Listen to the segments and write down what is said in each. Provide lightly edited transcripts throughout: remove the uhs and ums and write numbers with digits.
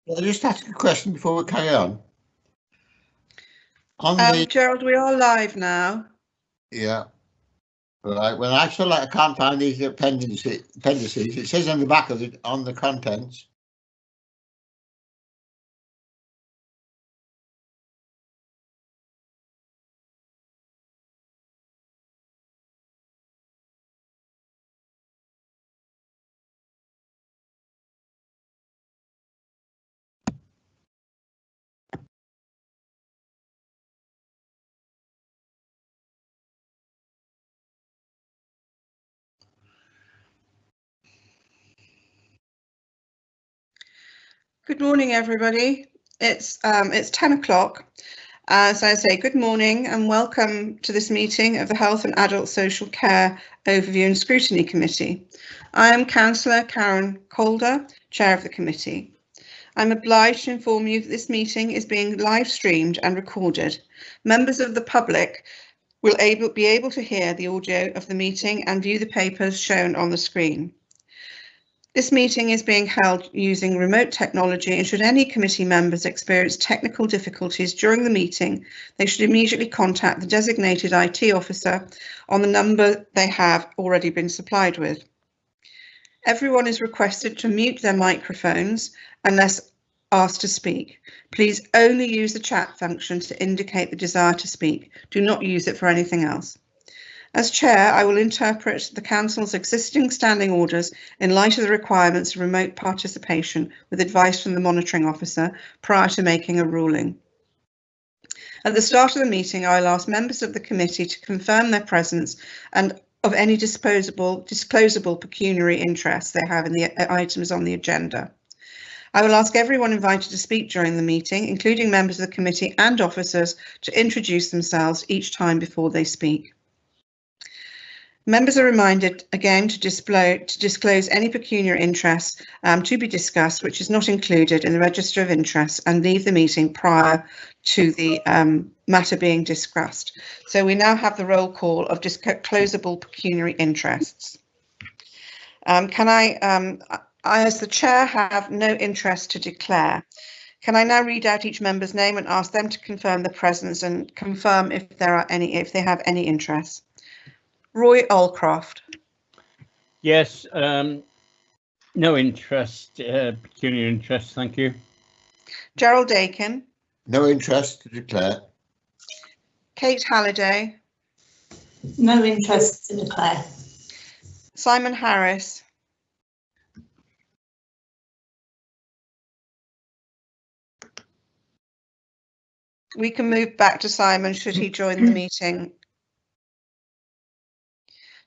I'll just ask a question before we carry on. Gerald, we are live now. Yeah. Right. Well, I feel like I can't find these appendices. It says on the back of it on the contents. Good morning, everybody. It's 10 o'clock. So I say good morning and welcome to this meeting of the Health and Adult Social Care Overview and Scrutiny Committee. I am Councillor Karen Calder, Chair of the committee. I'm obliged to inform you that this meeting is being live streamed and recorded. Members of the public will be able to hear the audio of the meeting and view the papers shown on the screen. This meeting is being held using remote technology, and should any committee members experience technical difficulties during the meeting, they should immediately contact the designated IT officer on the number they have already been supplied with. Everyone is requested to mute their microphones unless asked to speak. Please only use the chat function to indicate the desire to speak. Do not use it for anything else. As Chair, I will interpret the Council's existing standing orders in light of the requirements of remote participation with advice from the Monitoring Officer prior to making a ruling. At the start of the meeting, I will ask members of the committee to confirm their presence and of any disclosable pecuniary interests they have in the items on the agenda. I will ask everyone invited to speak during the meeting, including members of the committee and officers, to introduce themselves each time before they speak. Members are reminded again to disclose any pecuniary interests to be discussed, which is not included in the register of interests, and leave the meeting prior to the matter being discussed. So we now have the roll call of disclosable pecuniary interests. Can I, as the Chair, have no interest to declare? Can I now read out each member's name and ask them to confirm their presence and confirm if they have any interests? Roy Allcroft. Yes, no interest, pecuniary interest, thank you. Gerald Dakin. No interest to declare. Kate Halliday. No interest to declare. Simon Harris. We can move back to Simon should he join the meeting.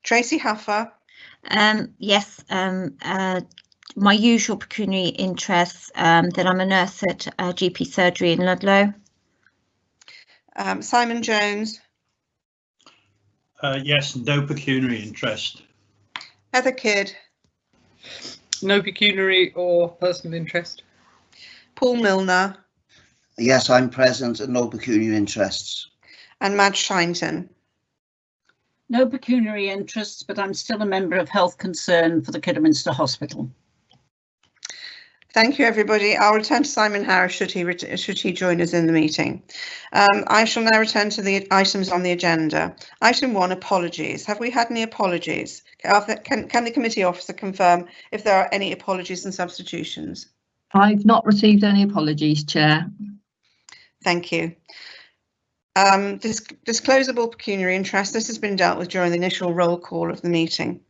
Tracy Huffer. Yes, my usual pecuniary interests, that I'm a nurse at GP surgery in Ludlow. Simon Jones. Yes, no pecuniary interest. Heather Kidd. No pecuniary or personal interest. Paul Milner. Yes, I'm present and no pecuniary interests. And Madge Shinton. No pecuniary interests, but I'm still a member of Health Concern for the Kidderminster Hospital. Thank you, everybody. I'll return to Simon Harris should he join us in the meeting. I shall now return to the items on the agenda. Item 1, apologies. Have we had any apologies? Can the committee officer confirm if there are any apologies and substitutions? I've not received any apologies, Chair. Thank you. Disclosable pecuniary interest. This has been dealt with during the initial roll call of the meeting.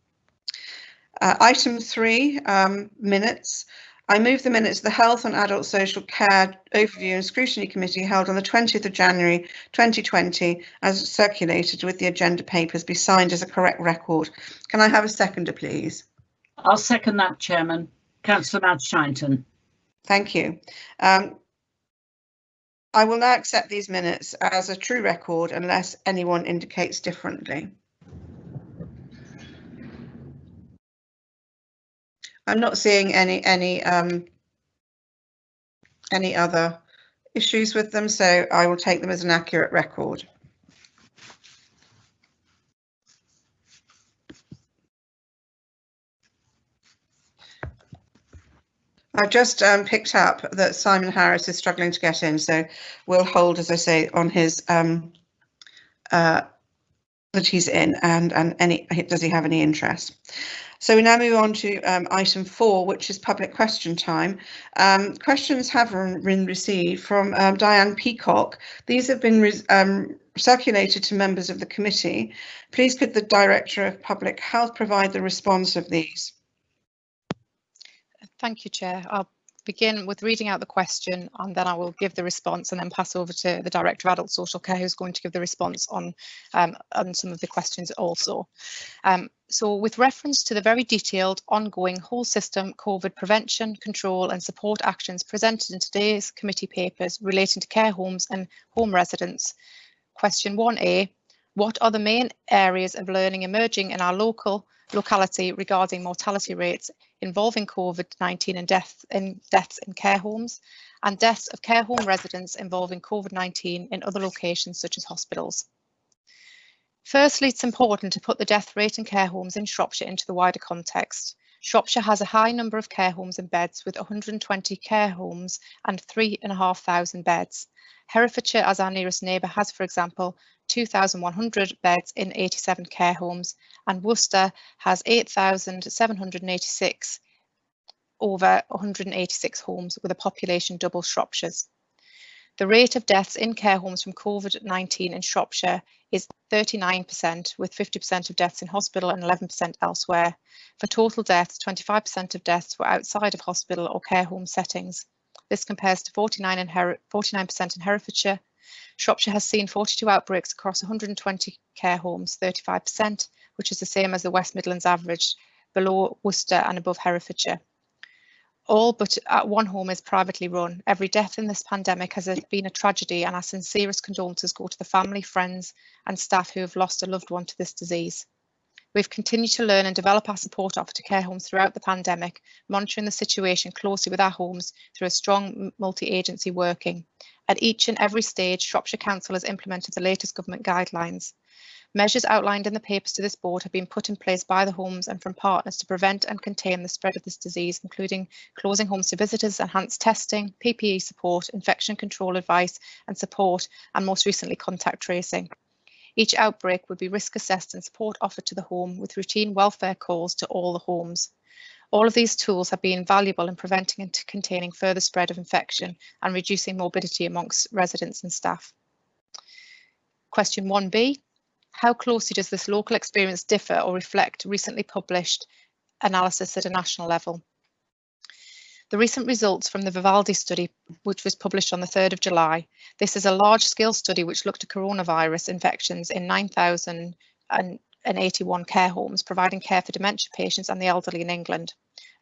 Item 3, minutes. I move the minutes of the Health and Adult Social Care Overview and Scrutiny Committee held on the 20th of January 2020 as circulated with the agenda papers be signed as a correct record. Can I have a seconder, please? I'll second that, Chairman. Councillor Madge Shinton. Thank you. I will now accept these minutes as a true record unless anyone indicates differently. I'm not seeing any other issues with them, so I will take them as an accurate record. I've just picked up that Simon Harris is struggling to get in, so we'll hold, as I say, on his that he's in and any does he have any interest. So we now move on to item 4, which is public question time. Questions have been received from Diane Peacock. These have been circulated to members of the committee. Please could the Director of Public Health provide the response of these? Thank you, Chair. I'll begin with reading out the question and then I will give the response and then pass over to the Director of Adult Social Care, who's going to give the response on some of the questions also. So with reference to the very detailed ongoing whole system COVID prevention, control and support actions presented in today's committee papers relating to care homes and home residents, question 1A, what are the main areas of learning emerging in our locality regarding mortality rates involving COVID-19 and deaths in care homes and deaths of care home residents involving COVID-19 in other locations such as hospitals? Firstly, it's important to put the death rate in care homes in Shropshire into the wider context. Shropshire has a high number of care homes and beds with 120 care homes and 3,500 beds. Herefordshire, as our nearest neighbour, has, for example, 2,100 beds in 87 care homes, and Worcester has 8,786 over 186 homes with a population double Shropshire's. The rate of deaths in care homes from COVID-19 in Shropshire is 39%, with 50% of deaths in hospital and 11% elsewhere. For total deaths, 25% of deaths were outside of hospital or care home settings. This compares to 49% in Herefordshire. Shropshire has seen 42 outbreaks across 120 care homes, 35%, which is the same as the West Midlands average, below Worcester and above Herefordshire. All but one home is privately run. Every death in this pandemic has been a tragedy, and our sincerest condolences go to the family, friends and staff who have lost a loved one to this disease. We've continued to learn and develop our support offer to care homes throughout the pandemic, monitoring the situation closely with our homes through a strong multi-agency working. At each and every stage, Shropshire Council has implemented the latest government guidelines. Measures outlined in the papers to this board have been put in place by the homes and from partners to prevent and contain the spread of this disease, including closing homes to visitors, enhanced testing, PPE support, infection control advice and support, and most recently contact tracing. Each outbreak would be risk assessed and support offered to the home with routine welfare calls to all the homes. All of these tools have been valuable in preventing and containing further spread of infection and reducing morbidity amongst residents and staff. Question 1B. How closely does this local experience differ or reflect recently published analysis at a national level? The recent results from the Vivaldi study, which was published on the 3rd of July, this is a large-scale study which looked at coronavirus infections in 9,081 care homes, providing care for dementia patients and the elderly in England.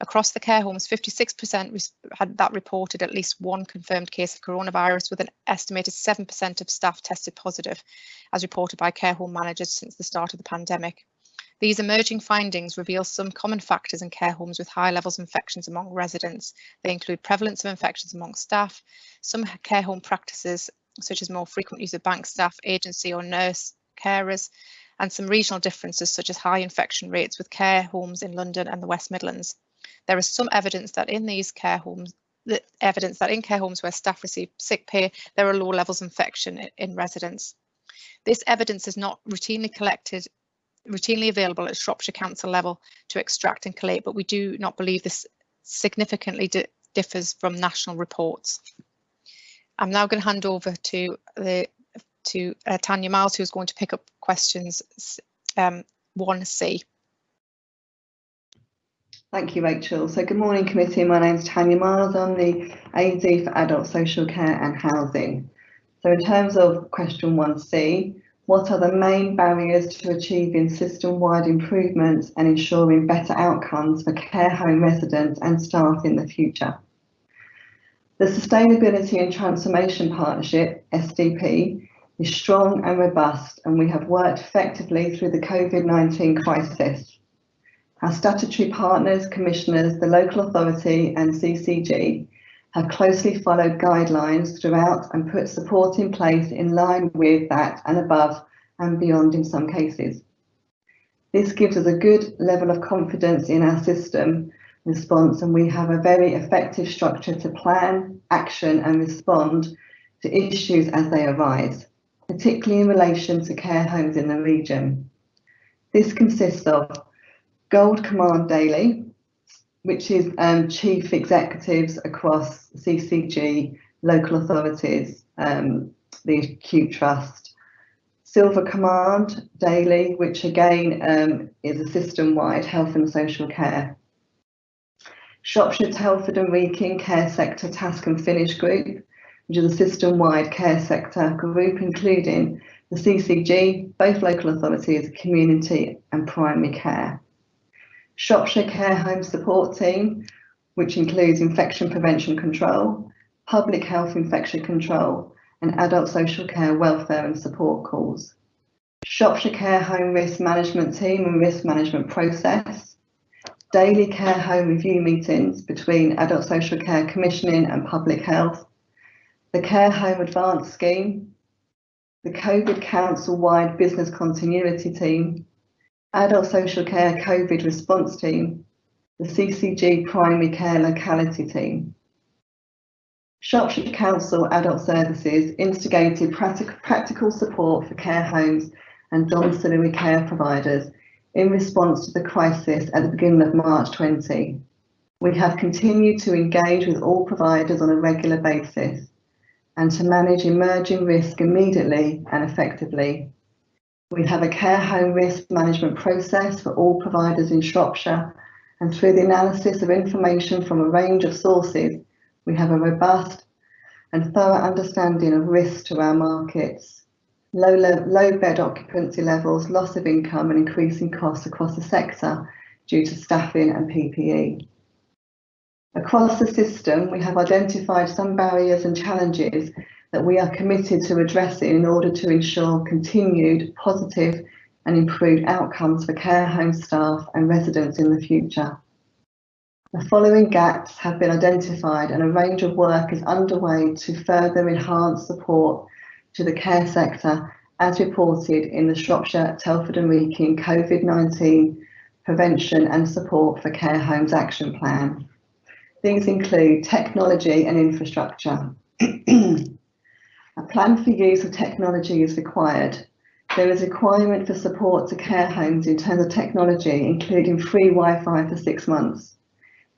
Across the care homes, 56% had reported at least one confirmed case of coronavirus, with an estimated 7% of staff tested positive, as reported by care home managers since the start of the pandemic. These emerging findings reveal some common factors in care homes with high levels of infections among residents. They include prevalence of infections among staff, some care home practices, such as more frequent use of bank staff, agency or nurse carers, and some regional differences, such as high infection rates with care homes in London and the West Midlands. There is some evidence that in these care homes, in care homes where staff receive sick pay, there are low levels of infection in residents. This evidence is not routinely available at Shropshire Council level to extract and collate, but we do not believe this significantly differs from national reports. I'm now going to hand over to Tanya Miles, who's going to pick up questions 1C. Thank you, Rachel. So good morning, committee. My name is Tanya Miles. I'm the AD for Adult Social Care and Housing. So in terms of question 1C, what are the main barriers to achieving system-wide improvements and ensuring better outcomes for care home residents and staff in the future? The Sustainability and Transformation Partnership, SDP, is strong and robust, and we have worked effectively through the COVID-19 crisis. Our statutory partners, commissioners, the local authority and CCG have closely followed guidelines throughout and put support in place in line with that and above and beyond in some cases. This gives us a good level of confidence in our system response, and we have a very effective structure to plan, action and respond to issues as they arise, particularly in relation to care homes in the region. This consists of Gold Command Daily, which is chief executives across CCG, local authorities, the Acute Trust. Silver Command Daily, which again is a system-wide health and social care. Shropshire, Telford and Wrekin Care Sector Task and Finish Group, which is a system-wide care sector group including the CCG, both local authorities, community and primary care. Shropshire Care Home Support Team, which includes infection prevention control, public health infection control and adult social care welfare and support calls. Shropshire Care Home Risk Management Team and Risk Management Process. Daily care home review meetings between adult social care commissioning and public health. The Care Home Advance Scheme. The COVID Council-wide Business Continuity Team. Adult Social Care COVID Response Team. The CCG Primary Care Locality Team. Shropshire Council Adult Services instigated practical support for care homes and domiciliary care providers in response to the crisis at the beginning of March 20. We have continued to engage with all providers on a regular basis and to manage emerging risk immediately and effectively. We have a care home risk management process for all providers in Shropshire, and through the analysis of information from a range of sources, we have a robust and thorough understanding of risks to our markets, low bed occupancy levels, loss of income and increasing costs across the sector due to staffing and PPE. Across the system, we have identified some barriers and challenges that we are committed to addressing in order to ensure continued positive and improved outcomes for care home staff and residents in the future. The following gaps have been identified and a range of work is underway to further enhance support to the care sector as reported in the Shropshire, Telford and Wrekin COVID-19 Prevention and Support for Care Homes Action Plan. These include technology and infrastructure. A plan for use of technology is required. There is a requirement for support to care homes in terms of technology, including free Wi-Fi for 6 months.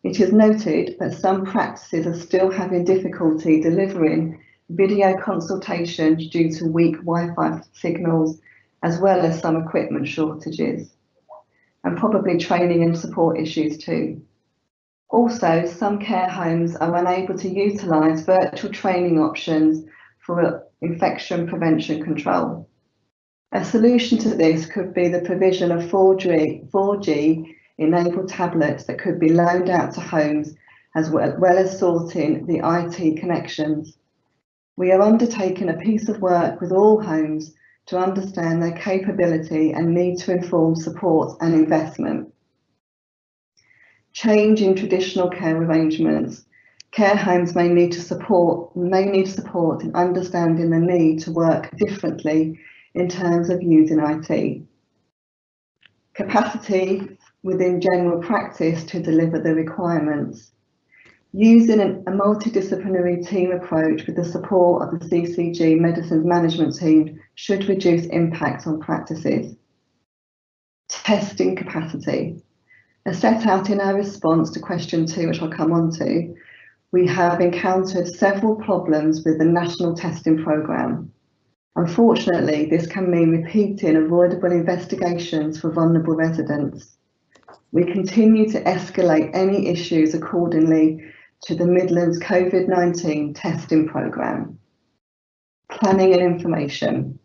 It is noted that some practices are still having difficulty delivering video consultations due to weak Wi-Fi signals, as well as some equipment shortages, and probably training and support issues too. Also, some care homes are unable to utilise virtual training options for infection prevention control. A solution to this could be the provision of 4G enabled tablets that could be loaned out to homes, as well as sorting the IT connections. We are undertaking a piece of work with all homes to understand their capability and need to inform support and investment. Change in traditional care arrangements. Care homes may need support in understanding the need to work differently in terms of using IT. Capacity within general practice to deliver the requirements. Using a multidisciplinary team approach with the support of the CCG Medicines Management Team should reduce impacts on practices. Testing capacity. As set out in our response to question 2, which I'll come on to, we have encountered several problems with the national testing programme. Unfortunately, this can mean repeating avoidable investigations for vulnerable residents. We continue to escalate any issues accordingly to the Midlands COVID-19 testing programme. Planning and information.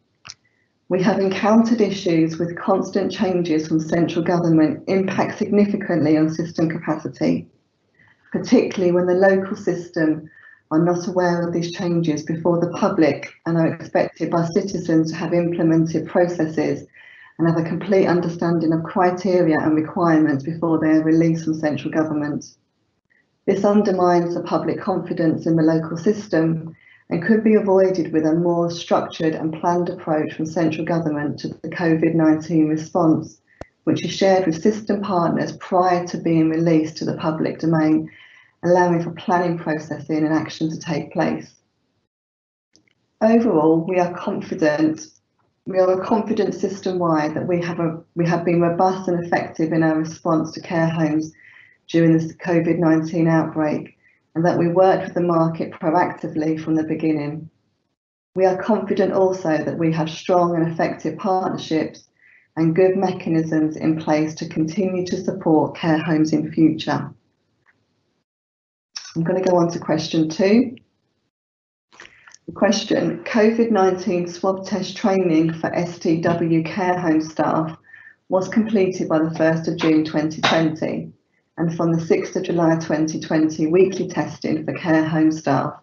We have encountered issues with constant changes from central government impact significantly on system capacity, particularly when the local system are not aware of these changes before the public and are expected by citizens to have implemented processes and have a complete understanding of criteria and requirements before they are released from central government. This undermines the public confidence in the local system and could be avoided with a more structured and planned approach from central government to the COVID-19 response, which is shared with system partners prior to being released to the public domain, allowing for planning, processing and action to take place. Overall, we are confident system-wide that we have been robust and effective in our response to care homes during this COVID-19 outbreak, and that we worked with the market proactively from the beginning. We are confident also that we have strong and effective partnerships and good mechanisms in place to continue to support care homes in future. I'm going to go on to question 2. The question: COVID-19 swab test training for STW care home staff was completed by the 1st of June 2020, and from the 6th of July 2020, weekly testing for care home staff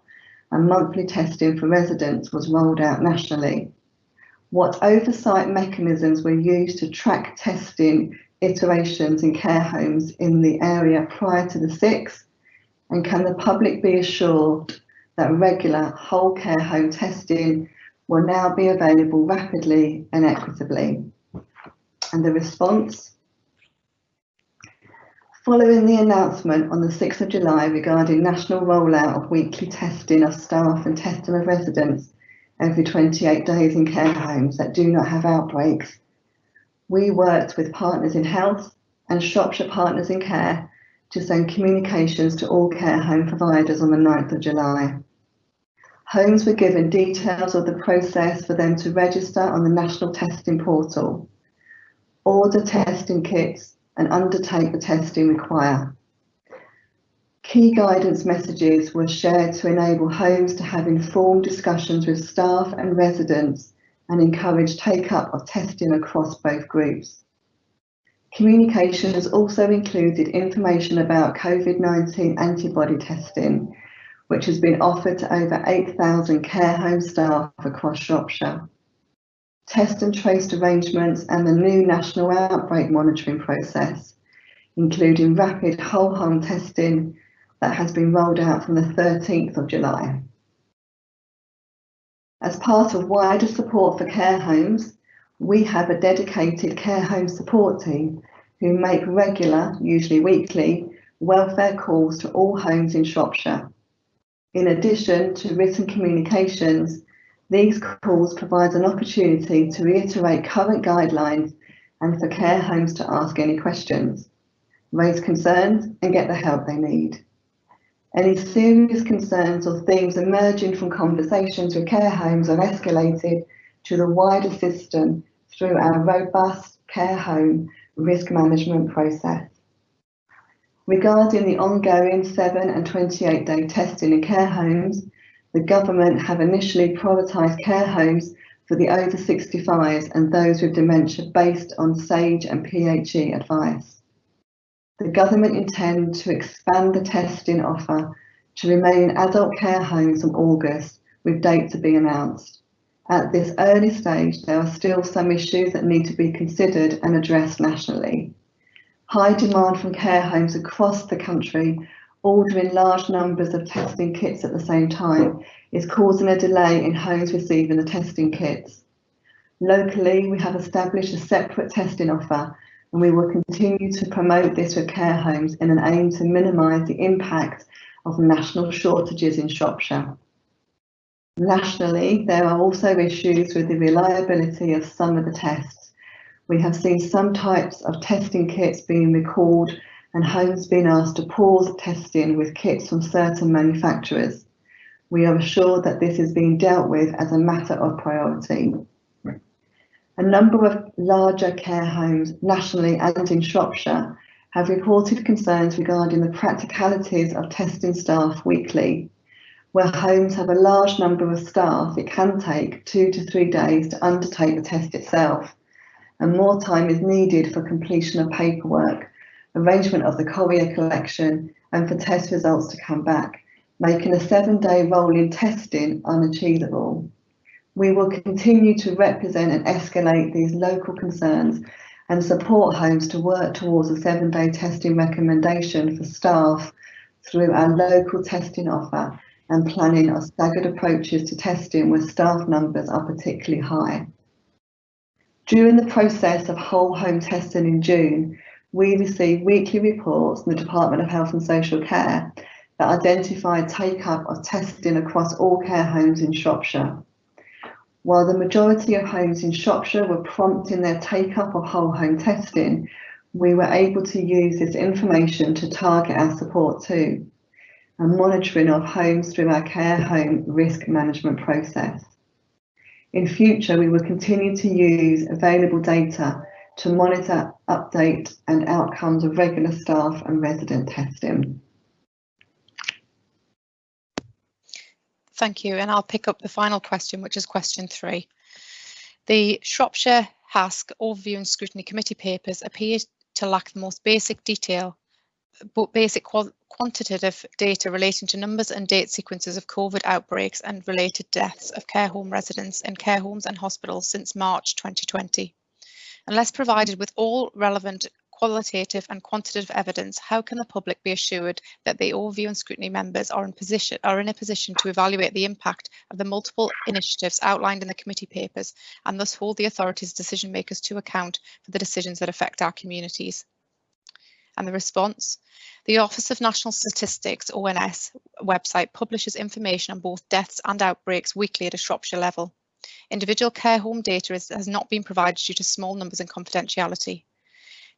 and monthly testing for residents was rolled out nationally. What oversight mechanisms were used to track testing iterations in care homes in the area prior to the 6th? And can the public be assured that regular whole care home testing will now be available rapidly and equitably? And the response: following the announcement on the 6th of July regarding national rollout of weekly testing of staff and testing of residents every 28 days in care homes that do not have outbreaks, we worked with partners in health and Shropshire Partners in Care to send communications to all care home providers on the 9th of July. Homes were given details of the process for them to register on the National Testing Portal, order testing kits and undertake the testing required. Key guidance messages were shared to enable homes to have informed discussions with staff and residents and encourage take-up of testing across both groups. Communications also included information about COVID-19 antibody testing, which has been offered to over 8,000 care home staff across Shropshire. Test and trace arrangements and the new national outbreak monitoring process, including rapid whole home testing that has been rolled out from the 13th of July. As part of wider support for care homes, we have a dedicated care home support team who make regular, usually weekly, welfare calls to all homes in Shropshire. In addition to written communications, these calls provide an opportunity to reiterate current guidelines and for care homes to ask any questions, raise concerns and get the help they need. Any serious concerns or themes emerging from conversations with care homes are escalated to the wider system through our robust care home risk management process. Regarding the ongoing 7 and 28 day testing in care homes, the government have initially prioritised care homes for the over 65s and those with dementia based on SAGE and PHE advice. The government intends to expand the testing offer to remain adult care homes from August, with date to be announced. At this early stage, there are still some issues that need to be considered and addressed nationally. High demand from care homes across the country, ordering large numbers of testing kits at the same time, is causing a delay in homes receiving the testing kits. Locally, we have established a separate testing offer, and we will continue to promote this with care homes in an aim to minimise the impact of national shortages in Shropshire. Nationally, there are also issues with the reliability of some of the tests. We have seen some types of testing kits being recalled and homes being asked to pause testing with kits from certain manufacturers. We are assured that this is being dealt with as a matter of priority. A number of larger care homes nationally and in Shropshire have reported concerns regarding the practicalities of testing staff weekly. Where homes have a large number of staff, it can take 2 to 3 days to undertake the test itself, and more time is needed for completion of paperwork, arrangement of the courier collection, and for test results to come back, making a 7-day rolling testing unachievable. We will continue to represent and escalate these local concerns and support homes to work towards a 7-day testing recommendation for staff through our local testing offer and planning of staggered approaches to testing where staff numbers are particularly high. During the process of whole home testing in June, we received weekly reports from the Department of Health and Social Care that identified take-up of testing across all care homes in Shropshire. While the majority of homes in Shropshire were prompt in their take-up of whole home testing, we were able to use this information to target our support too, and monitoring of homes through our care home risk management process. In future, we will continue to use available data to monitor, update and outcomes of regular staff and resident testing. Thank you, and I'll pick up the final question, which is question 3. The Shropshire HASC Overview and Scrutiny Committee papers appear to lack the most basic detail, but basic quantitative data relating to numbers and date sequences of COVID outbreaks and related deaths of care home residents in care homes and hospitals since March 2020. Unless provided with all relevant qualitative and quantitative evidence, how can the public be assured that the Overview and Scrutiny members are in a position to evaluate the impact of the multiple initiatives outlined in the committee papers and thus hold the authorities' decision makers to account for the decisions that affect our communities? And the response: the Office of National Statistics, ONS, website publishes information on both deaths and outbreaks weekly at a Shropshire level. Individual care home data has not been provided due to small numbers and confidentiality.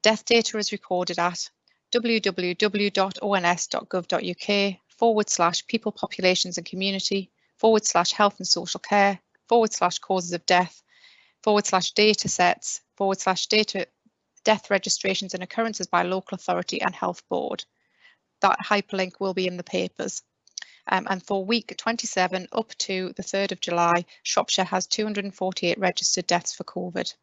Death data is recorded at www.ons.gov.uk/people, populations and community /health and social care /causes of death /data sets /data death registrations and occurrences by local authority and health board. That hyperlink will be in the papers. And for week 27 up to the 3rd of July, Shropshire has 248 registered deaths for COVID.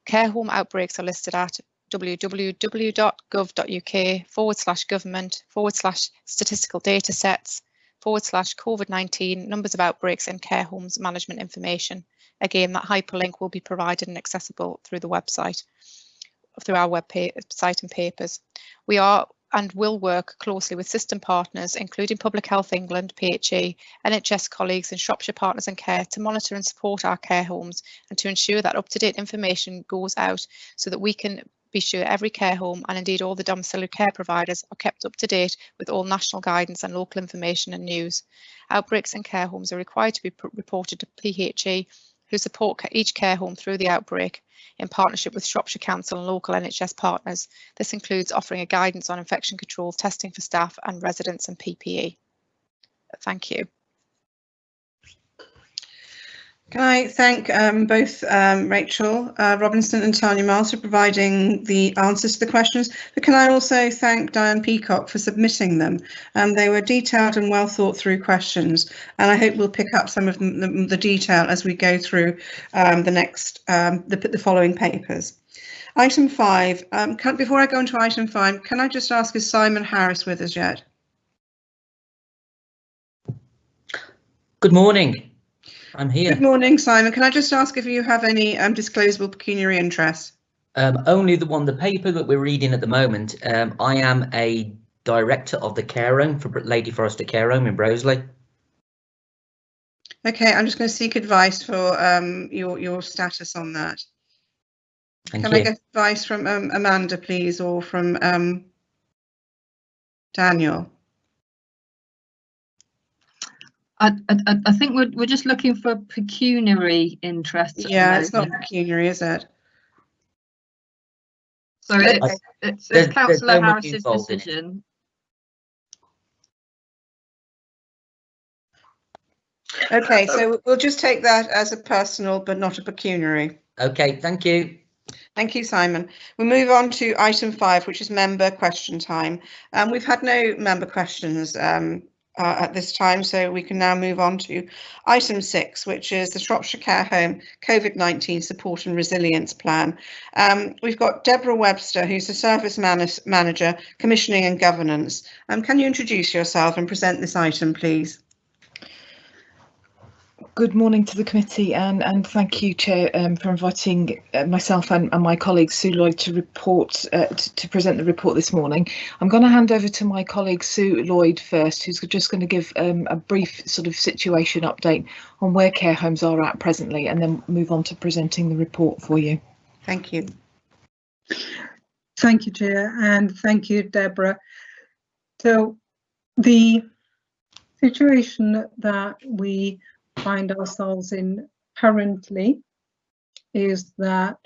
Care home outbreaks are listed at www.gov.uk/government /statistical data sets /COVID-19 numbers of outbreaks in care homes management information. Again, that hyperlink will be provided and accessible through the website, through our website and papers. We are and will work closely with system partners, including Public Health England, PHE, NHS colleagues and Shropshire Partners in Care to monitor and support our care homes and to ensure that up-to-date information goes out so that we can be sure every care home and indeed all the domiciliary care providers are kept up to date with all national guidance and local information and news. Outbreaks in care homes are required to be reported to PHE, who support each care home through the outbreak in partnership with Shropshire Council and local NHS partners. This includes offering a guidance on infection control, testing for staff and residents and PPE. Thank you. Can I thank both Rachel Robinson and Tanya Miles for providing the answers to the questions, but can I also thank Diane Peacock for submitting them? They were detailed and well thought through questions, and I hope we'll pick up some of the detail as we go through the following papers. Item 5, before I go on to item 5, can I just ask, is Simon Harris with us yet? Good morning. I'm here. Good morning, Simon. Can I just ask if you have any disclosable pecuniary interests? Only the paper that we're reading at the moment. I am a director of the care home for Lady Forrester Care Home in Broseley. Okay, I'm just going to seek advice for your status on that. Thank Can you. I get advice from Amanda, please, or from Daniel? I think we're just looking for pecuniary interests. Yeah, it's not pecuniary, is it? So it's Councillor Harris's decision. Okay, so we'll just take that as a personal but not a pecuniary. Okay, thank you. Thank you, Simon. We'll move on to item 5, which is member question time. We've had no member questions at this time, so we can now move on to item 6, which is the Shropshire Care Home COVID-19 Support and Resilience Plan. We've got Deborah Webster, who's the Service Manager, Commissioning and Governance. Can you introduce yourself and present this item, please? Good morning to the committee, and thank you, Chair, for inviting myself and my colleague Sue Lloyd to present the report this morning. I'm going to hand over to my colleague Sue Lloyd first, who's just going to give a brief sort of situation update on where care homes are at presently, and then move on to presenting the report for you. Thank you. Thank you, Chair, and thank you, Deborah. So the situation that we find ourselves in currently is that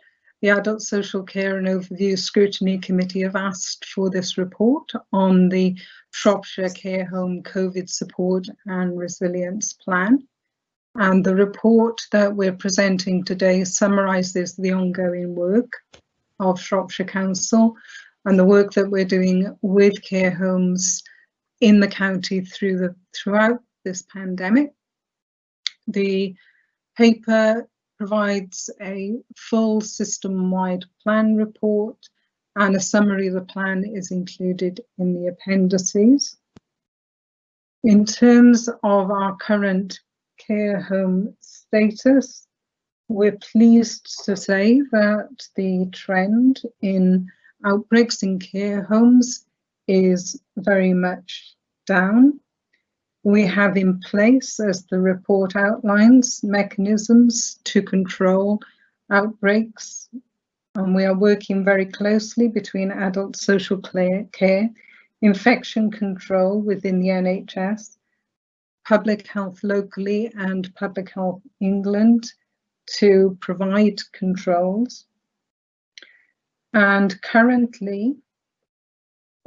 the Adult Social Care and Overview Scrutiny Committee have asked for this report on the Shropshire Care Home COVID Support and Resilience Plan. And the report that we're presenting today summarises the ongoing work of Shropshire Council and the work that we're doing with care homes in the county throughout this pandemic. The paper provides a full system-wide plan report, and a summary of the plan is included in the appendices. In terms of our current care home status, we're pleased to say that the trend in outbreaks in care homes is very much down. We have in place, as the report outlines, mechanisms to control outbreaks, and we are working very closely between adult social care, infection control within the NHS, public health locally and Public Health England to provide controls. And currently,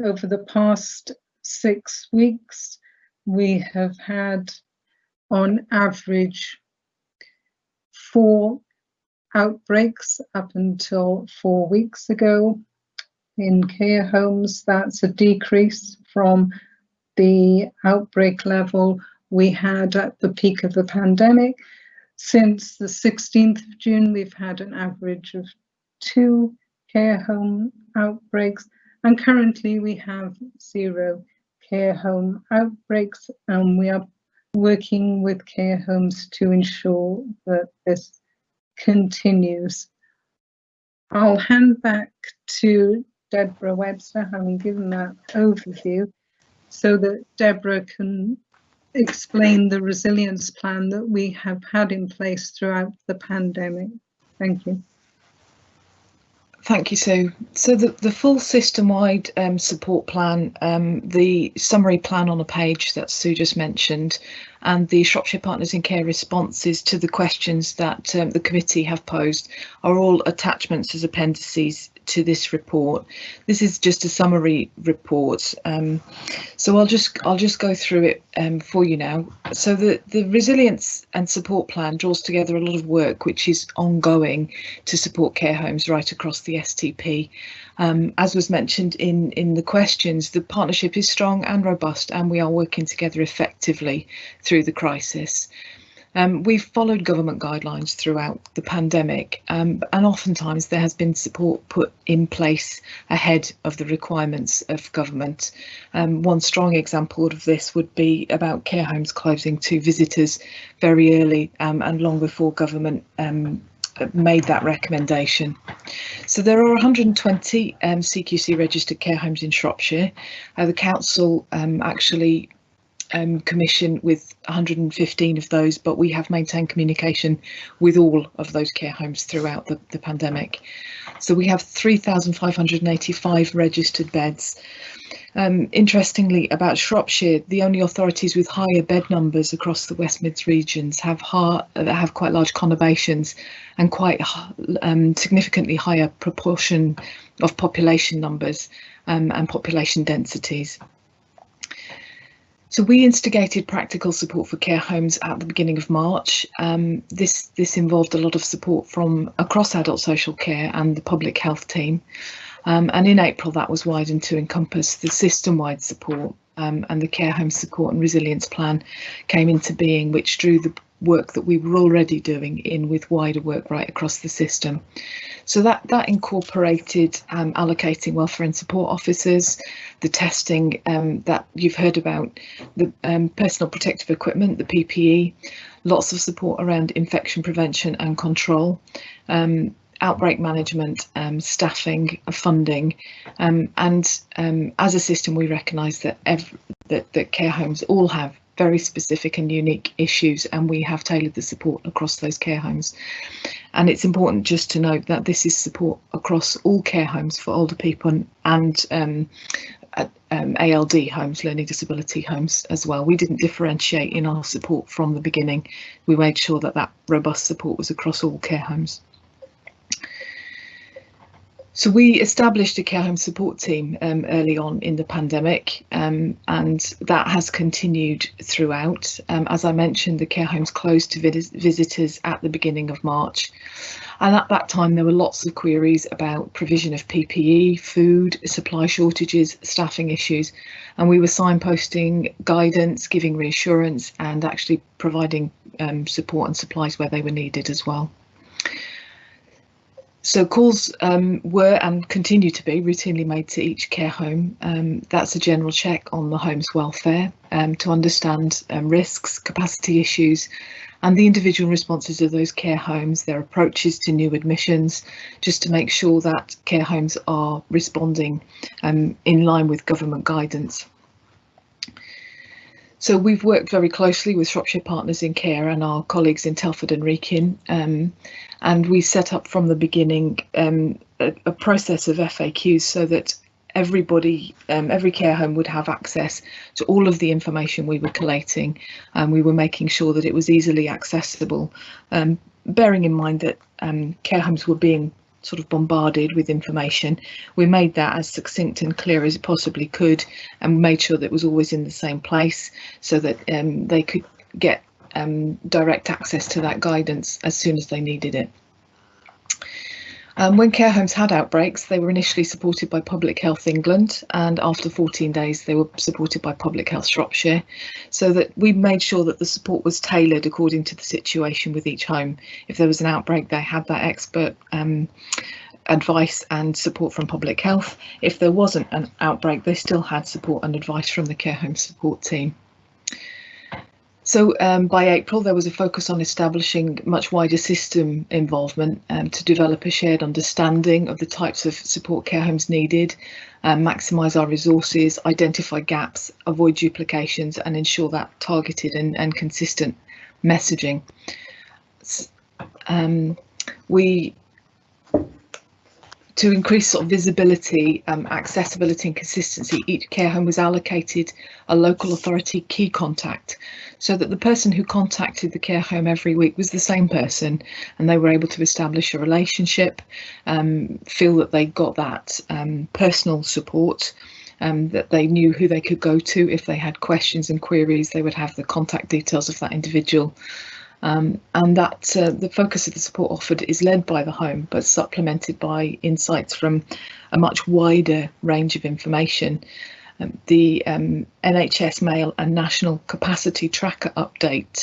over the past 6 weeks, we have had on average 4 outbreaks up until 4 weeks ago in care homes. That's a decrease from the outbreak level we had at the peak of the pandemic. Since the 16th of June, we've had an average of 2 care home outbreaks, and currently we have 0 care home outbreaks, and we are working with care homes to ensure that this continues. I'll hand back to Deborah Webster, having given that overview, so that Deborah can explain the resilience plan that we have had in place throughout the pandemic. Thank you. Thank you, Sue. So the full system-wide support plan, the summary plan on a page that Sue just mentioned, and the Shropshire Partners in Care responses to the questions that the committee have posed are all attachments as appendices to this report. This is just a summary report, so I'll just go through it for you now. So the resilience and support plan draws together a lot of work which is ongoing to support care homes right across the STP. As was mentioned in the questions, the partnership is strong and robust, and we are working together effectively through the crisis. We've followed government guidelines throughout the pandemic, and oftentimes there has been support put in place ahead of the requirements of government. One strong example of this would be about care homes closing to visitors very early and long before government made that recommendation. So there are 120 CQC registered care homes in Shropshire. The council actually commission with 115 of those, but we have maintained communication with all of those care homes throughout the pandemic. So we have 3,585 registered beds. Interestingly, about Shropshire, the only authorities with higher bed numbers across the West Mids regions have quite large conurbations and quite significantly higher proportion of population numbers and population densities. So we instigated practical support for care homes at the beginning of March. This involved a lot of support from across adult social care and the public health team. And in April, that was widened to encompass the system-wide support, and the care home support and resilience plan came into being, which drew the work that we were already doing in with wider work right across the system. So that incorporated allocating welfare and support officers, the testing that you've heard about, the personal protective equipment, the PPE, lots of support around infection prevention and control, outbreak management, staffing, funding, and as a system we recognise that that care homes all have very specific and unique issues, and we have tailored the support across those care homes. And it's important just to note that this is support across all care homes for older people and ALD homes, learning disability homes as well. We didn't differentiate in our support from the beginning. We made sure that that robust support was across all care homes. So we established a care home support team early on in the pandemic, and that has continued throughout. As I mentioned, the care homes closed to visitors at the beginning of March. And at that time, there were lots of queries about provision of PPE, food, supply shortages, staffing issues, and we were signposting guidance, giving reassurance, and actually providing support and supplies where they were needed as well. So calls were and continue to be routinely made to each care home. That's a general check on the home's welfare to understand risks, capacity issues, and the individual responses of those care homes, their approaches to new admissions, just to make sure that care homes are responding in line with government guidance. So we've worked very closely with Shropshire Partners in Care and our colleagues in Telford and Wrekin, and we set up from the beginning a process of FAQs so that everybody, every care home would have access to all of the information we were collating, and we were making sure that it was easily accessible, bearing in mind that care homes were being sort of bombarded with information. We made that as succinct and clear as it possibly could, and made sure that it was always in the same place so that they could get direct access to that guidance as soon as they needed it. When care homes had outbreaks, they were initially supported by Public Health England, and after 14 days they were supported by Public Health Shropshire, so that we made sure that the support was tailored according to the situation with each home. If there was an outbreak, they had that expert advice and support from Public Health. If there wasn't an outbreak, they still had support and advice from the care home support team. So by April, there was a focus on establishing much wider system involvement to develop a shared understanding of the types of support care homes needed, maximise our resources, identify gaps, avoid duplications, and ensure that targeted and consistent messaging. To increase sort of visibility, accessibility and consistency, each care home was allocated a local authority key contact, so that the person who contacted the care home every week was the same person, and they were able to establish a relationship, feel that they got that personal support, that they knew who they could go to if they had questions and queries. They would have the contact details of that individual. And that the focus of the support offered is led by the home, but supplemented by insights from a much wider range of information. The NHS Mail and National Capacity Tracker uptake,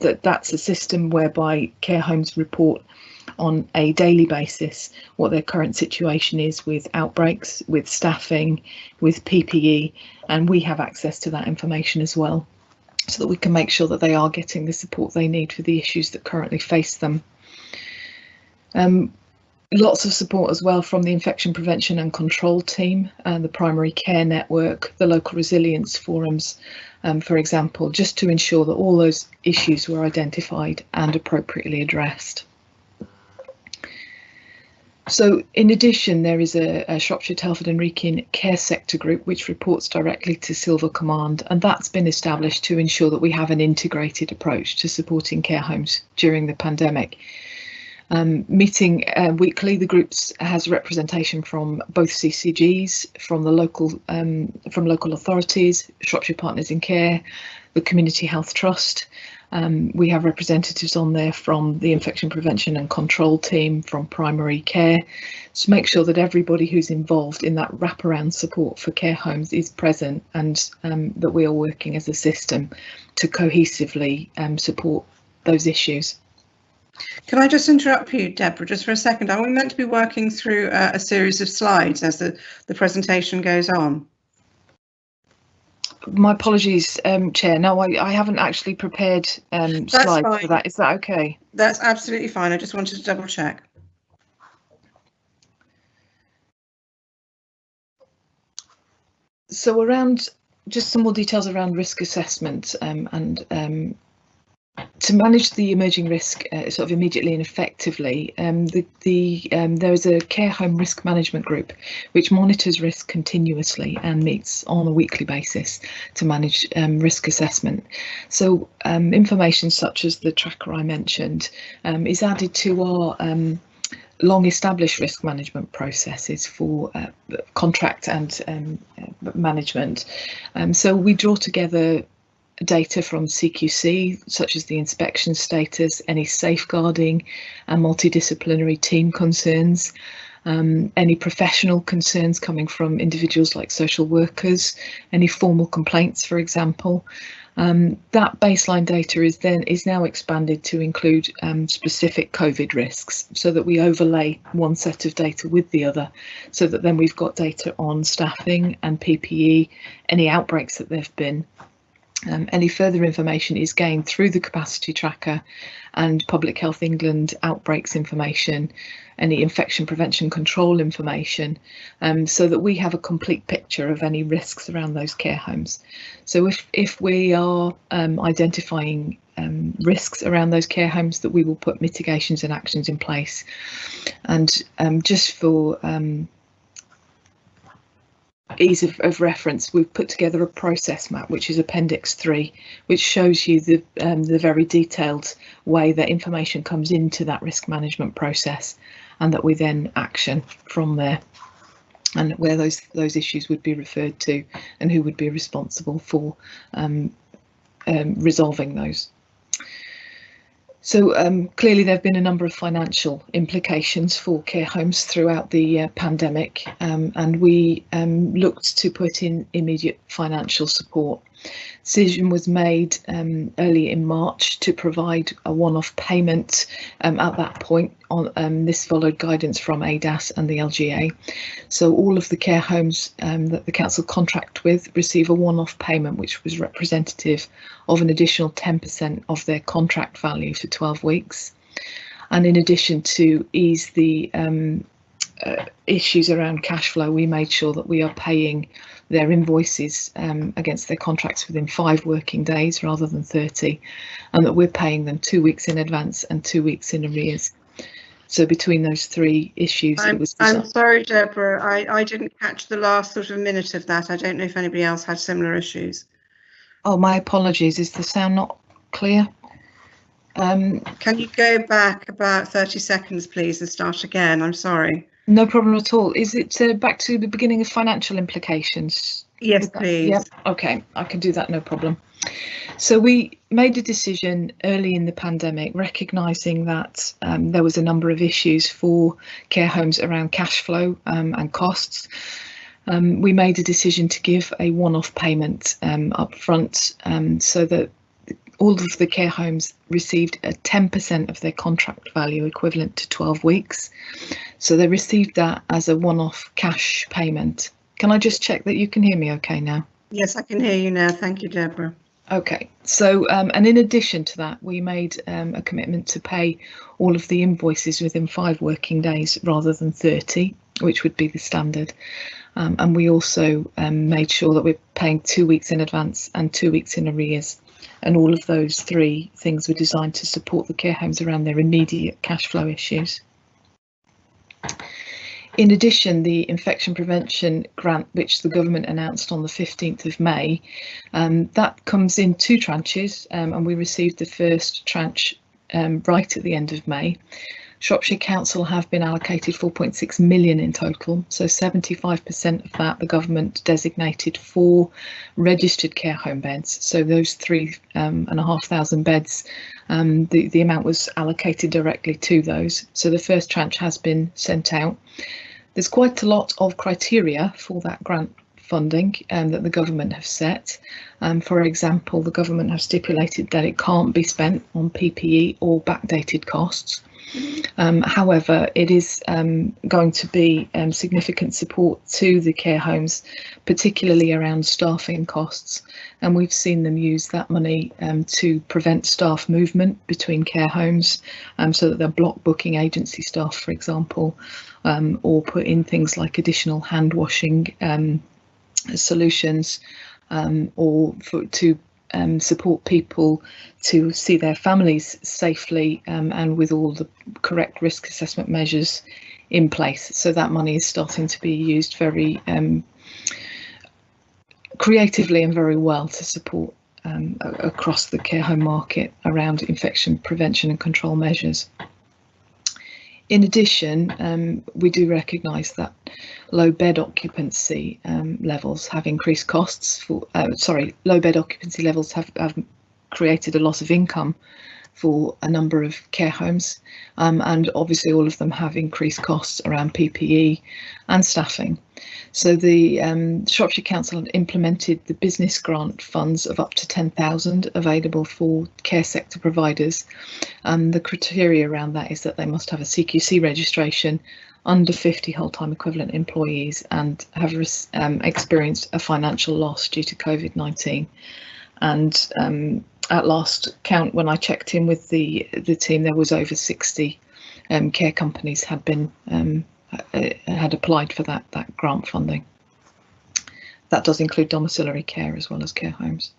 that's a system whereby care homes report on a daily basis what their current situation is with outbreaks, with staffing, with PPE, and we have access to that information as well, so that we can make sure that they are getting the support they need for the issues that currently face them. Lots of support as well from the infection prevention and control team and the primary care network, the local resilience forums, for example, just to ensure that all those issues were identified and appropriately addressed. So in addition, there is a Shropshire, Telford and Wrekin care sector group which reports directly to Silver Command, and that's been established to ensure that we have an integrated approach to supporting care homes during the pandemic. Meeting weekly, the group has representation from both CCGs, from the local authorities, Shropshire Partners in Care, the Community Health Trust. We have representatives on there from the infection prevention and control team, from primary care, to make sure that everybody who's involved in that wraparound support for care homes is present, and that we are working as a system to cohesively support those issues. Can I just interrupt you, Deborah, just for a second? Are we meant to be working through a series of slides as the presentation goes on? My apologies, Chair. No, I haven't actually prepared slides fine. for that. Is that okay? That's absolutely fine. I just wanted to double check. So around just some more details around risk assessment and to manage the emerging risk sort of immediately and effectively, there is a care home risk management group which monitors risk continuously and meets on a weekly basis to manage risk assessment. So information such as the tracker I mentioned is added to our long established risk management processes for contract and management. So we draw together data from CQC, such as the inspection status, any safeguarding and multidisciplinary team concerns, any professional concerns coming from individuals like social workers, any formal complaints, for example. That baseline data is now expanded to include specific COVID risks, so that we overlay one set of data with the other, so that then we've got data on staffing and PPE, any outbreaks that there have been. Any further information is gained through the capacity tracker and Public Health England outbreaks information, any infection prevention control information, so that we have a complete picture of any risks around those care homes. So if we are identifying risks around those care homes, that we will put mitigations and actions in place. And just for ease of reference, we've put together a process map, which is Appendix 3, which shows you the very detailed way that information comes into that risk management process, and that we then action from there, and where those issues would be referred to and who would be responsible for resolving those. So clearly there have been a number of financial implications for care homes throughout the pandemic, and we looked to put in immediate financial support. Decision was made early in March to provide a one-off payment at that point. This followed guidance from ADAS and the LGA. So all of the care homes that the council contract with receive a one-off payment, which was representative of an additional 10% of their contract value for 12 weeks. And in addition, to ease the issues around cash flow, we made sure that we are paying their invoices against their contracts within 5 working days rather than 30, and that we're paying them 2 weeks in advance and 2 weeks in arrears. So between those 3 issues, I'm sorry, Deborah, I didn't catch the last sort of minute of that. I don't know if anybody else had similar issues. Oh, my apologies. Is the sound not clear? Can you go back about 30 seconds, please, and start again? I'm sorry. No problem at all. Is it back to the beginning of financial implications? Yes, please. Yeah, okay, I can do that, no problem. So we made a decision early in the pandemic, recognising that there was a number of issues for care homes around cash flow and costs. We made a decision to give a one-off payment up front, so that all of the care homes received a 10% of their contract value, equivalent to 12 weeks. So they received that as a one-off cash payment. Can I just check that you can hear me okay now? Yes, I can hear you now. Thank you, Deborah. Okay, so and in addition to that, we made a commitment to pay all of the invoices within 5 working days rather than 30, which would be the standard. And we also made sure that we're paying 2 weeks in advance and 2 weeks in arrears. And all of those 3 things were designed to support the care homes around their immediate cash flow issues. In addition, the infection prevention grant, which the government announced on the 15th of May, that comes in 2 tranches, and we received the first tranche right at the end of May. Shropshire Council have been allocated 4.6 million in total, so 75% of that the government designated for registered care home beds. So those 3,500 beds, the amount was allocated directly to those. So the first tranche has been sent out. There's quite a lot of criteria for that grant funding that the government have set. For example, the government have stipulated that it can't be spent on PPE or backdated costs. However, it is going to be significant support to the care homes, particularly around staffing costs, and we've seen them use that money to prevent staff movement between care homes, so that they're block booking agency staff, for example, or put in things like additional hand washing solutions, or to support people to see their families safely and with all the correct risk assessment measures in place. So that money is starting to be used very creatively and very well to support across the care home market around infection prevention and control measures. In addition, we do recognise that low bed occupancy levels have increased costs for, low bed occupancy levels have created a loss of income for a number of care homes, and obviously all of them have increased costs around PPE and staffing. So the Shropshire Council implemented the business grant funds of up to 10,000 available for care sector providers. The criteria around that is that they must have a CQC registration, under 50 whole-time equivalent employees, and have experienced a financial loss due to COVID-19. And at last count, when I checked in with the team, there was over 60 care companies had been had applied for that grant funding. That does include domiciliary care as well as care homes.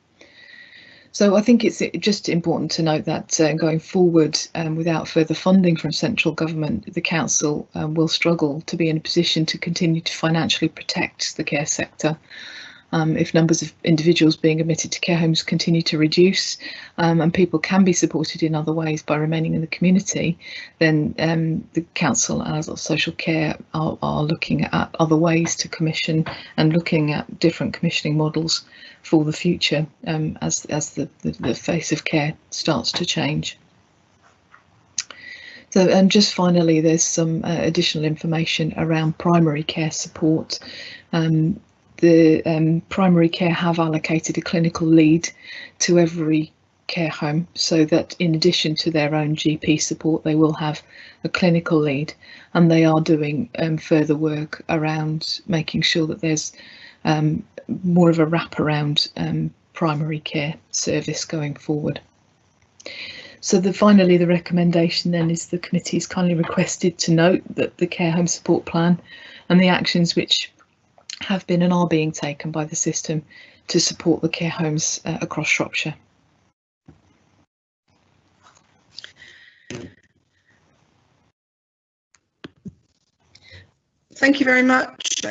So I think it's just important to note that going forward, without further funding from central government, the council will struggle to be in a position to continue to financially protect the care sector. If numbers of individuals being admitted to care homes continue to reduce, and people can be supported in other ways by remaining in the community, then the council and adult social care are looking at other ways to commission and looking at different commissioning models for the future as the face of care starts to change. So, and just finally, there's some additional information around primary care support. The primary care have allocated a clinical lead to every care home, so that in addition to their own GP support, they will have a clinical lead, and they are doing further work around making sure that there's more of a wraparound primary care service going forward. So finally, the recommendation then is the committee is kindly requested to note that the care home support plan and the actions which have been and are being taken by the system to support the care homes across Shropshire. Thank you very much,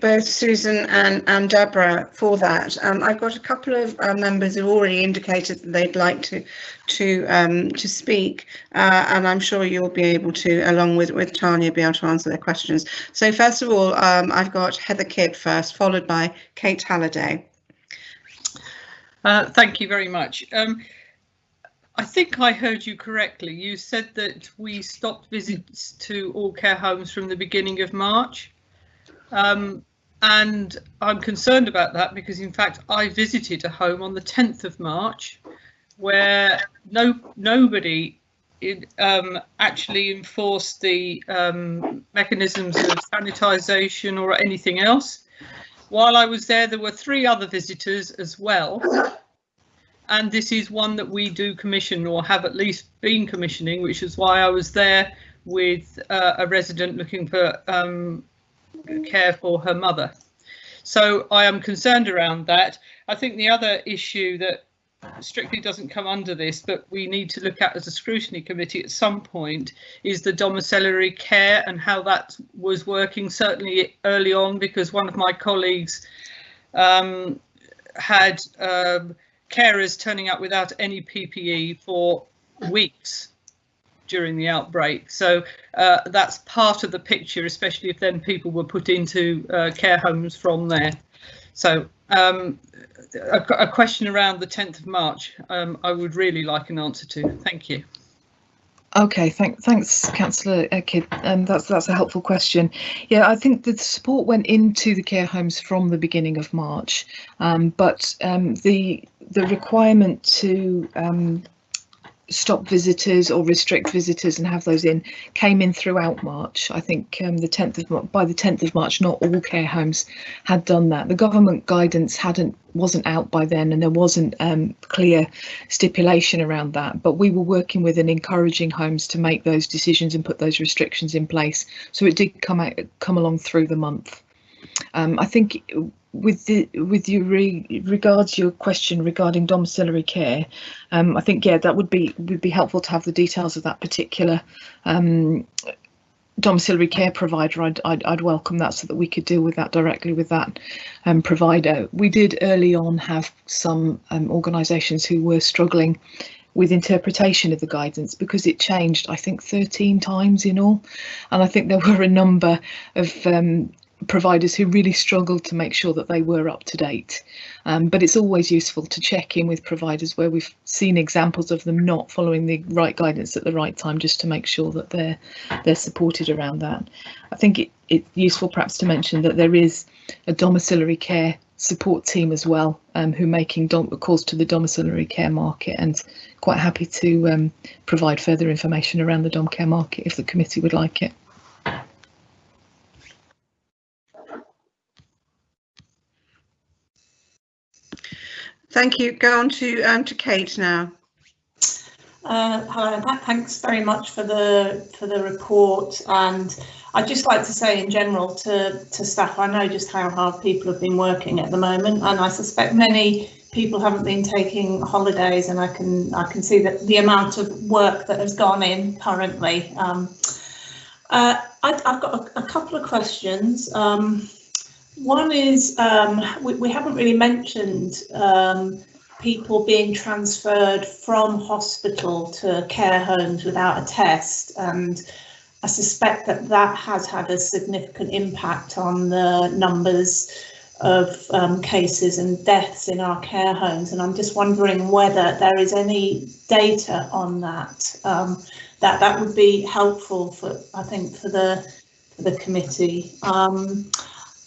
both Susan and Deborah, for that. I've got a couple of members who already indicated that they'd like to speak, and I'm sure you'll be able to, along with Tanya, be able to answer their questions. So first of all, I've got Heather Kidd first, followed by Kate Halliday. Thank you very much. I think I heard you correctly. You said that we stopped visits to all care homes from the beginning of March. And I'm concerned about that because, in fact, I visited a home on the 10th of March where nobody actually enforced the mechanisms of sanitisation or anything else. While I was there were 3 other visitors as well. And this is one that we do commission, or have at least been commissioning, which is why I was there with a resident looking for care for her mother. So I am concerned around that. I think the other issue that strictly doesn't come under this, but we need to look at as a scrutiny committee at some point, is the domiciliary care and how that was working, certainly early on, because one of my colleagues had carers turning up without any PPE for weeks during the outbreak. So that's part of the picture, especially if then people were put into care homes from there. So a question around the 10th of March, I would really like an answer to. Thank you. Okay, thanks, Councillor Kidd. That's a helpful question. Yeah, I think the support went into the care homes from the beginning of March, but the requirement to stop visitors or restrict visitors and have those in came in throughout March. I think by the 10th of March, not all care homes had done that. The government guidance wasn't out by then, and there wasn't clear stipulation around that. But we were working with and encouraging homes to make those decisions and put those restrictions in place. So it did come along through the month. I think regards your question regarding domiciliary care, I think that would be helpful to have the details of that particular domiciliary care provider. I'd welcome that so that we could deal with that directly with that provider. We did early on have some organisations who were struggling with interpretation of the guidance because it changed, I think, 13 times in all, and I think there were a number of providers who really struggled to make sure that they were up to date. But it's always useful to check in with providers where we've seen examples of them not following the right guidance at the right time, just to make sure that they're supported around that. I think it's useful perhaps to mention that there is a domiciliary care support team as well, who are making calls to the domiciliary care market, and quite happy to provide further information around the dom care market if the committee would like it. Thank you. Go on to Kate now. Hello, thanks very much for the report, and I'd just like to say in general to staff, I know just how hard people have been working at the moment, and I suspect many people haven't been taking holidays, and I can see that the amount of work that has gone in currently. I've got a couple of questions. One is, we haven't really mentioned people being transferred from hospital to care homes without a test, and I suspect that has had a significant impact on the numbers of cases and deaths in our care homes, and I'm just wondering whether there is any data on that. That would be helpful for, I think, for the committee.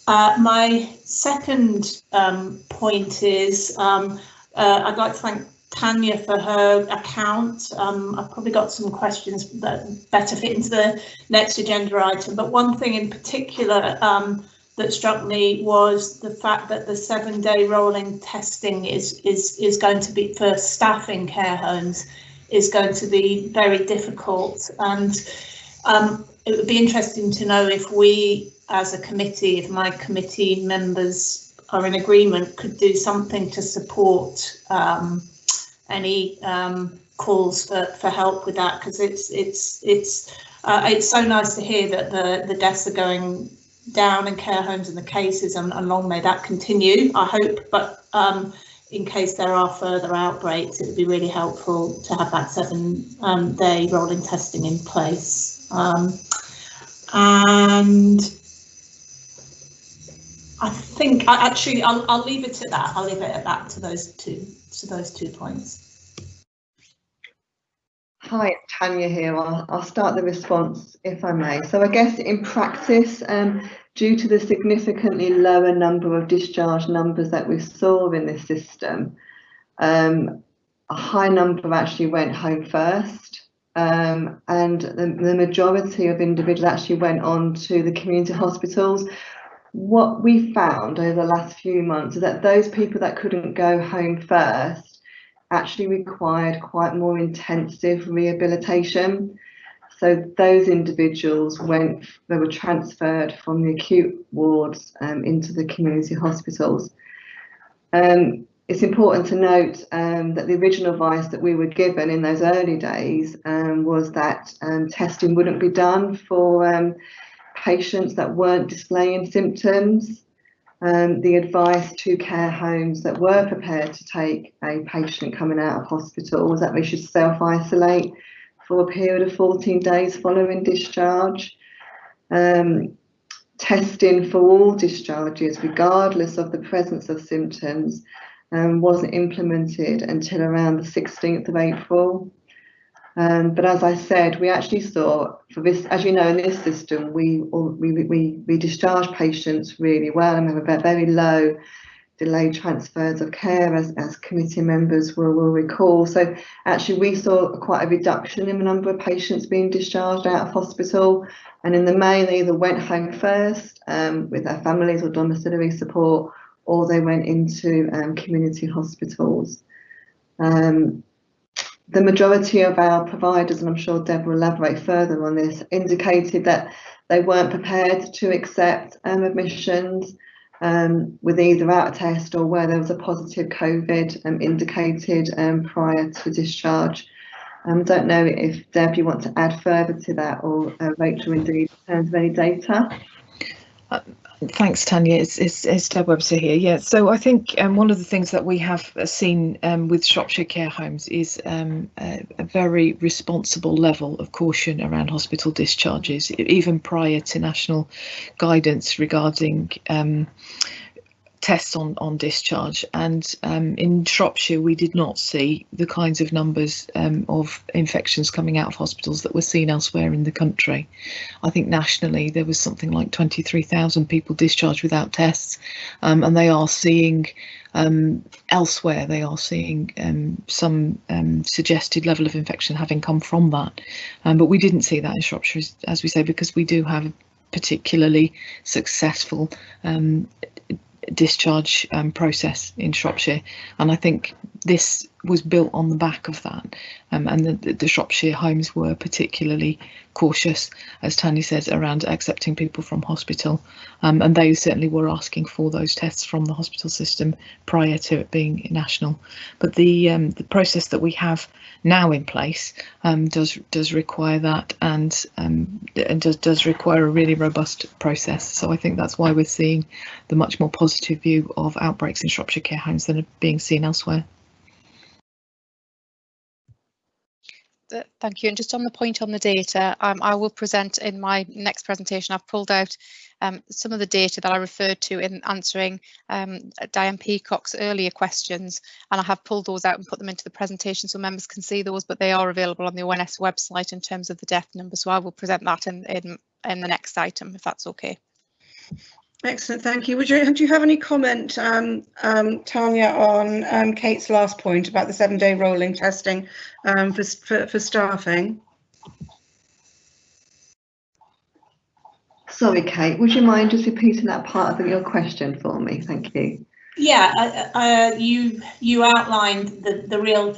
My second point is I'd like to thank Tanya for her account. I've probably got some questions that better fit into the next agenda item, but one thing in particular that struck me was the fact that the 7-day rolling testing is going to be, for staff in care homes, is going to be very difficult, and it would be interesting to know if we as a committee, if my committee members are in agreement, could do something to support any calls for help with that, because it's so nice to hear that the deaths are going down in care homes and the cases, and long may that continue, I hope, but in case there are further outbreaks, it would be really helpful to have that 7-day rolling testing in place. And I think I'll leave it at that. I'll leave it at that to those two points. Hi, it's Tanya here. I'll start the response if I may. So I guess in practice, due to the significantly lower number of discharge numbers that we saw in this system, a high number actually went home first, and the majority of individuals actually went on to the community hospitals. What we found over the last few months is that those people that couldn't go home first actually required quite more intensive rehabilitation. So those individuals they were transferred from the acute wards into the community hospitals. It's important to note that the original advice that we were given in those early days was that testing wouldn't be done for patients that weren't displaying symptoms. The advice to care homes that were prepared to take a patient coming out of hospital was that they should self-isolate for a period of 14 days following discharge. Testing for all discharges, regardless of the presence of symptoms, wasn't implemented until around the 16th of April. But as I said, we actually saw, for this, as you know, in this system, we discharge patients really well, and we have a very low delayed transfers of care, as committee members will recall. So actually we saw quite a reduction in the number of patients being discharged out of hospital, and in the main they either went home first with their families or domiciliary support, or they went into community hospitals. The majority of our providers, and I'm sure Deb will elaborate further on this, indicated that they weren't prepared to accept admissions with either out a test or where there was a positive COVID indicated prior to discharge. Don't know if Deb, you want to add further to that, or Rachel indeed, in terms of any data. Thanks, Tanya. It's Deb Webster here. Yeah, so I think one of the things that we have seen with Shropshire care homes is a very responsible level of caution around hospital discharges, even prior to national guidance regarding tests on discharge. And in Shropshire we did not see the kinds of numbers of infections coming out of hospitals that were seen elsewhere in the country. I think nationally there was something like 23,000 people discharged without tests, and they are seeing elsewhere, they are seeing some suggested level of infection having come from that, but we didn't see that in Shropshire, as we say, because we do have a particularly successful discharge process in Shropshire, and I think this was built on the back of that, and the Shropshire homes were particularly cautious, as Tanya said, around accepting people from hospital, and they certainly were asking for those tests from the hospital system prior to it being national. But the process that we have now in place does require that, and does require a really robust process. So I think that's why we're seeing the much more positive view of outbreaks in Shropshire care homes than are being seen elsewhere. Thank you. And just on the point on the data, I will present in my next presentation. I've pulled out some of the data that I referred to in answering Diane Peacock's earlier questions, and I have pulled those out and put them into the presentation so members can see those, but they are available on the ONS website in terms of the death number. So I will present that in the next item, if that's okay. Excellent, thank you. Do you have any comment, Tanya, on Kate's last point about the 7-day rolling testing for staffing? Sorry, Kate, would you mind just repeating that part of your question for me? Thank you. Yeah, you outlined the real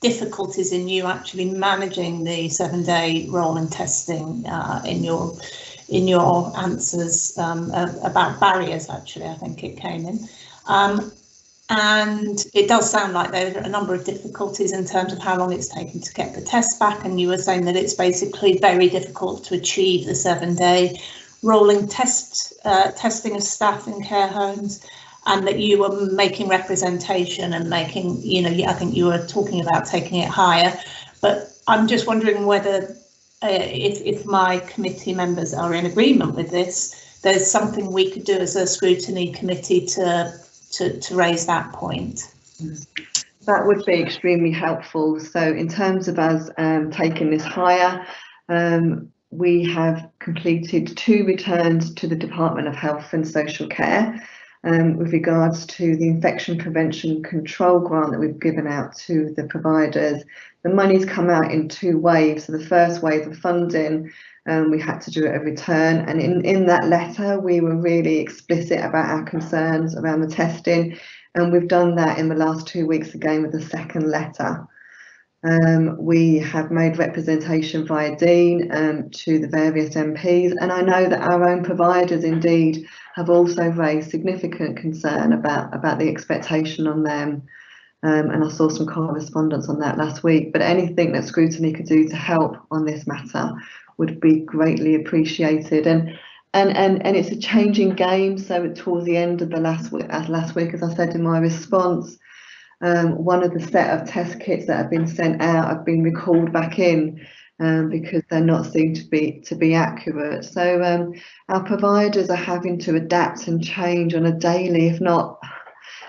difficulties in you actually managing the 7-day rolling testing in your answers about barriers, actually, I think it came in. And it does sound like there are a number of difficulties in terms of how long it's taken to get the test back, and you were saying that it's basically very difficult to achieve the 7-day rolling testing of staff in care homes, and that you were making representation and making, I think you were talking about taking it higher. But I'm just wondering whether if my committee members are in agreement with this, there's something we could do as a scrutiny committee to raise that point. That would be extremely helpful. So in terms of us taking this higher, we have completed 2 returns to the Department of Health and Social Care with regards to the infection prevention control grant that we've given out to the providers. The money's come out in 2 waves. So the first wave of funding, we had to do a return, and in that letter we were really explicit about our concerns around the testing, and we've done that in the last 2 weeks again with the second letter. We have made representation via Dean to the various MPs, and I know that our own providers indeed have also raised significant concern about the expectation on them, and I saw some correspondence on that last week. But anything that scrutiny could do to help on this matter would be greatly appreciated. And it's a changing game. So towards the end of the last week, as I said in my response, one of the set of test kits that have been sent out have been recalled back in because they're not seen to be accurate. So our providers are having to adapt and change on a daily, if not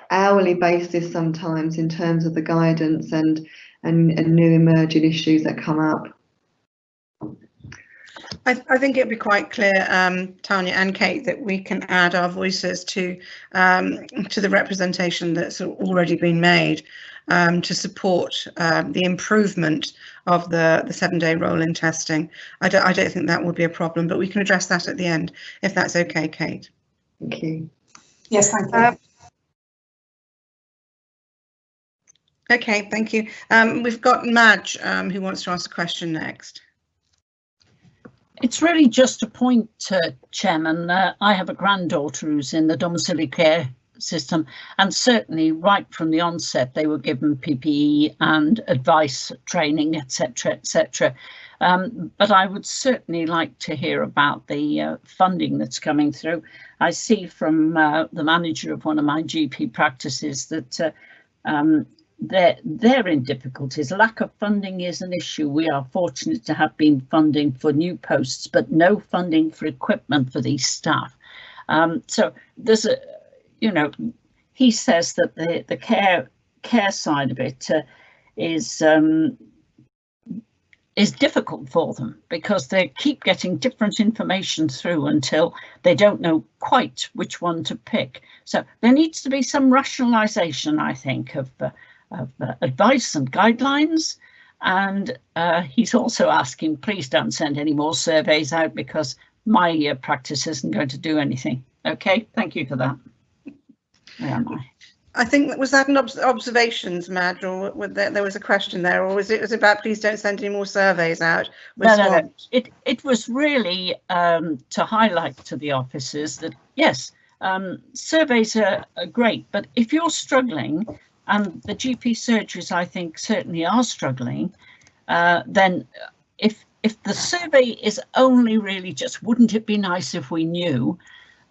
hourly basis sometimes, in terms of the guidance and new emerging issues that come up. I think it'd be quite clear, Tanya and Kate, that we can add our voices to the representation that's already been made to support the improvement of the 7-day roll-in testing. I don't think that would be a problem, but we can address that at the end, if that's okay, Kate. Thank you. Yes, thank you. Okay, thank you. We've got Madge who wants to ask a question next. It's really just a point, Chairman. I have a granddaughter who's in the domiciliary care system, and certainly right from the onset they were given PPE and advice, training, etc., etc. But I would certainly like to hear about the funding that's coming through. I see from the manager of one of my GP practices that they're in difficulties. Lack of funding is an issue. We are fortunate to have been funding for new posts, but no funding for equipment for these staff. So there's a, you know, he says that the care side of it is difficult for them because they keep getting different information through until they don't know quite which one to pick. So there needs to be some rationalisation, I think, of advice and guidelines. And he's also asking, please don't send any more surveys out because my practice isn't going to do anything. Okay, thank you for that. Where am I? I think, was that an observations, Madge, or there was a question there, or was it about please don't send any more surveys out? No. It was really to highlight to the officers that, yes, surveys are great, but if you're struggling, and the GP surgeries, I think, certainly are struggling, then if the survey is only really just, wouldn't it be nice if we knew,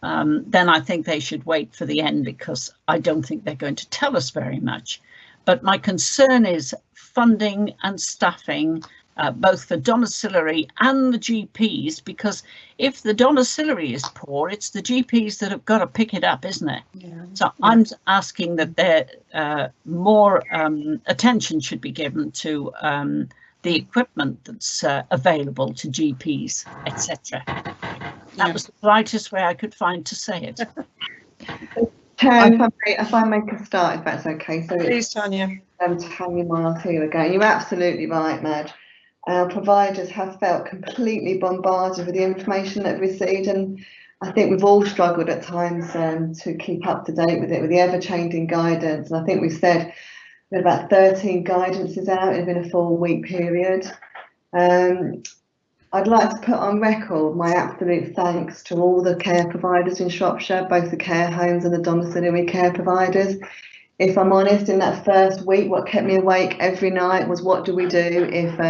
then I think they should wait for the end because I don't think they're going to tell us very much. But my concern is funding and staffing, both for domiciliary and the GPs, because if the domiciliary is poor, it's the GPs that have got to pick it up, isn't it? Yeah. So I'm asking that there more attention should be given to the equipment that's available to GPs, etc. That was the politest way I could find to say it. Chair, if I make a start, if that's okay. So please, Tanya. Tanya Miles here again. You're absolutely right, Madge. Our providers have felt completely bombarded with the information that we've received, and I think we've all struggled at times to keep up to date with it, with the ever-changing guidance. And I think we've said we had about 13 guidances out in a 4-week period. I'd like to put on record my absolute thanks to all the care providers in Shropshire, both the care homes and the domiciliary care providers. If I'm honest, in that first week, what kept me awake every night was what do we do if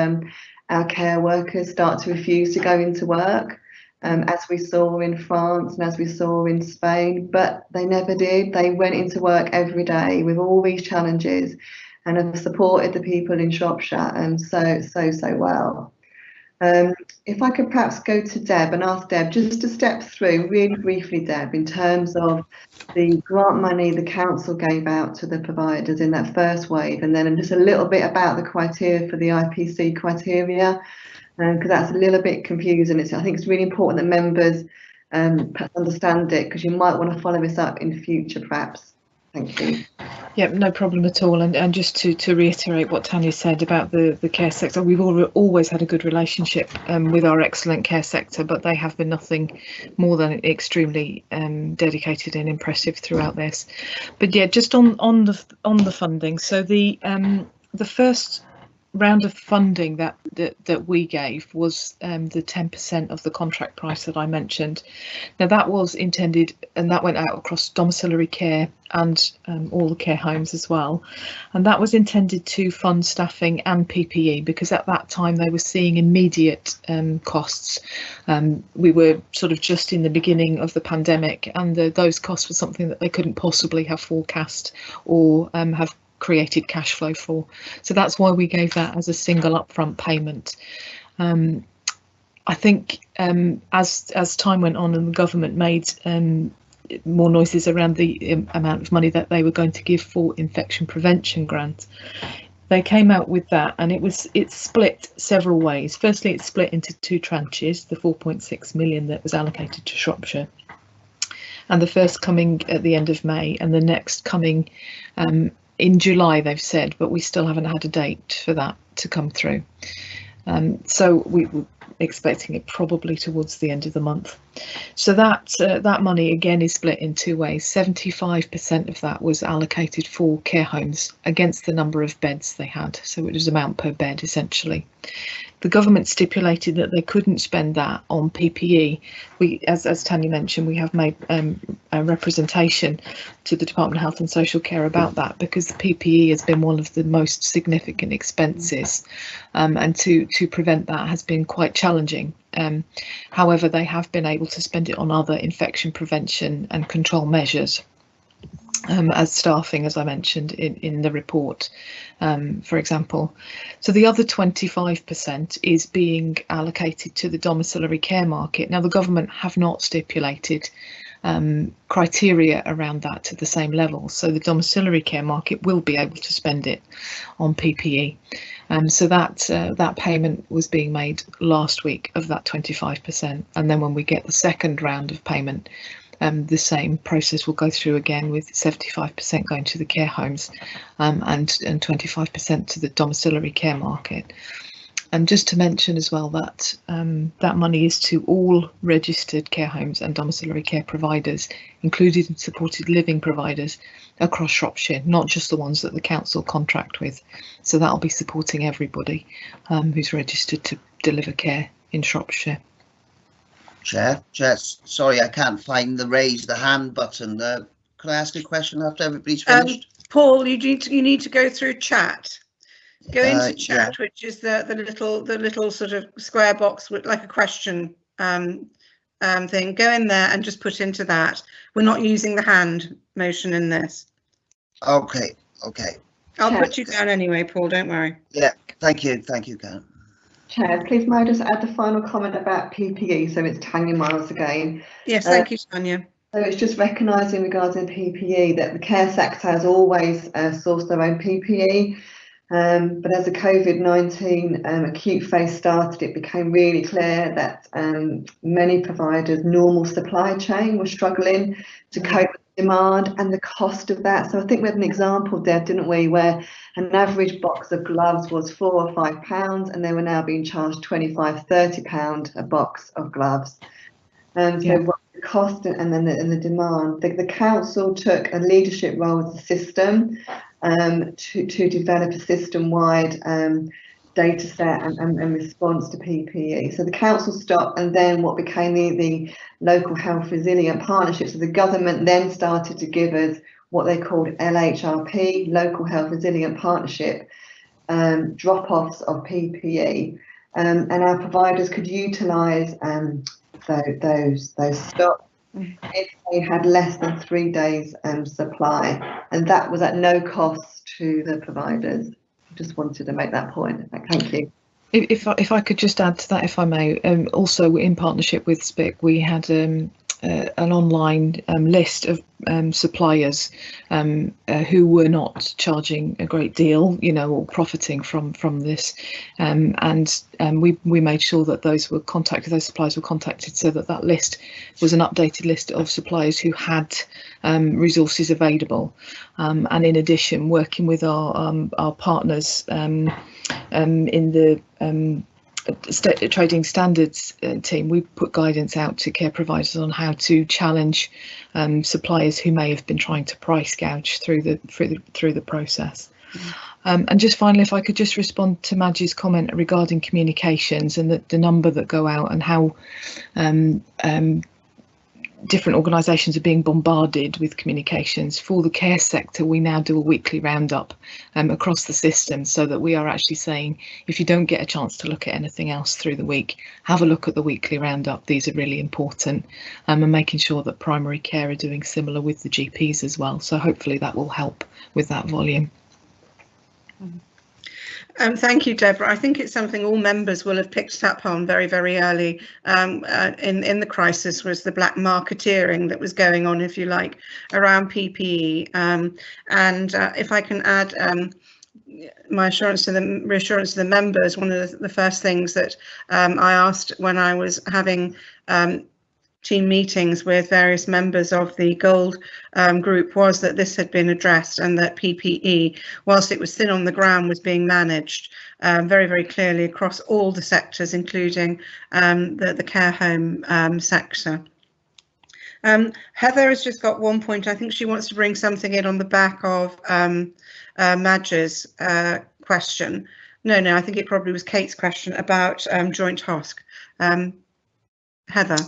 our care workers start to refuse to go into work, as we saw in France and as we saw in Spain, but they never did. They went into work every day with all these challenges and have supported the people in Shropshire so well. If I could perhaps go to Deb and ask Deb just to step through really briefly, Deb, in terms of the grant money the council gave out to the providers in that first wave, and then just a little bit about the criteria for the IPC criteria, because that's a little bit confusing. I think it's really important that members understand it, because you might want to follow this up in future perhaps. Thank you. Yeah, no problem at all. And just to reiterate what Tanya said about the care sector, we've always had a good relationship with our excellent care sector, but they have been nothing more than extremely dedicated and impressive throughout this. But yeah, just on the funding. So the first round of funding that we gave was the 10% of the contract price that I mentioned. Now that was intended, and that went out across domiciliary care and all the care homes as well, and that was intended to fund staffing and PPE, because at that time they were seeing immediate costs. We were sort of just in the beginning of the pandemic, and those costs were something that they couldn't possibly have forecast or have created cash flow for. So that's why we gave that as a single upfront payment. I think as time went on and the government made more noises around the amount of money that they were going to give for infection prevention grant, they came out with that, and it's split several ways. Firstly, it's split into two tranches, the 4.6 million that was allocated to Shropshire, and the first coming at the end of May, and the next coming in July, they've said, but we still haven't had a date for that to come through. So we're expecting it probably towards the end of the month. So that money again is split in two ways. 75% of that was allocated for care homes against the number of beds they had, so it was amount per bed essentially. The government stipulated that they couldn't spend that on PPE. As Tanya mentioned, we have made a representation to the Department of Health and Social Care about that, because the PPE has been one of the most significant expenses, and to prevent that has been quite challenging. However, they have been able to spend it on other infection prevention and control measures, as staffing, as I mentioned in the report, for example. So the other 25% is being allocated to the domiciliary care market. Now, the government have not stipulated criteria around that to the same level, so the domiciliary care market will be able to spend it on PPE. So that payment was being made last week of that 25%, and then when we get the second round of payment, the same process will go through again, with 75% going to the care homes and 25% to the domiciliary care market. And just to mention as well that that money is to all registered care homes and domiciliary care providers, including supported living providers across Shropshire, not just the ones that the council contract with. So that'll be supporting everybody who's registered to deliver care in Shropshire. Chair, sorry, I can't find the raise the hand button. Can I ask a question after everybody's finished? Paul, you need to go through chat. Go into chat, yeah. which is the little sort of square box with like a question thing. Go in there and just put into that. We're not using the hand motion in this. Okay. I'll put you down anyway, Paul. Don't worry. Yeah. Thank you, Karen. Chair, please may I just add the final comment about PPE? So it's Tanya Miles again. Yes, thank you, Tanya. So it's just recognising regarding PPE that the care sector has always sourced their own PPE. But as the COVID-19 acute phase started, it became really clear that many providers' normal supply chain was struggling to cope with demand and the cost of that. So I think we had an example there, didn't we, where an average box of gloves was £4 or £5 and they were now being charged £25, £30 a box of gloves. So what the cost and then the demand, the council took a leadership role with the system to develop a system-wide data set and response to PPE. So the council stopped, and then what became the local health resilient partnership. So the government then started to give us what they called LHRP, local health resilient partnership, drop-offs of PPE, and our providers could utilise those stocks if they had less than 3 days supply, and that was at no cost to the providers. Just wanted to make that point. Thank you. If I could just add to that, if I may, also in partnership with SPIC, we had an online list of suppliers who were not charging a great deal, or profiting from this, and we made sure that those suppliers were contacted, so that list was an updated list of suppliers who had resources available, and in addition, working with our partners in the trading standards team, we put guidance out to care providers on how to challenge suppliers who may have been trying to price gouge through the process. And just finally, if I could just respond to Madge's comment regarding communications and the number that go out and how different organisations are being bombarded with communications. For the care sector, we now do a weekly roundup across the system, so that we are actually saying, if you don't get a chance to look at anything else through the week, have a look at the weekly roundup. These are really important, and making sure that primary care are doing similar with the GPs as well. So hopefully that will help with that volume. Thank you, Deborah. I think it's something all members will have picked up on very, very early in the crisis, was the black marketeering that was going on, if you like, around PPE. And if I can add, my reassurance to the members, one of the first things that I asked when I was having team meetings with various members of the Gold group was that this had been addressed, and that PPE, whilst it was thin on the ground, was being managed very, very clearly across all the sectors, including the care home sector. Heather has just got one point. I think she wants to bring something in on the back of Madge's question. No, I think it probably was Kate's question about joint HOSC. Heather.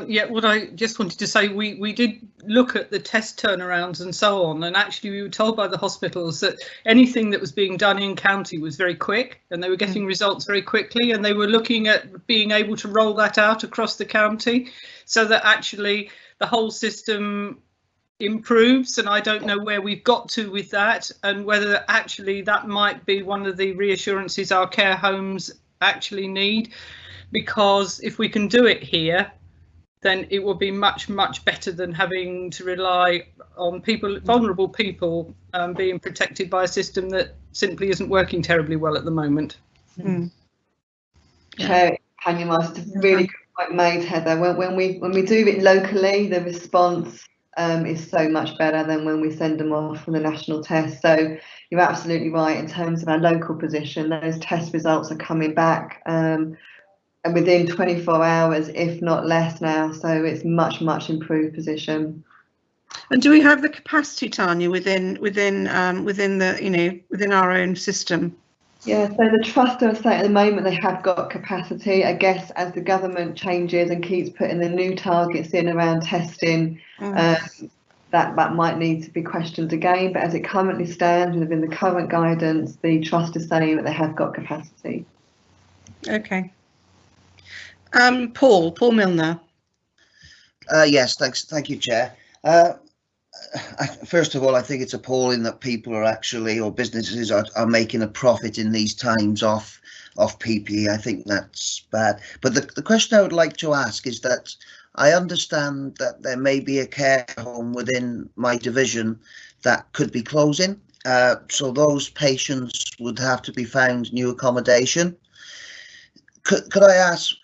Yeah, what I just wanted to say, we did look at the test turnarounds and so on, and actually we were told by the hospitals that anything that was being done in county was very quick, and they were getting results very quickly, and they were looking at being able to roll that out across the county so that actually the whole system improves. And I don't know where we've got to with that, and whether actually that might be one of the reassurances our care homes actually need, because if we can do it here, then it will be much, much better than having to rely on people, vulnerable people, being protected by a system that simply isn't working terribly well at the moment. Tanya Mars, really good point made, Heather. When we do it locally, the response is so much better than when we send them off for the national test. So you're absolutely right in terms of our local position. Those test results are coming back. And within 24 hours, if not less now, so it's much improved position. And do we have the capacity, Tanya, within the within our own system? Yeah, so the trust are saying at the moment they have got capacity. I guess as the government changes and keeps putting the new targets in around testing, that might need to be questioned again. But as it currently stands within the current guidance, the trust is saying that they have got capacity. Okay. Paul Milner. Yes, thank you, Chair. First of all, I think it's appalling that people are actually, or businesses are making a profit in these times off PPE. I think that's bad. But the question I would like to ask is that I understand that there may be a care home within my division that could be closing. So those patients would have to be found new accommodation. Could I ask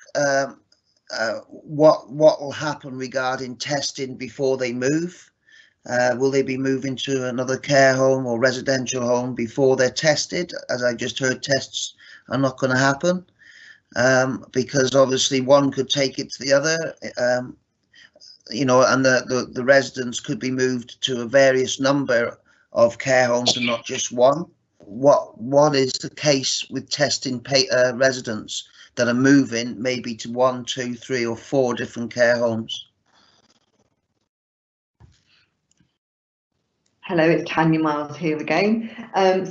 what will happen regarding testing before they move? Will they be moving to another care home or residential home before they're tested? As I just heard, tests are not going to happen because obviously one could take it to the other, and the residents could be moved to a various number of care homes and not just one. What is the case with testing residents that are moving maybe to 1, 2, 3 or 4 different care homes? Hello, it's Tanya Miles here again.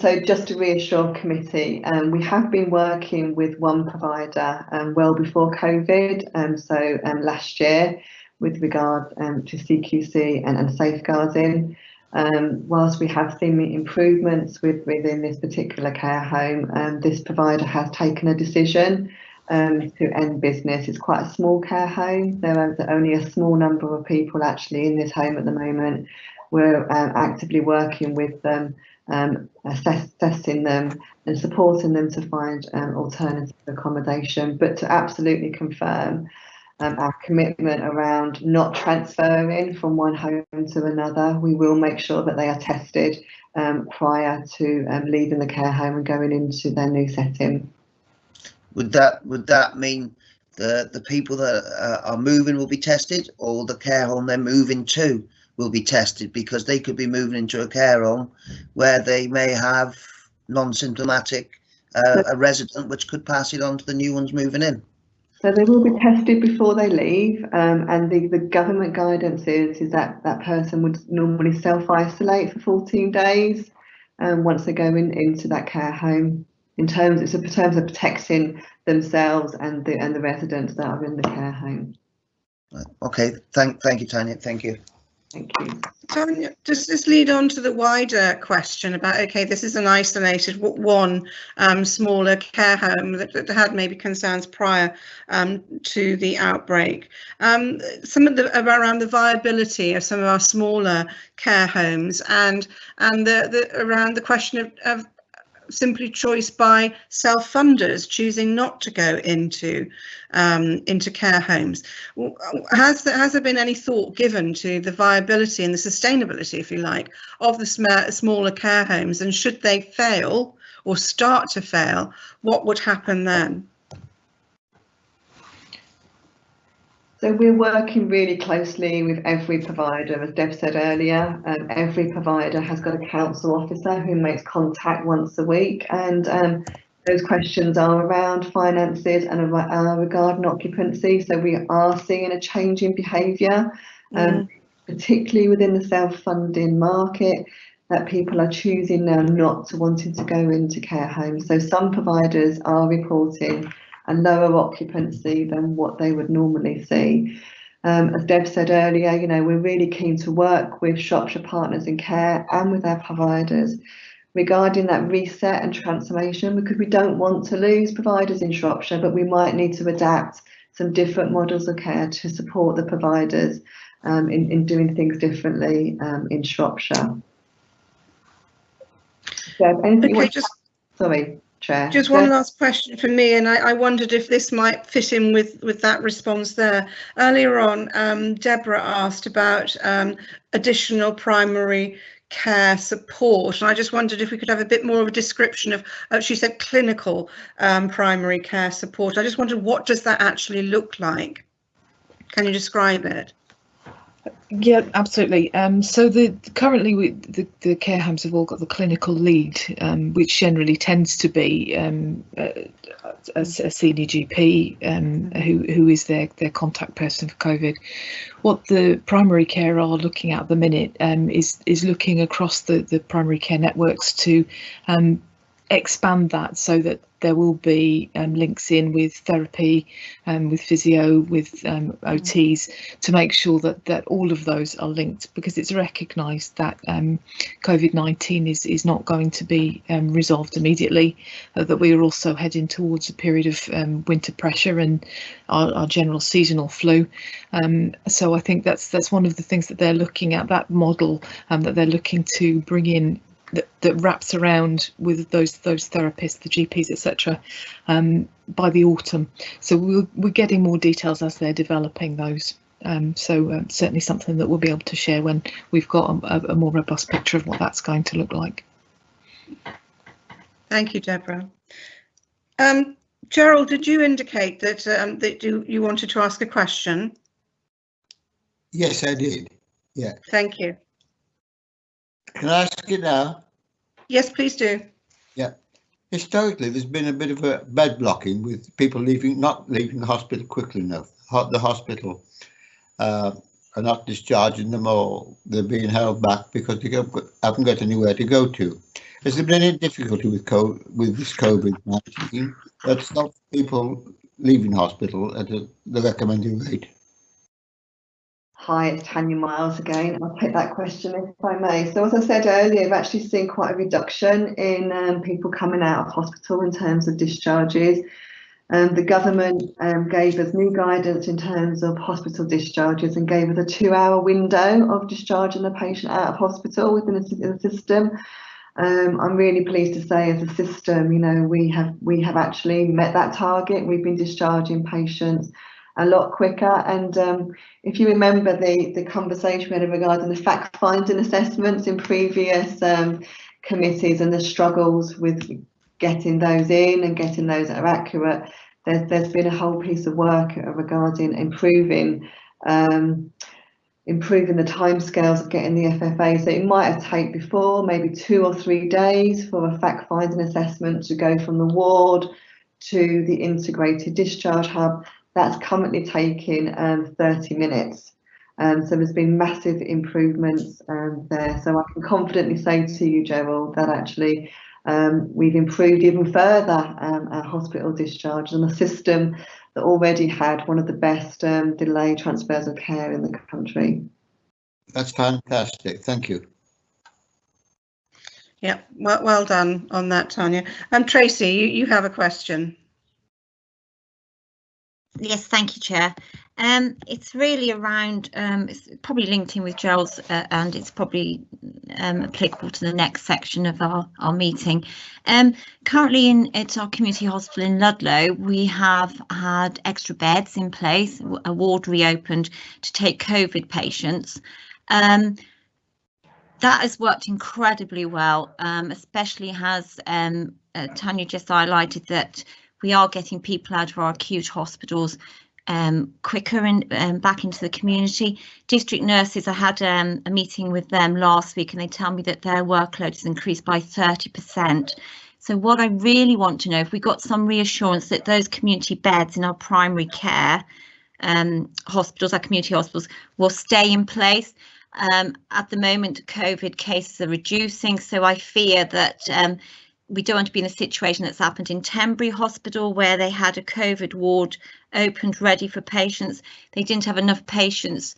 So just to reassure committee, we have been working with one provider well before COVID, last year with regard to CQC and safeguarding. Whilst we have seen improvements within this particular care home, this provider has taken a decision to end business. It's quite a small care home. There are only a small number of people actually in this home at the moment. We're actively working with them, assessing them and supporting them to find alternative accommodation. But to absolutely confirm our commitment around not transferring from one home to another, we will make sure that they are tested prior to leaving the care home and going into their new setting. Would that mean the people that are moving will be tested, or the care home they're moving to will be tested? Because they could be moving into a care home where they may have non-symptomatic a resident, which could pass it on to the new ones moving in. So they will be tested before they leave, and the government guidance is that that person would normally self-isolate for 14 days once they go into that care home. In terms of protecting themselves and the residents that are in the care home. Okay, thank you, Tanya. Thank you. Thank you. Tanya, does this lead on to the wider question about, okay, this is an isolated one smaller care home that had maybe concerns prior to the outbreak. Some of around the viability of some of our smaller care homes and around the question of simply choice by self-funders choosing not to go into care homes? Has there been any thought given to the viability and the sustainability, if you like, of the smaller care homes, and should they fail or start to fail, what would happen then? So we're working really closely with every provider, as Deb said earlier. Every provider has got a council officer who makes contact once a week, and those questions are around finances and regarding occupancy. So we are seeing a change in behaviour, particularly within the self-funding market, that people are choosing now not to wanting to go into care homes. So some providers are reporting a lower occupancy than what they would normally see. As Deb said earlier, you know, we're really keen to work with Shropshire Partners in Care and with our providers regarding that reset and transformation, because we don't want to lose providers in Shropshire, but we might need to adapt some different models of care to support the providers in doing things differently in Shropshire. Deb, anything you want to... Sorry, Chair. Just one last question for me, and I wondered if this might fit in with that response there. Earlier on, Deborah asked about additional primary care support, and I just wondered if we could have a bit more of a description of, she said clinical primary care support. I just wondered, what does that actually look like? Can you describe it? Yeah, absolutely. So currently the care homes have all got the clinical lead, which generally tends to be a senior GP who is their contact person for COVID. What the primary care are looking at the minute is looking across the primary care networks to expand that so that there will be links in with therapy, with physio, with OTs, to make sure that all of those are linked, because it's recognised that COVID-19 is not going to be resolved immediately, that we are also heading towards a period of winter pressure and our general seasonal flu. So I think that's one of the things that they're looking at, that model that they're looking to bring in, that wraps around with those therapists, the GPs, etc., by the autumn. So we're getting more details as they're developing those. So certainly something that we'll be able to share when we've got a more robust picture of what that's going to look like. Thank you, Deborah. Gerald, did you indicate that that you wanted to ask a question? Yes, I did. Yeah. Thank you. Can I ask it now? Yes, please do. Yeah. Historically, there's been a bit of a bed blocking with people not leaving the hospital quickly enough. The hospital are not discharging them, or they're being held back because they haven't got anywhere to go to. Has there been any difficulty with this COVID-19 that stops people leaving hospital at the recommended rate? Hi, it's Tanya Miles again. I'll take that question if I may. So as I said earlier, we've actually seen quite a reduction in people coming out of hospital in terms of discharges. The government gave us new guidance in terms of hospital discharges and gave us a 2-hour window of discharging the patient out of hospital within the system. I'm really pleased to say, as a system, you know, we have actually met that target. We've been discharging patients a lot quicker, and if you remember the conversation we had regarding the fact-finding assessments in previous committees and the struggles with getting those in and getting those that are accurate, there's been a whole piece of work regarding improving the timescales of getting the FFA. So it might have taken before maybe 2 or 3 days for a fact-finding assessment to go from the ward to the integrated discharge hub. That's currently taking 30 minutes. So there's been massive improvements there. So I can confidently say to you, Gerald, that actually we've improved even further our hospital discharge, and a system that already had one of the best delayed transfers of care in the country. That's fantastic. Thank you. Yeah, well done on that, Tanya. Tracy, you have a question. Yes, thank you, Chair. It's really around, it's probably linked in with Joel's and it's probably applicable to the next section of our meeting. Currently at our community hospital in Ludlow, we have had extra beds in place, a ward reopened to take COVID patients. That has worked incredibly well, especially has Tanya just highlighted that we are getting people out of our acute hospitals quicker and back into the community. District nurses, I had a meeting with them last week and they tell me that their workload has increased by 30%. So what I really want to know, if we got some reassurance that those community beds in our primary care hospitals, our community hospitals, will stay in place. At the moment, COVID cases are reducing, so I fear that we don't want to be in a situation that's happened in Tenbury Hospital where they had a COVID ward opened ready for patients. They didn't have enough patients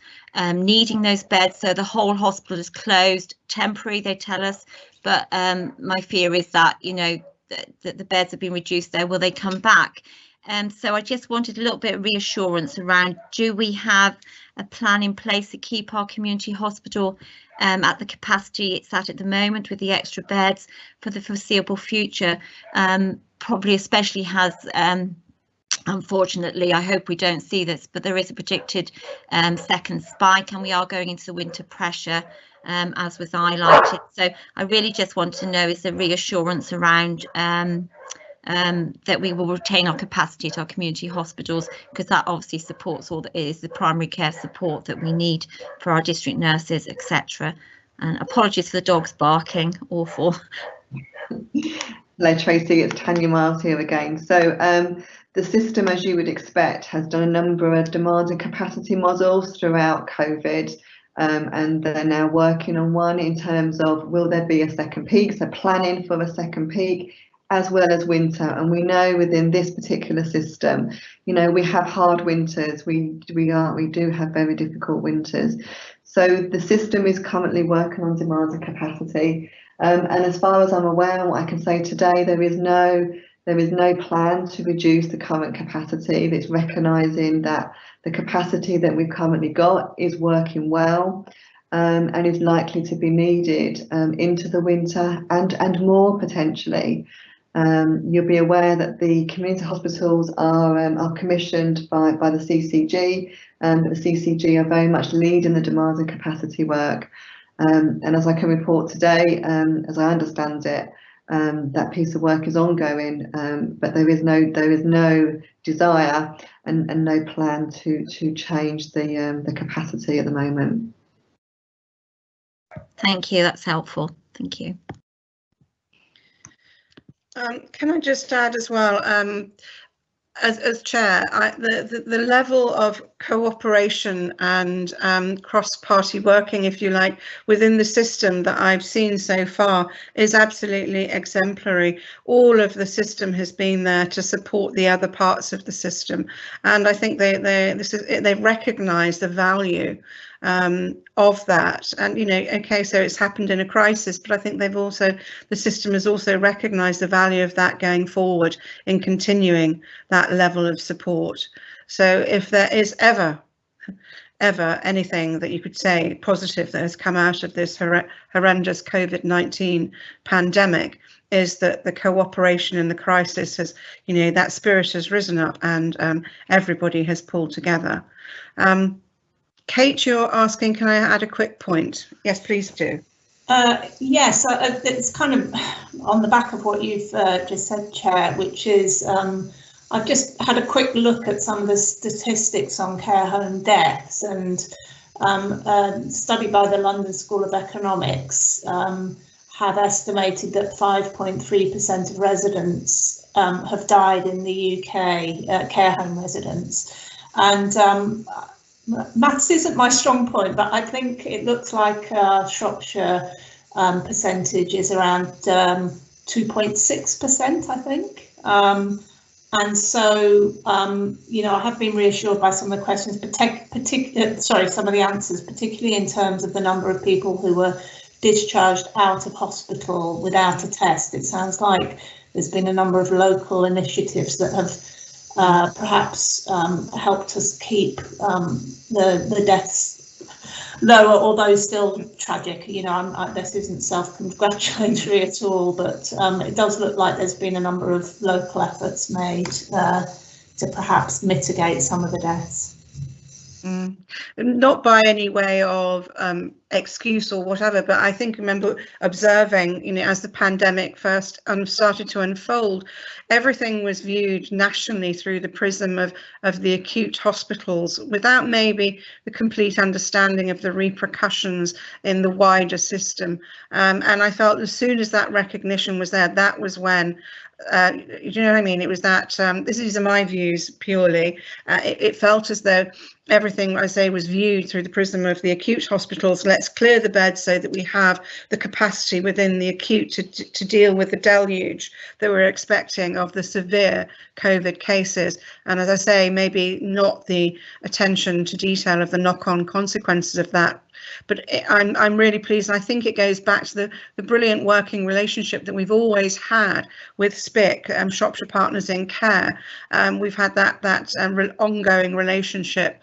needing those beds, so the whole hospital is closed, temporary, they tell us. But my fear is that, you know, that the beds have been reduced there. Will they come back? So I just wanted a little bit of reassurance around, do we have a plan in place to keep our community hospital at the capacity it's at the moment with the extra beds for the foreseeable future? Probably especially has, unfortunately, I hope we don't see this, but there is a predicted second spike and we are going into the winter pressure, as was highlighted. So I really just want to know, is there reassurance around that we will retain our capacity at our community hospitals, because that obviously supports all that is the primary care support that we need for our district nurses, etc. And apologies for the dogs barking, awful. Hello Tracy, it's Tanya Miles here again. So the system, as you would expect, has done a number of demand and capacity models throughout COVID. And they're now working on one in terms of, will there be a second peak? So planning for a second peak, as well as winter. And we know within this particular system, you know, we have hard winters. We do have very difficult winters. So the system is currently working on demand and capacity. And as far as I'm aware, what I can say today, there is no plan to reduce the current capacity. It's recognising that the capacity that we've currently got is working well. And is likely to be needed into the winter and more potentially. You'll be aware that the community hospitals are commissioned by the CCG, but the CCG are very much leading the demand and capacity work. And as I can report today, as I understand it, that piece of work is ongoing, but there is no desire and no plan to change the capacity at the moment. Thank you, that's helpful. Thank you. Can I just add as well, as chair, the level of cooperation and cross-party working, if you like, within the system that I've seen so far is absolutely exemplary. All of the system has been there to support the other parts of the system, and I think they recognise the value of that. And you know, okay, so it's happened in a crisis, but I think the system has also recognised the value of that going forward in continuing that level of support. So if there is ever anything that you could say positive that has come out of this horrendous COVID-19 pandemic, is that the cooperation in the crisis has, you know, that spirit has risen up and everybody has pulled together. Kate, you're asking, can I add a quick point? Yes, please do. Yes, it's kind of on the back of what you've just said, Chair, which is I've just had a quick look at some of the statistics on care home deaths, and a study by the London School of Economics have estimated that 5.3% of residents have died in the UK, care home residents. And maths isn't my strong point, but I think it looks like Shropshire percentage is around 2.6%, I think. And so, you know, I have been reassured by some of the questions, some of the answers, particularly in terms of the number of people who were discharged out of hospital without a test. It sounds like there's been a number of local initiatives that have perhaps helped us keep the deaths lower, although still tragic. You know, this isn't self-congratulatory at all, but it does look like there's been a number of local efforts made to perhaps mitigate some of the deaths. Not by any way of excuse or whatever, but I think, remember observing, you know, as the pandemic first started to unfold, everything was viewed nationally through the prism of the acute hospitals, without maybe the complete understanding of the repercussions in the wider system. And I felt as soon as that recognition was there, that was when you know what I mean? It was that, these are my views purely, it felt as though everything, I say, was viewed through the prism of the acute hospitals. Let's clear the beds so that we have the capacity within the acute to deal with the deluge that we're expecting of the severe COVID cases. And as I say, maybe not the attention to detail of the knock-on consequences of that. But I'm really pleased, and I think it goes back to the brilliant working relationship that we've always had with SPIC, Shropshire Partners in Care. We've had that ongoing relationship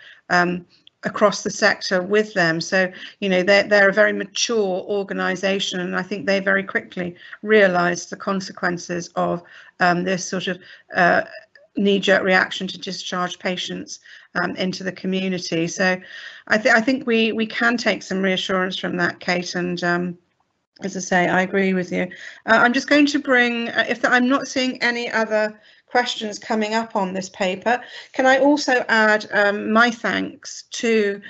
across the sector with them. So, you know, they're a very mature organisation, and I think they very quickly realised the consequences of this sort of knee-jerk reaction to discharge patients into the community. So I think we can take some reassurance from that, Kate, and as I say, I agree with you. I'm just going to bring, I'm not seeing any other questions coming up on this paper, can I also add my thanks to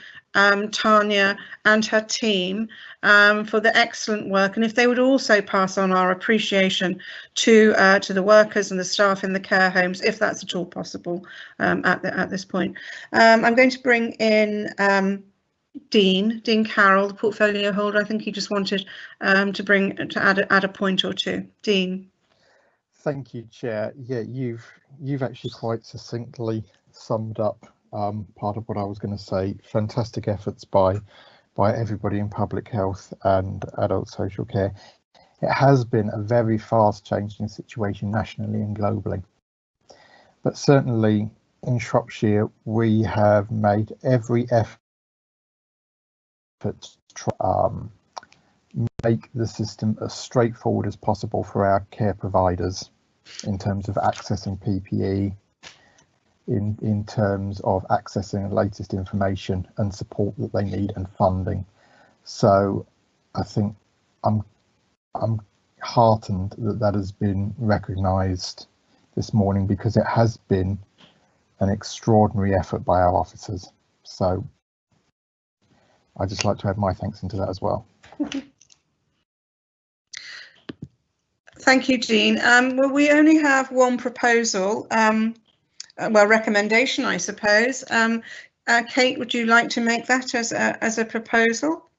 Tanya and her team for the excellent work, and if they would also pass on our appreciation to the workers and the staff in the care homes, if that's at all possible at this point. I'm going to bring in Dean Carroll, the portfolio holder. I think he just wanted to add a point or two. Dean. Thank you, Chair. Yeah, you've actually quite succinctly summed up part of what I was going to say. Fantastic efforts by everybody in public health and adult social care. It has been a very fast changing situation nationally and globally, but certainly in Shropshire we have made every effort to try make the system as straightforward as possible for our care providers in terms of accessing PPE, in terms of accessing the latest information and support that they need and funding. So I think I'm heartened that has been recognised this morning, because it has been an extraordinary effort by our officers. So I'd just like to add my thanks into that as well. Thank you, Dean. Well, we only have one proposal, well, recommendation, I suppose. Kate, would you like to make that as a proposal?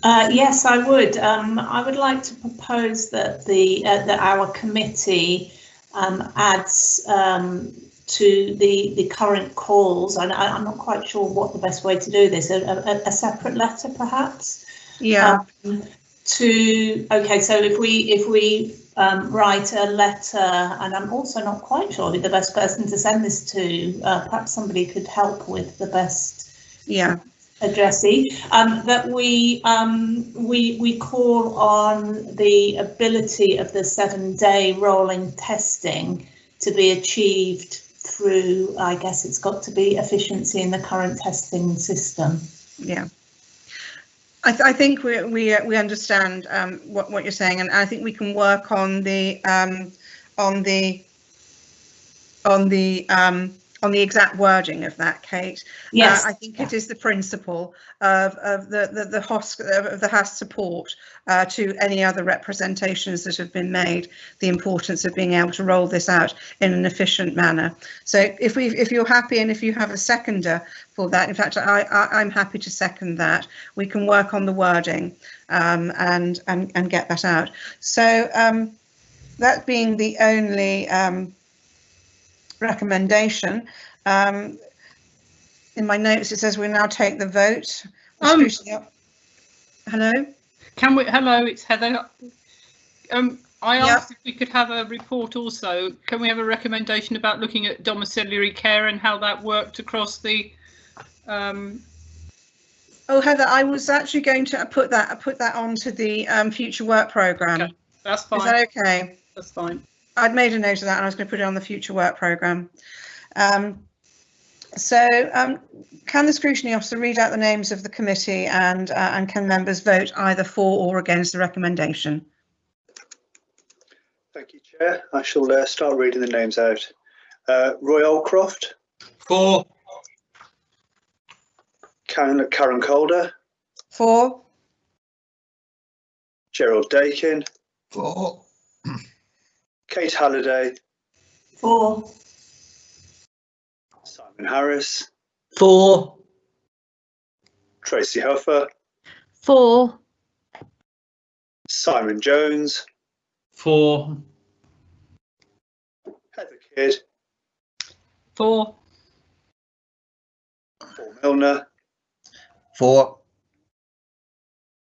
Yes, I would. I would like to propose that that our committee adds to the current calls, and I'm not quite sure what the best way to do this. A separate letter, perhaps. Yeah. Okay, so if we write a letter, and I'm also not quite sure who the best person to send this to. Perhaps somebody could help with the best. Yeah. Addressee, that we call on the ability of the 7-day rolling testing to be achieved through, I guess it's got to be efficiency in the current testing system. Yeah. I think we understand what you're saying, and I think we can work on the exact wording of that, Kate. Yes. I think it is the principle of the HAS support to any other representations that have been made, the importance of being able to roll this out in an efficient manner. So if you're happy, and if you have a seconder for that, in fact, I'm happy to second that. We can work on the wording and get that out. So that being the only recommendation, in my notes it says we now take the vote. Hello. Can we? Hello, it's Heather. I asked if we could have a report also. Can we have a recommendation about looking at domiciliary care and how that worked across the Oh, Heather, I was actually going to put that onto the future work programme. Okay, that's fine. Is that okay? That's fine. I'd made a note of that and I was going to put it on the future work programme. Can the scrutiny officer read out the names of the committee and can members vote either for or against the recommendation? Thank you, Chair. I shall start reading the names out. Roy Oldcroft. For. Karen Calder. For. Gerald Dakin. For. Kate Halliday. For. Simon Harris. For. Tracy Huffer. For. Simon Jones. For. Heather Kidd. For. Paul Milner. For.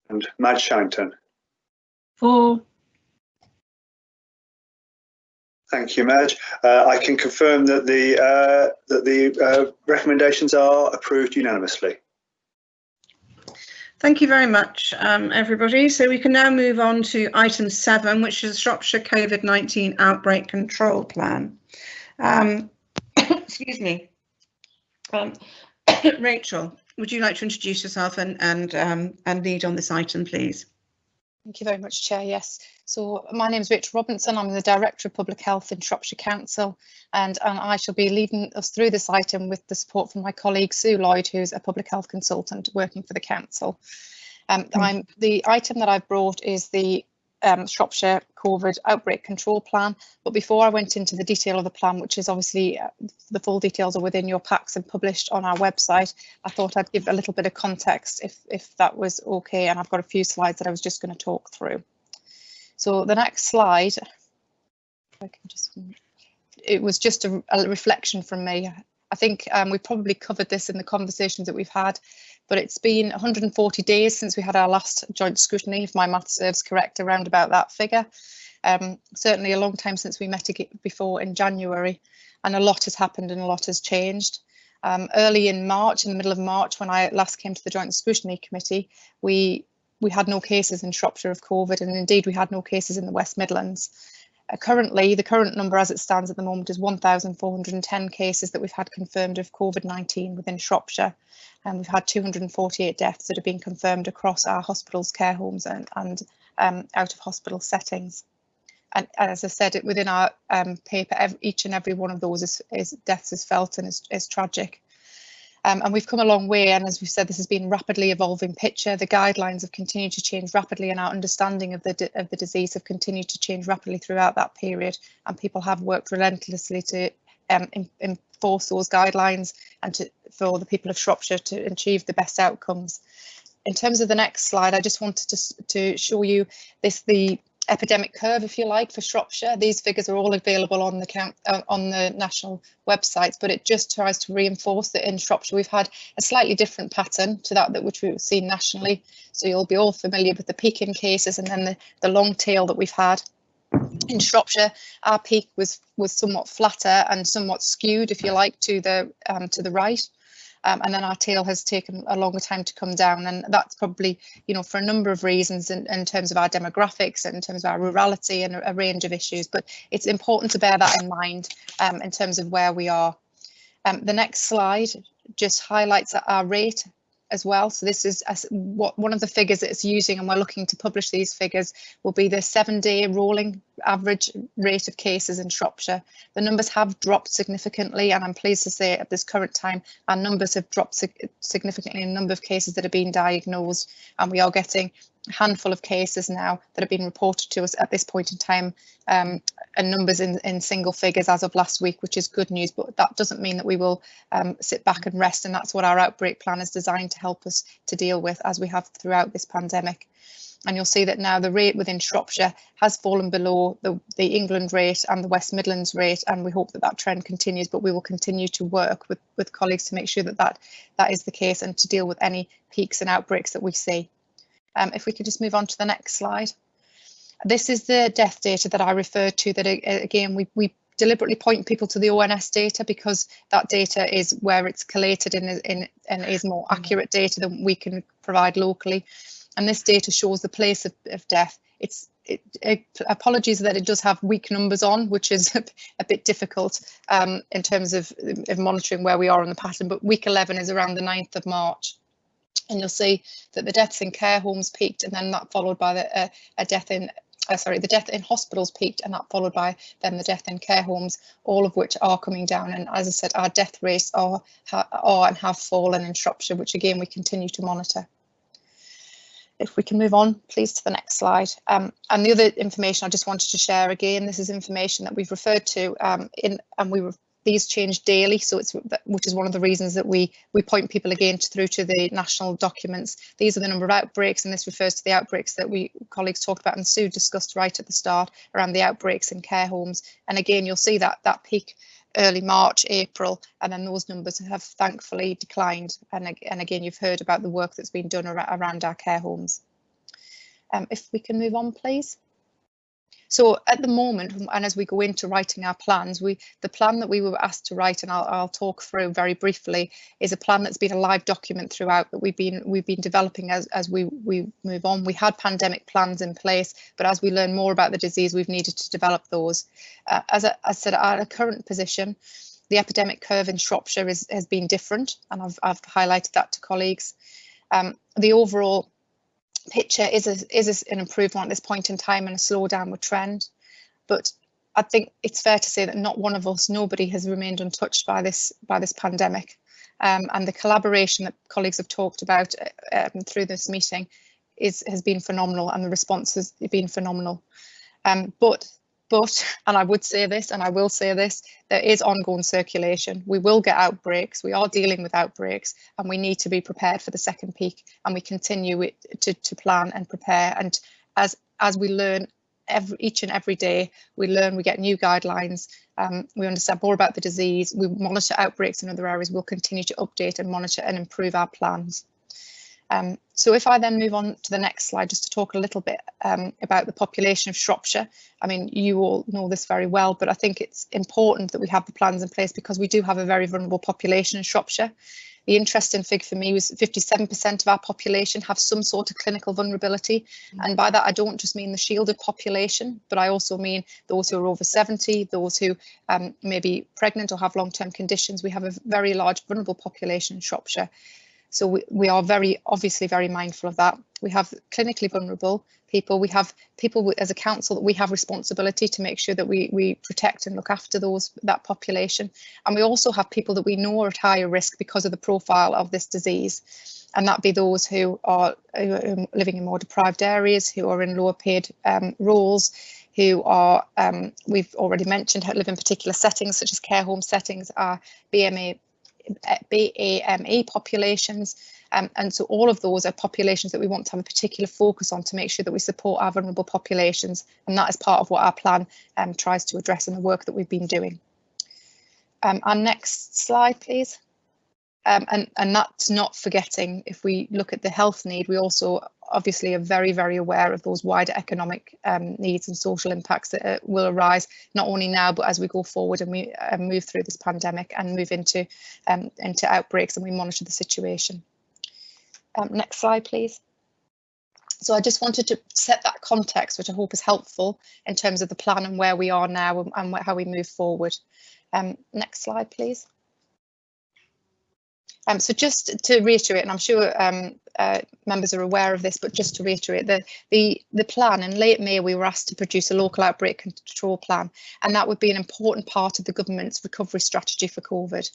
And Matt Shanton. For. Thank you, Madge. I can confirm that the recommendations are approved unanimously. Thank you very much, everybody. So we can now move on to item 7, which is Shropshire COVID-19 Outbreak Control Plan. Excuse me. Rachel, would you like to introduce yourself and lead on this item, please? Thank you very much, Chair. Yes. So my name is Rachel Robinson. I'm the Director of Public Health in Shropshire Council, and I shall be leading us through this item with the support from my colleague Sue Lloyd, who's a public health consultant working for the council. The item that I've brought is the Shropshire COVID Outbreak Control Plan. But before I went into the detail of the plan, which is obviously the full details are within your packs and published on our website, I thought I'd give a little bit of context if that was okay. And I've got a few slides that I was just going to talk through. So the next slide, it was just a reflection from me. I think we probably covered this in the conversations that we've had, but it's been 140 days since we had our last joint scrutiny, if my math serves correct, around about that figure. Certainly a long time since we met before in January, and a lot has happened and a lot has changed. Early in March, in the middle of March, when I last came to the Joint Scrutiny Committee, we had no cases in Shropshire of COVID, and indeed we had no cases in the West Midlands. Currently, the current number as it stands at the moment is 1,410 cases that we've had confirmed of COVID-19 within Shropshire, and we've had 248 deaths that have been confirmed across our hospitals, care homes and out of hospital settings. And as I said, within our paper, each and every one of those is deaths is felt and is tragic. And we've come a long way, and as we said, this has been a rapidly evolving picture. The guidelines have continued to change rapidly, and our understanding of the disease have continued to change rapidly throughout that period, and people have worked relentlessly to enforce those guidelines and for the people of Shropshire to achieve the best outcomes. In terms of the next slide, I just wanted to show you the epidemic curve, if you like, for Shropshire. These figures are all available on the national websites, but it just tries to reinforce that in Shropshire we've had a slightly different pattern to that which we've seen nationally. So you'll be all familiar with the peak in cases and then the long tail that we've had. In Shropshire, our peak was somewhat flatter and somewhat skewed, if you like, to the right. And then our tail has taken a longer time to come down, and that's probably, for a number of reasons in terms of our demographics and in terms of our rurality and a range of issues. But it's important to bear that in mind in terms of where we are. The next slide just highlights our rate as well. So this is one of the figures that it's using, and we're looking to publish these figures, will be the 7-day rolling average rate of cases in Shropshire. The numbers have dropped significantly, and I'm pleased to say at this current time our numbers have dropped significantly in the number of cases that are being diagnosed, and we are getting a handful of cases now that have been reported to us at this point in time, and numbers in single figures as of last week, which is good news, but that doesn't mean that we will sit back and rest, and that's what our outbreak plan is designed to help us to deal with, as we have throughout this pandemic. And you'll see that now the rate within Shropshire has fallen below the England rate and the West Midlands rate, and we hope that that trend continues, but we will continue to work with colleagues to make sure that is the case and to deal with any peaks and outbreaks that we see. If we could just move on to the next slide. This is the death data that I referred to, that again we deliberately point people to the ONS data because that data is where it's collated and is more accurate data than we can provide locally. And this data shows the place of death. Apologies that it does have weak numbers on, which is a bit difficult in terms of monitoring where we are on the pattern, but week 11 is around the 9th of March. And you'll see that the deaths in care homes peaked, and then that followed by the death in hospitals peaked, and that followed by then the death in care homes, all of which are coming down. And as I said, our death rates are and have fallen in Shropshire, which again we continue to monitor. If we can move on, please, to the next slide. And the other information I just wanted to share again, this is information that we've referred to these change daily, so which is one of the reasons that we point people again through to the national documents. These are the number of outbreaks, and this refers to the outbreaks that colleagues talked about and Sue discussed right at the start around the outbreaks in care homes. And again, you'll see that peak early March, April, and then those numbers have thankfully declined. And again, you've heard about the work that's been done around our care homes. If we can move on, please. So at the moment, and as we go into writing our plans, the plan that we were asked to write, and I'll talk through very briefly, is a plan that's been a live document throughout that we've been developing as we move on. We had pandemic plans in place, but as we learn more about the disease, we've needed to develop those. As I said, our current position, the epidemic curve in Shropshire has been different, and I've highlighted that to colleagues. The overall picture is an improvement at this point in time and a slow downward trend, but I think it's fair to say that nobody has remained untouched by this pandemic, and the collaboration that colleagues have talked about through this meeting has been phenomenal, and the response has been phenomenal. But and I would say this, and I will say this, there is ongoing circulation. We will get outbreaks. We are dealing with outbreaks, and we need to be prepared for the second peak, and we continue to plan and prepare. And as we learn each and every day, we get new guidelines, we understand more about the disease, we monitor outbreaks in other areas, we'll continue to update and monitor and improve our plans. So if I then move on to the next slide, just to talk a little bit about the population of Shropshire. I mean, you all know this very well, but I think it's important that we have the plans in place because we do have a very vulnerable population in Shropshire. The interesting figure for me was 57% of our population have some sort of clinical vulnerability. And by that, I don't just mean the shielded population, but I also mean those who are over 70, those who may be pregnant or have long-term conditions. We have a very large vulnerable population in Shropshire. So we are obviously very mindful of that. We have clinically vulnerable people. We have people as a council that we have responsibility to make sure that we protect and look after that population. And we also have people that we know are at higher risk because of the profile of this disease. And that be those who are living in more deprived areas, who are in lower paid roles, who are, we've already mentioned, live in particular settings such as care home settings, are BAME populations, and so all of those are populations that we want to have a particular focus on to make sure that we support our vulnerable populations, and that is part of what our plan tries to address in the work that we've been doing. Our next slide, please. And that's not forgetting, if we look at the health need, we also obviously are very, very aware of those wider economic needs and social impacts that will arise, not only now, but as we go forward and we move through this pandemic and move into outbreaks and we monitor the situation. Next slide, please. So I just wanted to set that context, which I hope is helpful in terms of the plan and where we are now and how we move forward. Next slide, please. So just to reiterate, and I'm sure members are aware of this, but just to reiterate, the plan in late May, we were asked to produce a local outbreak control plan, and that would be an important part of the government's recovery strategy for COVID.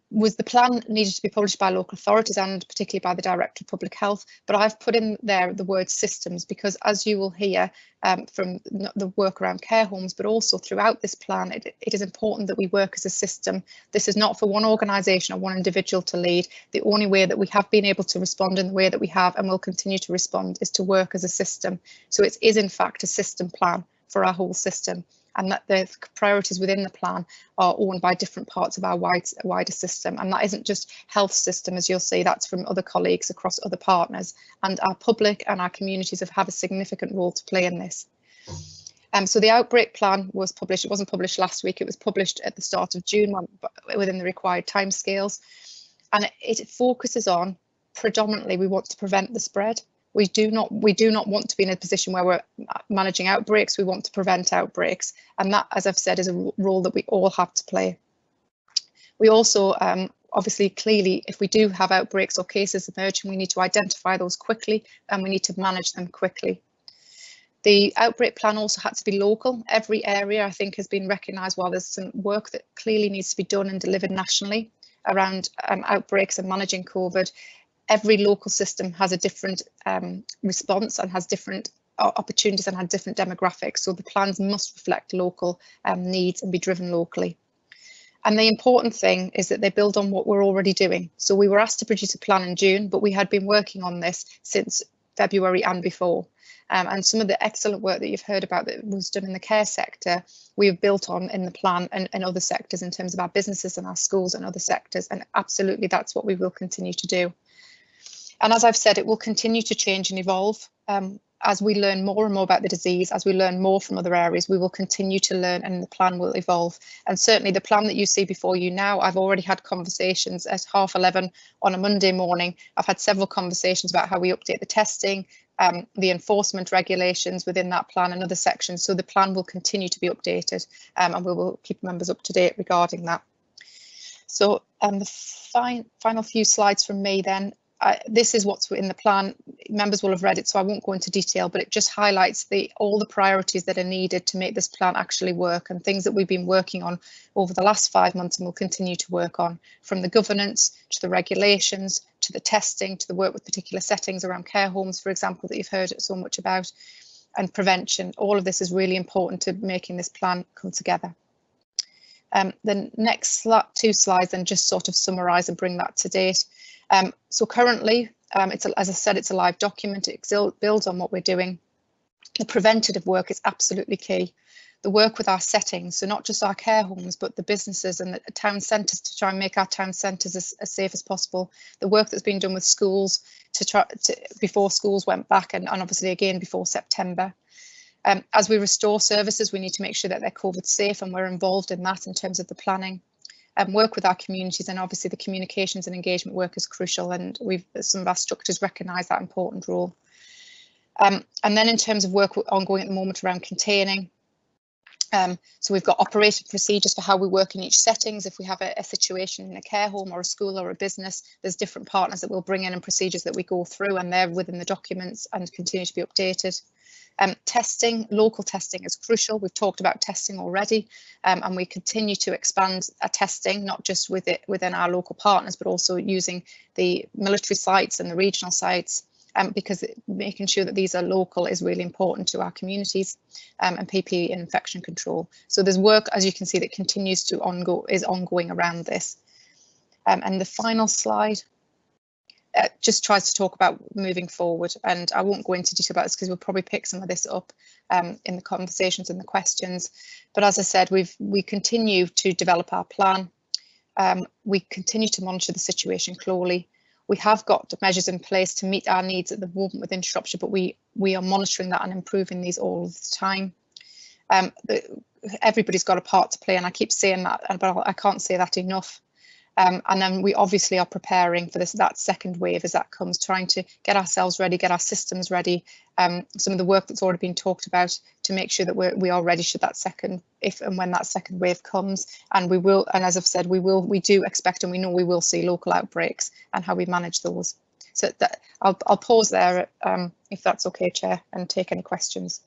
The plan needed to be published by local authorities and particularly by the Director of Public Health, but I've put in there the word systems because, as you will hear from the work around care homes, but also throughout this plan, it is important that we work as a system. This is not for one organisation or one individual to lead. The only way that we have been able to respond in the way that we have and will continue to respond is to work as a system. So it is in fact a system plan for our whole system. and that the priorities within the plan are owned by different parts of our wider system. And that isn't just health system, as you'll see, that's from other colleagues across other partners, and our public and our communities have a significant role to play in this. So the outbreak plan was published. It wasn't published last week. It was published at the start of June within the required timescales, and it focuses on predominantly we want to prevent the spread. We do not want to be in a position where we're managing outbreaks. We want to prevent outbreaks, and that, as I've said, is a role that we all have to play. We also obviously, clearly, if we do have outbreaks or cases emerging, we need to identify those quickly and we need to manage them quickly. The outbreak plan also had to be local. Every area, I think, has been recognised. While there's some work that clearly needs to be done and delivered nationally around outbreaks and managing COVID, every local system has a different response and has different opportunities and has different demographics. So the plans must reflect local needs and be driven locally. And the important thing is that they build on what we're already doing. So we were asked to produce a plan in June, but we had been working on this since February and before. And some of the excellent work that you've heard about that was done in the care sector, we've built on in the plan and other sectors in terms of our businesses and our schools and other sectors. And absolutely, that's what we will continue to do. And as I've said, it will continue to change and evolve. As we learn more and more about the disease, as we learn more from other areas, we will continue to learn and the plan will evolve. And certainly the plan that you see before you now, I've already had conversations at 11:30 on a Monday morning. I've had several conversations about how we update the testing, the enforcement regulations within that plan and other sections. So the plan will continue to be updated and we will keep members up to date regarding that. So the final few slides from me then. This is what's in the plan. Members will have read it, so I won't go into detail, but it just highlights all the priorities that are needed to make this plan actually work and things that we've been working on over the last 5 months and will continue to work on, from the governance to the regulations to the testing to the work with particular settings around care homes, for example, that you've heard so much about, and prevention. All of this is really important to making this plan come together. The next two slides then just sort of summarise and bring that to date. So currently, as I said, it's a live document. It builds on what we're doing. The preventative work is absolutely key. The work with our settings, so not just our care homes, but the businesses and the town centres to try and make our town centres as safe as possible. The work that's been done with schools before schools went back and obviously again before September. As we restore services, we need to make sure that they're COVID safe, and we're involved in that in terms of the planning. Work with our communities, and obviously the communications and engagement work is crucial, and some of our structures recognise that important role. And then in terms of work ongoing at the moment around containing, so we've got operating procedures for how we work in each settings. If we have a situation in a care home or a school or a business, there's different partners that we'll bring in and procedures that we go through, and they're within the documents and continue to be updated. Testing, local testing is crucial. We've talked about testing already, and we continue to expand our testing, not just within our local partners, but also using the military sites and the regional sites, because making sure that these are local is really important to our communities, and PPE and infection control. So there's work, as you can see, that continues to is ongoing around this. And the final slide just tries to talk about moving forward, and I won't go into detail about this because we'll probably pick some of this up in the conversations and the questions. But as I said, we continue to develop our plan. We continue to monitor the situation closely. We have got measures in place to meet our needs at the moment within Shropshire, but we are monitoring that and improving these all the time. Everybody's got a part to play, and I keep saying that, but I can't say that enough. And then we obviously are preparing for that second wave as that comes, trying to get ourselves ready, get our systems ready. Some of the work that's already been talked about to make sure that we are ready should that if and when that second wave comes. And we will, and as I've said, we do expect, and we know we will see local outbreaks and how we manage those. So I'll pause there if that's okay, Chair, and take any questions.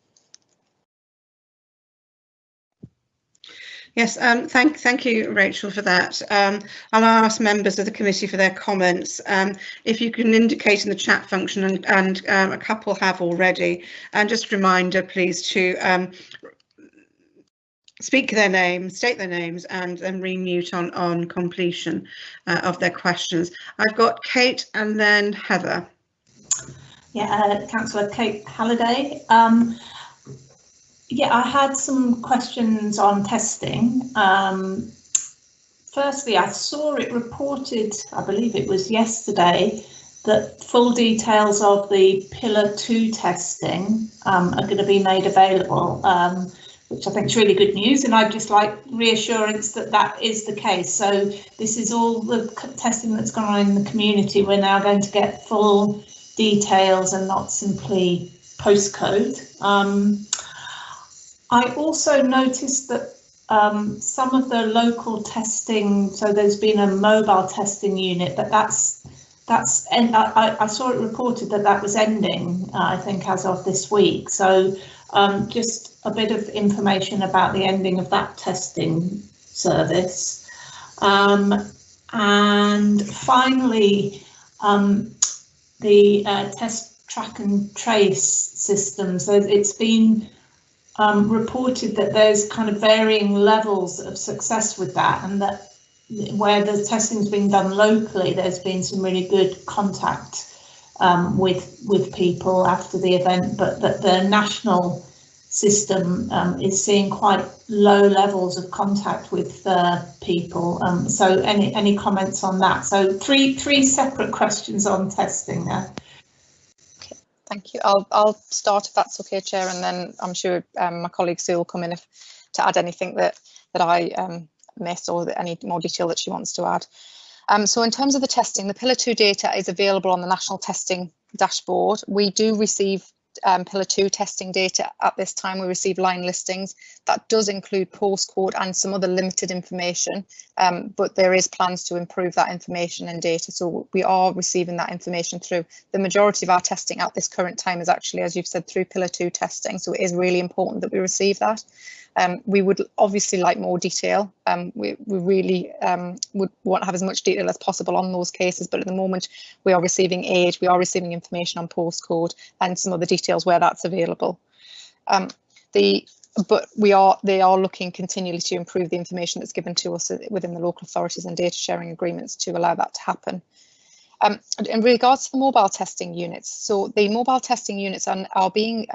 Yes, thank you, Rachel, for that. I'll ask members of the committee for their comments. If you can indicate in the chat function, and a couple have already, and just a reminder, please, to speak their names, state their names, and then remute on completion of their questions. I've got Kate and then Heather. Yeah, Councillor Kate Halliday. Yeah, I had some questions on testing. Firstly, I saw it reported, I believe it was yesterday, that full details of the Pillar 2 testing are going to be made available, which I think is really good news, and I'd just like reassurance that that is the case. So this is all the testing that's gone on in the community. We're now going to get full details and not simply postcode. I also noticed that some of the local testing, so there's been a mobile testing unit, but I saw it reported that that was ending, I think, as of this week. So just a bit of information about the ending of that testing service. And finally, the test, track and trace system. So it's been reported that there's kind of varying levels of success with that, and that where the testing's been done locally, there's been some really good contact with people after the event, but that the national system is seeing quite low levels of contact with people. So any comments on that? So three separate questions on testing there. Thank you. I'll start if that's okay, Chair, and then I'm sure my colleague Sue will come in to add anything that I missed or any more detail that she wants to add. So in terms of the testing, the Pillar 2 data is available on the National Testing Dashboard. We do receive Pillar 2 testing data at this time. We receive line listings. That does include postcode and some other limited information, but there is plans to improve that information and data. So we are receiving that information through. The majority of our testing at this current time is actually, as you've said, through Pillar 2 testing. So it is really important that we receive that. We would obviously like more detail. We really would want to have as much detail as possible on those cases, but at the moment we are receiving age, we are receiving information on postcode and some other details where that's available. But they are looking continually to improve the information that's given to us within the local authorities and data sharing agreements to allow that to happen. In regards to the mobile testing units, so the mobile testing units are being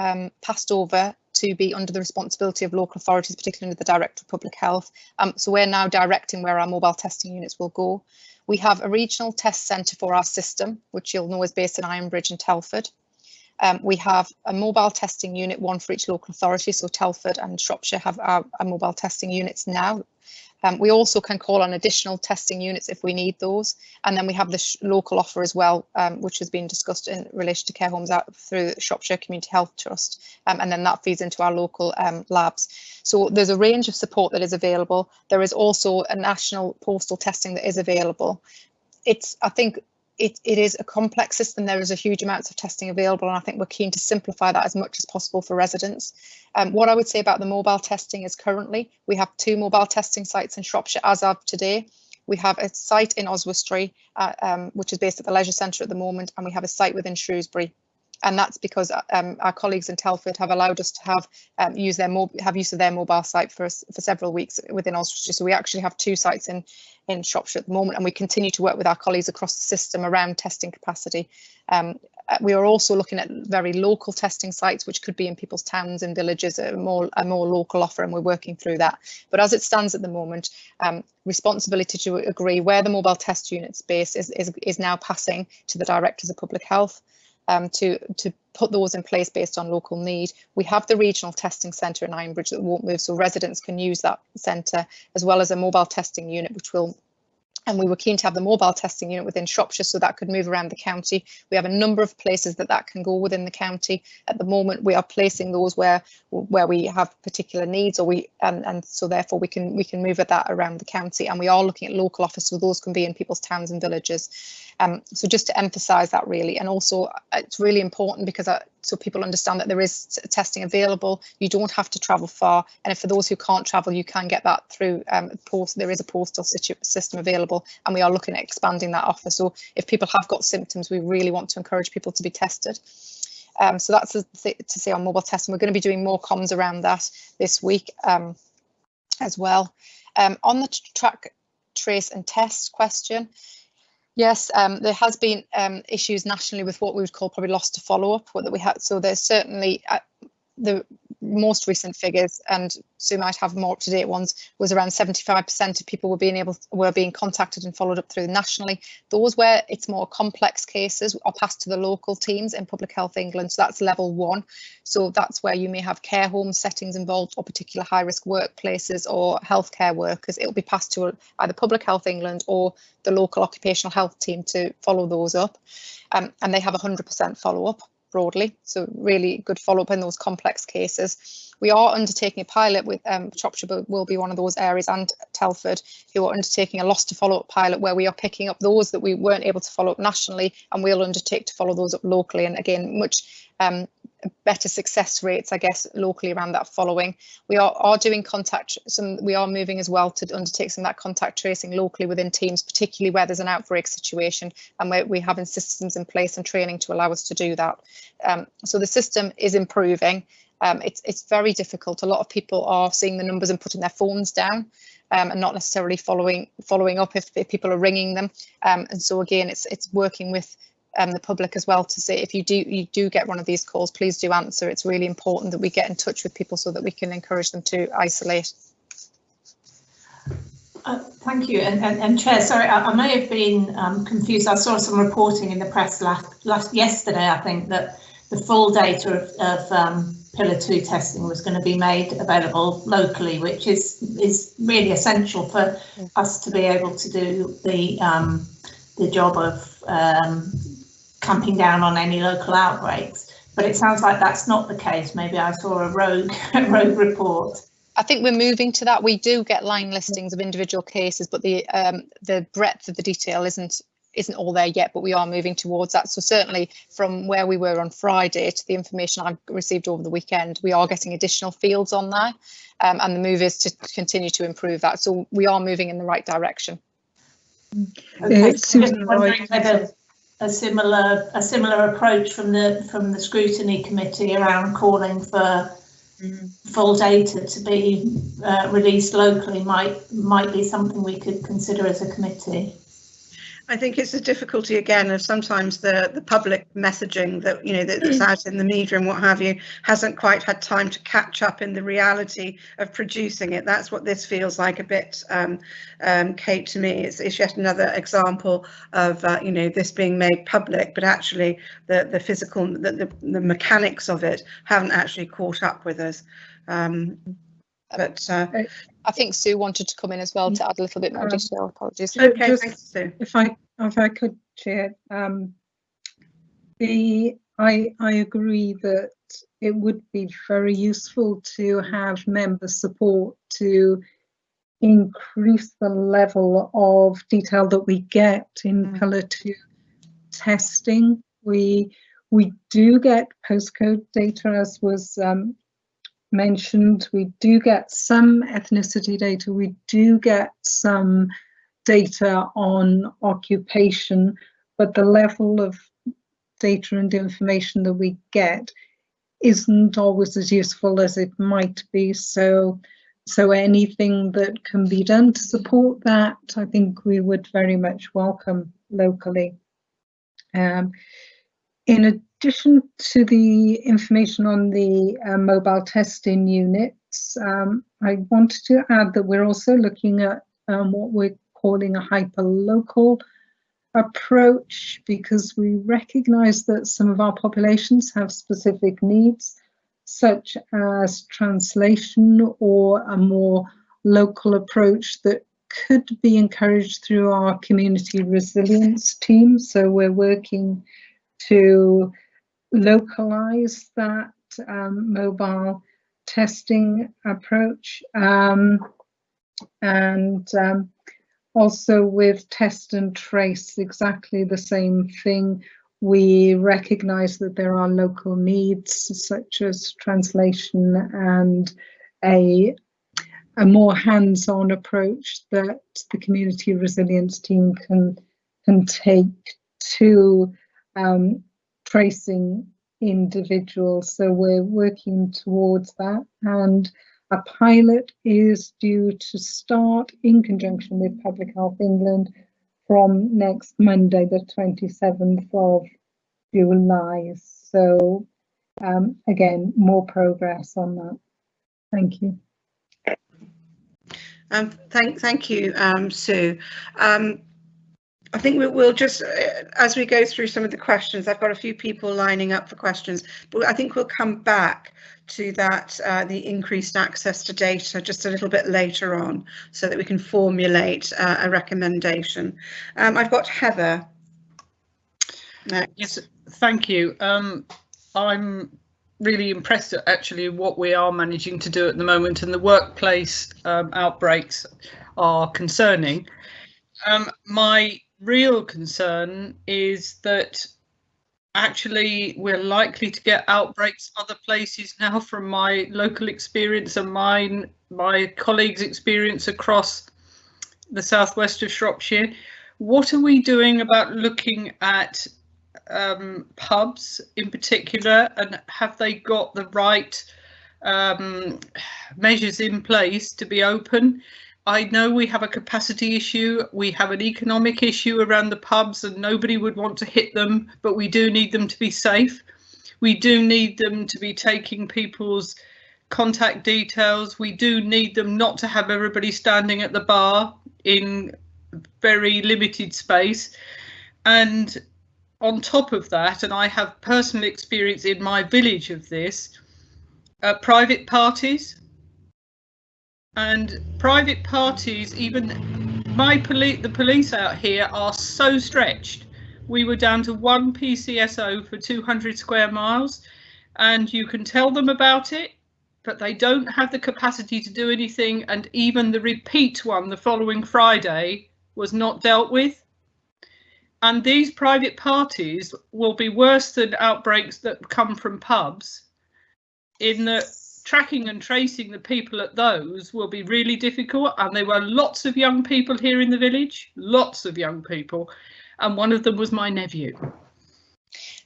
passed over to be under the responsibility of local authorities, particularly the Director of Public Health. So we're now directing where our mobile testing units will go. We have a regional test centre for our system, which you'll know is based in Ironbridge and Telford. We have a mobile testing unit, one for each local authority, so Telford and Shropshire have our mobile testing units now. We also can call on additional testing units if we need those. And then we have the local offer as well, which has been discussed in relation to care homes out through the Shropshire Community Health Trust. And then that feeds into our local labs. So there's a range of support that is available. There is also a national postal testing that is available. I think it is a complex system. There is a huge amounts of testing available, and I think we're keen to simplify that as much as possible for residents. What I would say about the mobile testing is currently we have 2 mobile testing sites in Shropshire as of today. We have a site in Oswestry, which is based at the leisure centre at the moment, and we have a site within Shrewsbury. And that's because our colleagues in Telford have allowed us to have use of their mobile site for several weeks within Oswestry. So we actually have 2 sites in Shropshire at the moment, and we continue to work with our colleagues across the system around testing capacity. We are also looking at very local testing sites, which could be in people's towns and villages, a more local offer, and we're working through that. But as it stands at the moment, responsibility to agree where the mobile test unit's base is now passing to the Directors of Public Health. To put those in place based on local need. We have the regional testing centre in Ironbridge that won't move, so residents can use that centre, as well as a mobile testing unit, which will. And we were keen to have the mobile testing unit within Shropshire so that could move around the county. We have a number of places that can go within the county. At the moment, we are placing those where we have particular needs, or and so therefore we can move that around the county. And we are looking at local office, so those can be in people's towns and villages. So just to emphasise that really, and also it's really important because so people understand that there is testing available. You don't have to travel far, and for those who can't travel, you can get that through post. There is a postal system available, and we are looking at expanding that offer. So if people have got symptoms, we really want to encourage people to be tested. So that's to say on mobile testing. We're going to be doing more comms around that this week as well. On the track, trace and test question. Yes, there has been issues nationally with what we would call probably loss to follow-up that we had. So there's certainly most recent figures, and Sue might have more up-to-date ones, was around 75% of people were being contacted and followed up through nationally. Those where it's more complex cases are passed to the local teams in Public Health England, so that's level 1. So that's where you may have care home settings involved, or particular high-risk workplaces or healthcare workers. It'll be passed to either Public Health England or the local occupational health team to follow those up, and they have 100% follow-up broadly, so really good follow-up in those complex cases. We are undertaking a pilot with Shropshire will be one of those areas, and Telford, who are undertaking a loss to follow-up pilot where we are picking up those that we weren't able to follow up nationally, and we'll undertake to follow those up locally, and again much better success rates, I guess, locally around that following. We are doing we are moving as well to undertake some of that contact tracing locally within teams, particularly where there's an outbreak situation and where we're having systems in place and training to allow us to do that. So the system is improving. It's very difficult. A lot of people are seeing the numbers and putting their phones down and not necessarily following up if people are ringing them. And so again, it's working with the public as well to say, if you do get one of these calls, please do answer. It's really important that we get in touch with people so that we can encourage them to isolate. Thank you. And Chair, sorry, I may have been confused. I saw some reporting in the press yesterday, I think, that the full data of Pillar 2 testing was going to be made available locally, which is really essential for us to be able to do the job of clamping down on any local outbreaks. But it sounds like that's not the case. Maybe I saw a rogue report. I think we're moving to that. We do get line listings of individual cases, but the breadth of the detail isn't all there yet, but we are moving towards that. So certainly from where we were on Friday to the information I've received over the weekend, we are getting additional fields on there, and the move is to continue to improve that. So we are moving in the right direction. Okay, so just wondering whether a similar approach from the scrutiny committee around calling for full data to be released locally might be something we could consider as a committee. I think it's a difficulty again of sometimes the public messaging that that's out in the media and what have you hasn't quite had time to catch up in the reality of producing it. That's what this feels like a bit, Kate, to me. It's yet another example of this being made public, but actually the physical, the mechanics of it haven't actually caught up with us. But I think Sue wanted to come in as well to add a little bit more detail. Apologies. Okay, thanks, Sue. If I could, Chair, I agree that it would be very useful to have member support to increase the level of detail that we get in Pillar 2 testing. We do get postcode data, as was mentioned. We do get some ethnicity data. We do get some data on occupation, but the level of data and information that we get isn't always as useful as it might be. So anything that can be done to support that, I think we would very much welcome locally. In addition to the information on the mobile testing units, I wanted to add that we're also looking at what we're calling a hyper-local approach, because we recognise that some of our populations have specific needs, such as translation or a more local approach that could be encouraged through our community resilience team. So we're working to localize that mobile testing approach, and also with test and trace, exactly the same thing. We recognize that there are local needs such as translation and a more hands-on approach that the community resilience team can take to tracing individuals. So we're working towards that, and a pilot is due to start in conjunction with Public Health England from next Monday, the 27th of July. So again, more progress on that. Thank you. Thank you, Sue. I think we'll just, as we go through some of the questions, I've got a few people lining up for questions, but I think we'll come back to that, the increased access to data just a little bit later on, so that we can formulate a recommendation. I've got Heather next. Yes, thank you. I'm really impressed at actually what we are managing to do at the moment, and the workplace outbreaks are concerning. My real concern is that actually we're likely to get outbreaks other places now, from my local experience and my colleagues' experience across the southwest of Shropshire. What are we doing about looking at pubs in particular, and have they got the right measures in place to be open? I know we have a capacity issue, we have an economic issue around the pubs, and nobody would want to hit them, but we do need them to be safe. We do need them to be taking people's contact details. We do need them not to have everybody standing at the bar in very limited space. And on top of that, and I have personal experience in my village of this, private parties. And private parties, even the police out here are so stretched. We were down to one PCSO for 200 square miles, and you can tell them about it, but they don't have the capacity to do anything. And even the repeat one the following Friday was not dealt with. And these private parties will be worse than outbreaks that come from pubs, in that tracking and tracing the people at those will be really difficult. And there were lots of young people here in the village, lots of young people, and one of them was my nephew.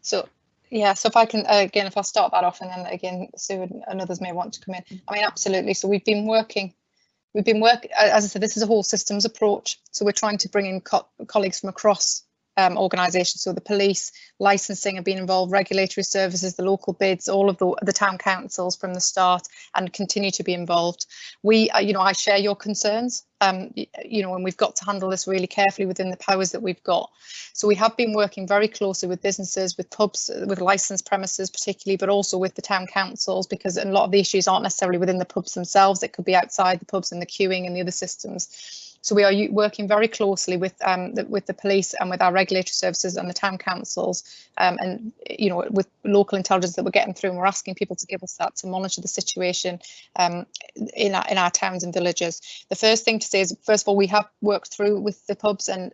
So yeah, so if I can again, if I start that off, and then again Sue and others may want to come in. I mean, absolutely. So we've been working, as I said, this is a whole systems approach, so we're trying to bring in colleagues from across organisations, so the police, licensing have been involved, regulatory services, the local bids, all of the town councils from the start, and continue to be involved. We, I share your concerns, and we've got to handle this really carefully within the powers that we've got. So we have been working very closely with businesses, with pubs, with licensed premises particularly, but also with the town councils, because a lot of the issues aren't necessarily within the pubs themselves. It could be outside the pubs and the queuing and the other systems. So we are working very closely with the police and with our regulatory services and the town councils, and with local intelligence that we're getting through, and we're asking people to give us that to monitor the situation in our towns and villages. The first thing to say is, first of all, we have worked through with the pubs and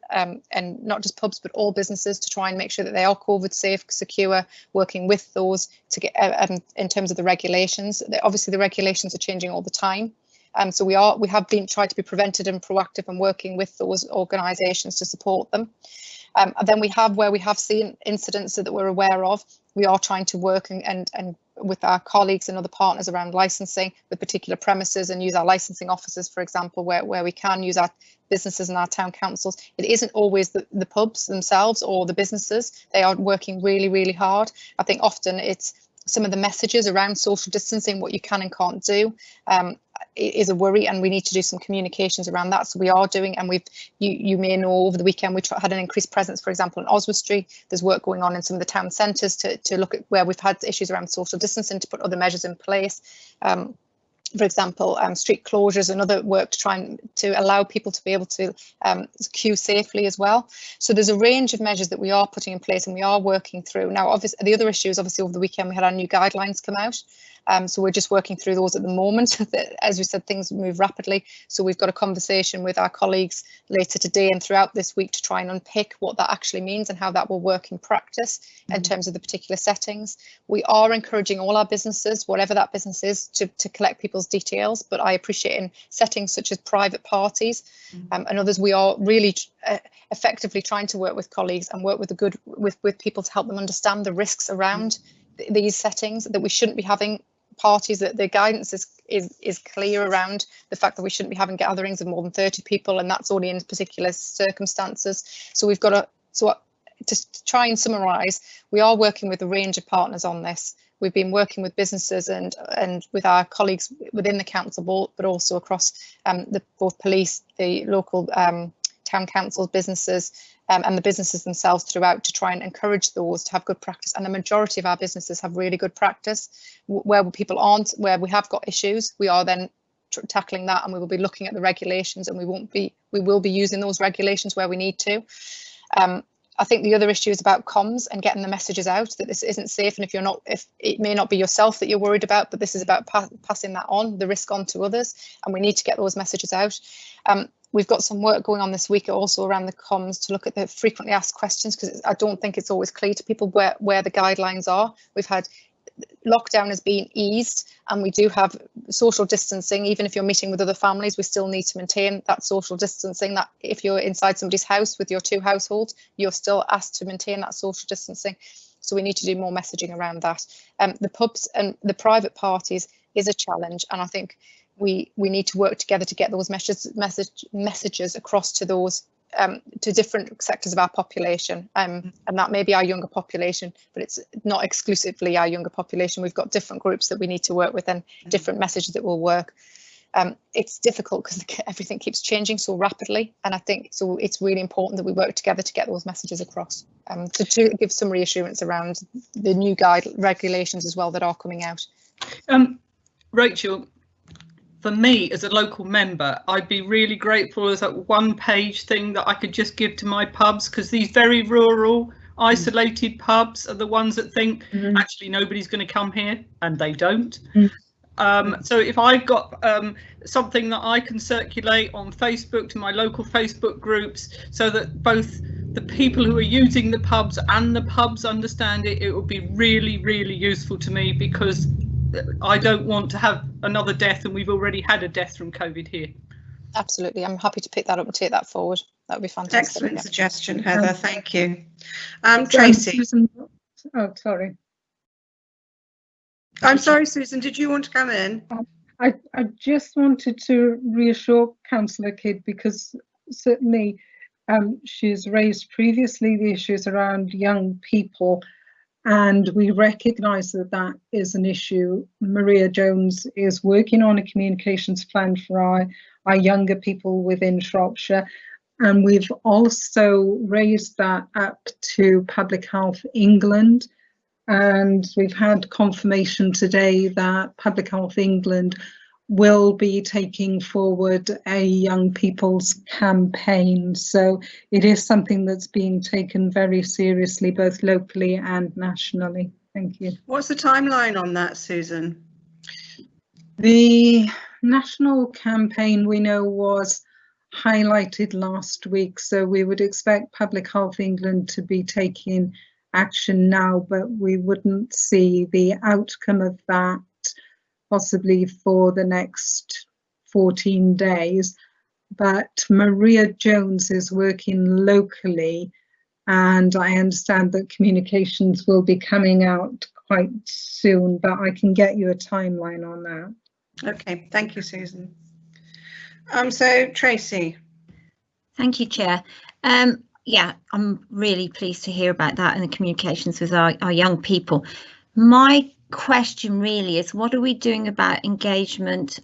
not just pubs but all businesses to try and make sure that they are COVID safe, secure, working with those to get in terms of the regulations. Obviously the regulations are changing all the time. So we have been trying to be preventive and proactive and working with those organisations to support them. And then where we have seen incidents that we're aware of, we are trying to work and with our colleagues and other partners around licensing with particular premises, and use our licensing officers, for example, where we can use our businesses and our town councils. It isn't always the pubs themselves or the businesses. They are working really, really hard. I think often it's some of the messages around social distancing, what you can and can't do, is a worry, and we need to do some communications around that. So we are doing, and you may know over the weekend we had an increased presence, for example, in Oswestry. There's work going on in some of the town centres to look at where we've had issues around social distancing, to put other measures in place. For example, street closures and other work to try to allow people to be able to queue safely as well. So there's a range of measures that we are putting in place and we are working through. Now, obviously, the other issue is obviously over the weekend we had our new guidelines come out. So we're just working through those at the moment. As we said, things move rapidly. So we've got a conversation with our colleagues later today and throughout this week to try and unpick what that actually means and how that will work in practice in terms of the particular settings. We are encouraging all our businesses, whatever that business is, to collect people's details. But I appreciate in settings such as private parties and others, we are really effectively trying to work with colleagues and work with people to help them understand the risks around these settings, that we shouldn't be having parties, that the guidance is clear around the fact that we shouldn't be having gatherings of more than 30 people, and that's only in particular circumstances. So we've got to try and summarise, we are working with a range of partners on this, we've been working with businesses and with our colleagues within the council board, but also across both police, the local town councils, businesses, and the businesses themselves throughout, to try and encourage those to have good practice. And the majority of our businesses have really good practice. Where people aren't, where we have got issues, we are then tackling that, and we will be looking at the regulations, and we will be using those regulations where we need to. I think the other issue is about comms and getting the messages out that this isn't safe, and if it may not be yourself that you're worried about, but this is about passing that on, the risk on to others, and we need to get those messages out. We've got some work going on this week also around the comms to look at the frequently asked questions, because I don't think it's always clear to people where the guidelines are. We've had lockdown has been eased, and we do have social distancing. Even if you're meeting with other families, we still need to maintain that social distancing. That if you're inside somebody's house with your 2 households, you're still asked to maintain that social distancing. So we need to do more messaging around that. The pubs and the private parties is a challenge, and I think we need to work together to get those messages across to those to different sectors of our population, and that may be our younger population, but it's not exclusively our younger population. We've got different groups that we need to work with, and different messages that will work. It's difficult because everything keeps changing so rapidly, and I think so it's really important that we work together to get those messages across, to give some reassurance around the new regulations as well that are coming out. Rachel, for me as a local member, I'd be really grateful as that 1-page thing that I could just give to my pubs, because these very rural, isolated pubs are the ones that think actually nobody's going to come here, and they don't. So if I've got something that I can circulate on Facebook to my local Facebook groups, so that both the people who are using the pubs and the pubs understand it, it would be really, really useful to me, because I don't want to have another death, and we've already had a death from COVID here. Absolutely, I'm happy to pick that up and take that forward. That would be fantastic. Excellent suggestion, Heather. Thank you. Tracy. Susan, oh, sorry. I'm sorry, Susan. Did you want to come in? I just wanted to reassure Councillor Kidd, because certainly she's raised previously the issues around young people, and we recognise that that is an issue. Maria Jones is working on a communications plan for our younger people within Shropshire, and we've also raised that up to Public Health England, and we've had confirmation today that Public Health England will be taking forward a young people's campaign. So it is something that's being taken very seriously, both locally and nationally. Thank you. What's the timeline on that, Susan? The national campaign, we know, was highlighted last week, so we would expect Public Health England to be taking action now, but we wouldn't see the outcome of that possibly for the next 14 days. But Maria Jones is working locally, and I understand that communications will be coming out quite soon, but I can get you a timeline on that. Okay, thank you, Susan. So Tracy. Thank you, Chair. Yeah, I'm really pleased to hear about that and the communications with our young people. My question really is, what are we doing about engagement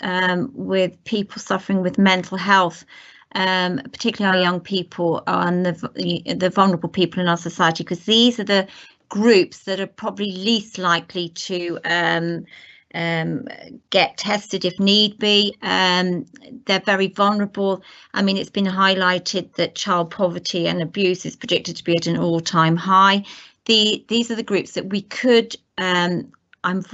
with people suffering with mental health, particularly our young people and the vulnerable people in our society, because these are the groups that are probably least likely to get tested if need be. They're very vulnerable. I mean, it's been highlighted that child poverty and abuse is predicted to be at an all-time high. These are the groups that we could I'm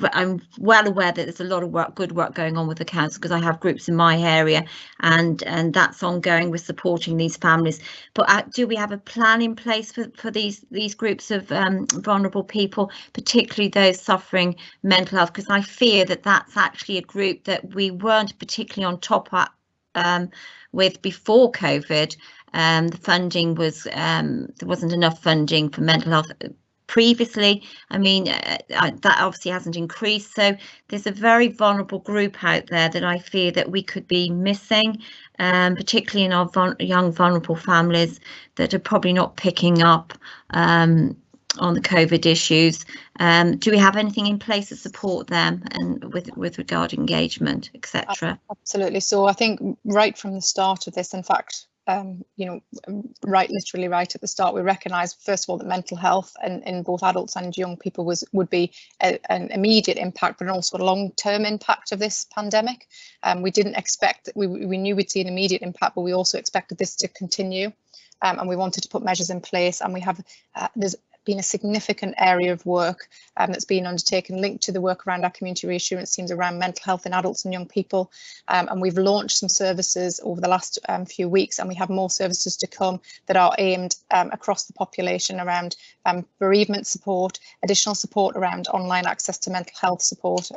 well aware that there's a lot of good work going on with the council, because I have groups in my area, and that's ongoing with supporting these families. But do we have a plan in place for these groups of vulnerable people, particularly those suffering mental health? Because I fear that that's actually a group that we weren't particularly on top with before COVID. The funding was there wasn't enough funding for mental health previously. I mean, that obviously hasn't increased. So there's a very vulnerable group out there that I fear that we could be missing, particularly in our young vulnerable families that are probably not picking up on the COVID issues. Do we have anything in place to support them and with regard to engagement, etc.? Absolutely. So I think right from the start of this, in fact, literally right at the start, we recognised first of all that mental health in both adults and young people would be an immediate impact, but also a long-term impact of this pandemic. We didn't expect, we knew we'd see an immediate impact, but we also expected this to continue, and we wanted to put measures in place. And we have there's been a significant area of work that's been undertaken linked to the work around our community reassurance teams around mental health in adults and young people, and we've launched some services over the last few weeks, and we have more services to come that are aimed across the population around bereavement support, additional support around online access to mental health support,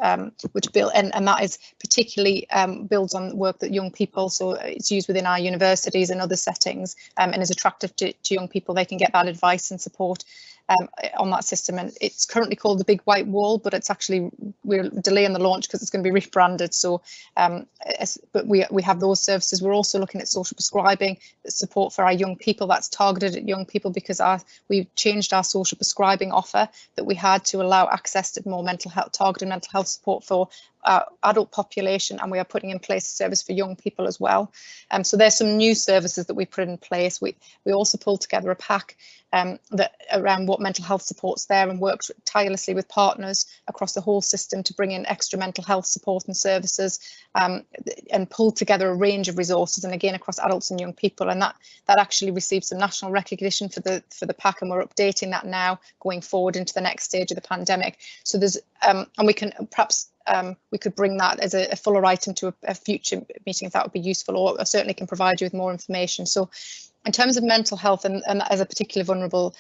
which build and that is particularly builds on work that young people, so it's used within our universities and other settings, and is attractive to young people. They can get that advice and support on that system, and it's currently called the Big White Wall, but it's actually, we're delaying the launch because it's going to be rebranded. So but we have those services. We're also looking at social prescribing support for our young people. That's targeted at young people because we've changed our social prescribing offer that we had to allow access to more mental health, targeted mental health support for adult population, and we are putting in place a service for young people as well. So there's some new services that we put in place. We also pulled together a pack that around what mental health support's there, and worked tirelessly with partners across the whole system to bring in extra mental health support and services, and pulled together a range of resources, and again across adults and young people, and that actually received some national recognition for the pack, and we're updating that now going forward into the next stage of the pandemic. So there's and we can perhaps we could bring that as a fuller item to a future meeting if that would be useful, or I certainly can provide you with more information. So in terms of mental health and as a particularly vulnerable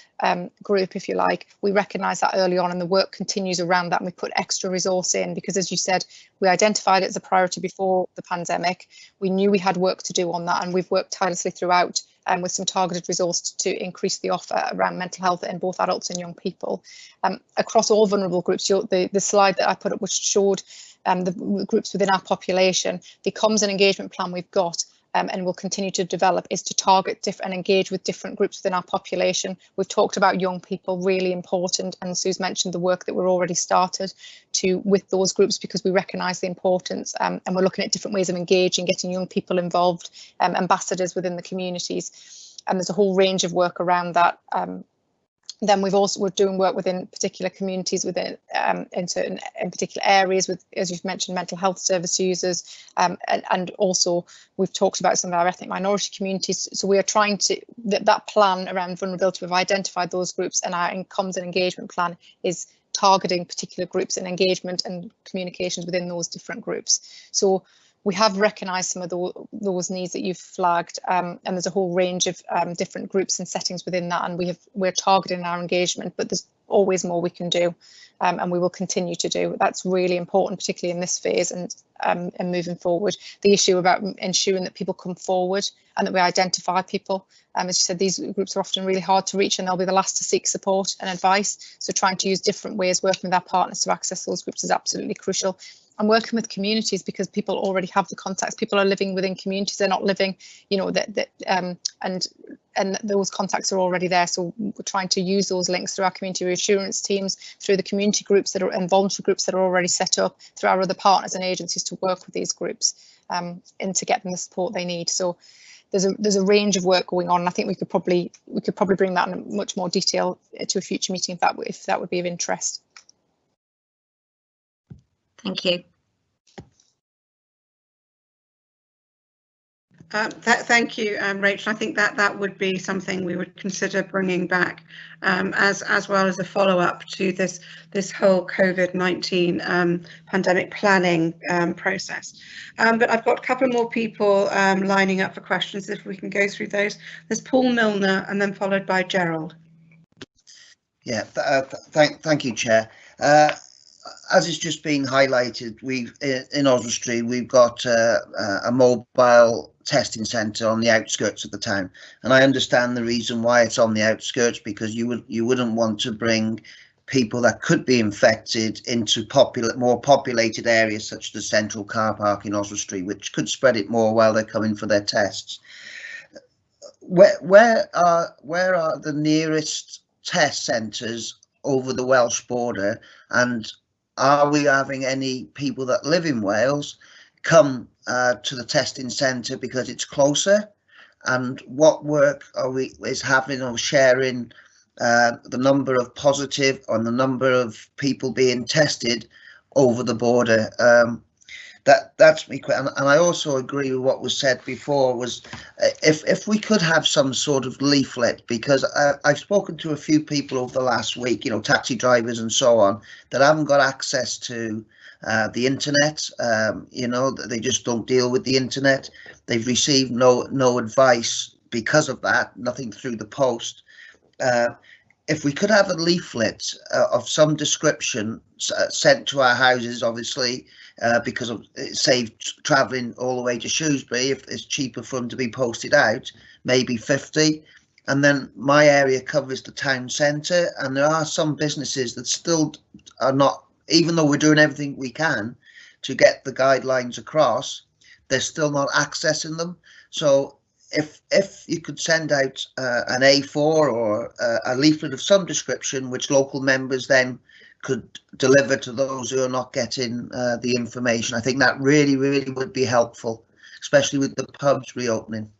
group, if you like, we recognise that early on, and the work continues around that, and we put extra resource in because, as you said, we identified it as a priority before the pandemic. We knew we had work to do on that, and we've worked tirelessly throughout with some targeted resource to increase the offer around mental health in both adults and young people. Across all vulnerable groups, the slide that I put up which showed the groups within our population, the comms and engagement plan we've got and will continue to develop is to target and engage with different groups within our population. We've talked about young people, really important, and Sue's mentioned the work that we're already started with those groups because we recognise the importance, and we're looking at different ways of engaging, getting young people involved, ambassadors within the communities, and there's a whole range of work around that. Then we're doing work within particular communities within in particular areas with, as you've mentioned, mental health service users, and also we've talked about some of our ethnic minority communities. So we are trying to that plan around vulnerability. We've identified those groups, and our comms and engagement plan is targeting particular groups and engagement and communications within those different groups. So we have recognised some of those needs that you've flagged, and there's a whole range of different groups and settings within that, and we're targeting our engagement, but there's always more we can do, and we will continue to do. That's really important, particularly in this phase and moving forward. The issue about ensuring that people come forward and that we identify people. As you said, these groups are often really hard to reach, and they'll be the last to seek support and advice. So trying to use different ways, working with our partners to access those groups is absolutely crucial. And working with communities because people already have the contacts. People are living within communities. They're not living, and those contacts are already there. So we're trying to use those links through our community reassurance teams, through the community groups that are and voluntary groups that are already set up, through our other partners and agencies to work with these groups and to get them the support they need. So there's a range of work going on. And I think we could probably bring that in much more detail to a future meeting if that would be of interest. Thank you. Thank you, Rachel. I think that would be something we would consider bringing back as well as a follow-up to this whole COVID-19 pandemic planning process. But I've got a couple more people lining up for questions. If we can go through those. There's Paul Milner and then followed by Gerald. Yeah, thank you, Chair. As it's just been highlighted, in Oswestry we've got a mobile testing centre on the outskirts of the town, and I understand the reason why it's on the outskirts, because you wouldn't want to bring people that could be infected into more populated areas such as the central car park in Oswestry, which could spread it more while they're coming for their tests. Where are the nearest test centres over the Welsh border, and are we having any people that live in Wales come to the testing centre because it's closer? And what work is happening or sharing the number of positive and the number of people being tested over the border? That's me. And I also agree with what was said before, was if we could have some sort of leaflet, because I've spoken to a few people over the last week, you know, taxi drivers and so on, that haven't got access to the internet. You know, they just don't deal with the internet. They've received no advice because of that, nothing through the post. If we could have a leaflet of some description sent to our houses, obviously, because of it saved travelling all the way to Shrewsbury, if it's cheaper for them to be posted out, maybe 50. And then my area covers the town centre, and there are some businesses that still are not, even though we're doing everything we can to get the guidelines across, they're still not accessing them. So if you could send out an A4 or a leaflet of some description, which local members then could deliver to those who are not getting the information, I think that really would be helpful, especially with the pubs reopening.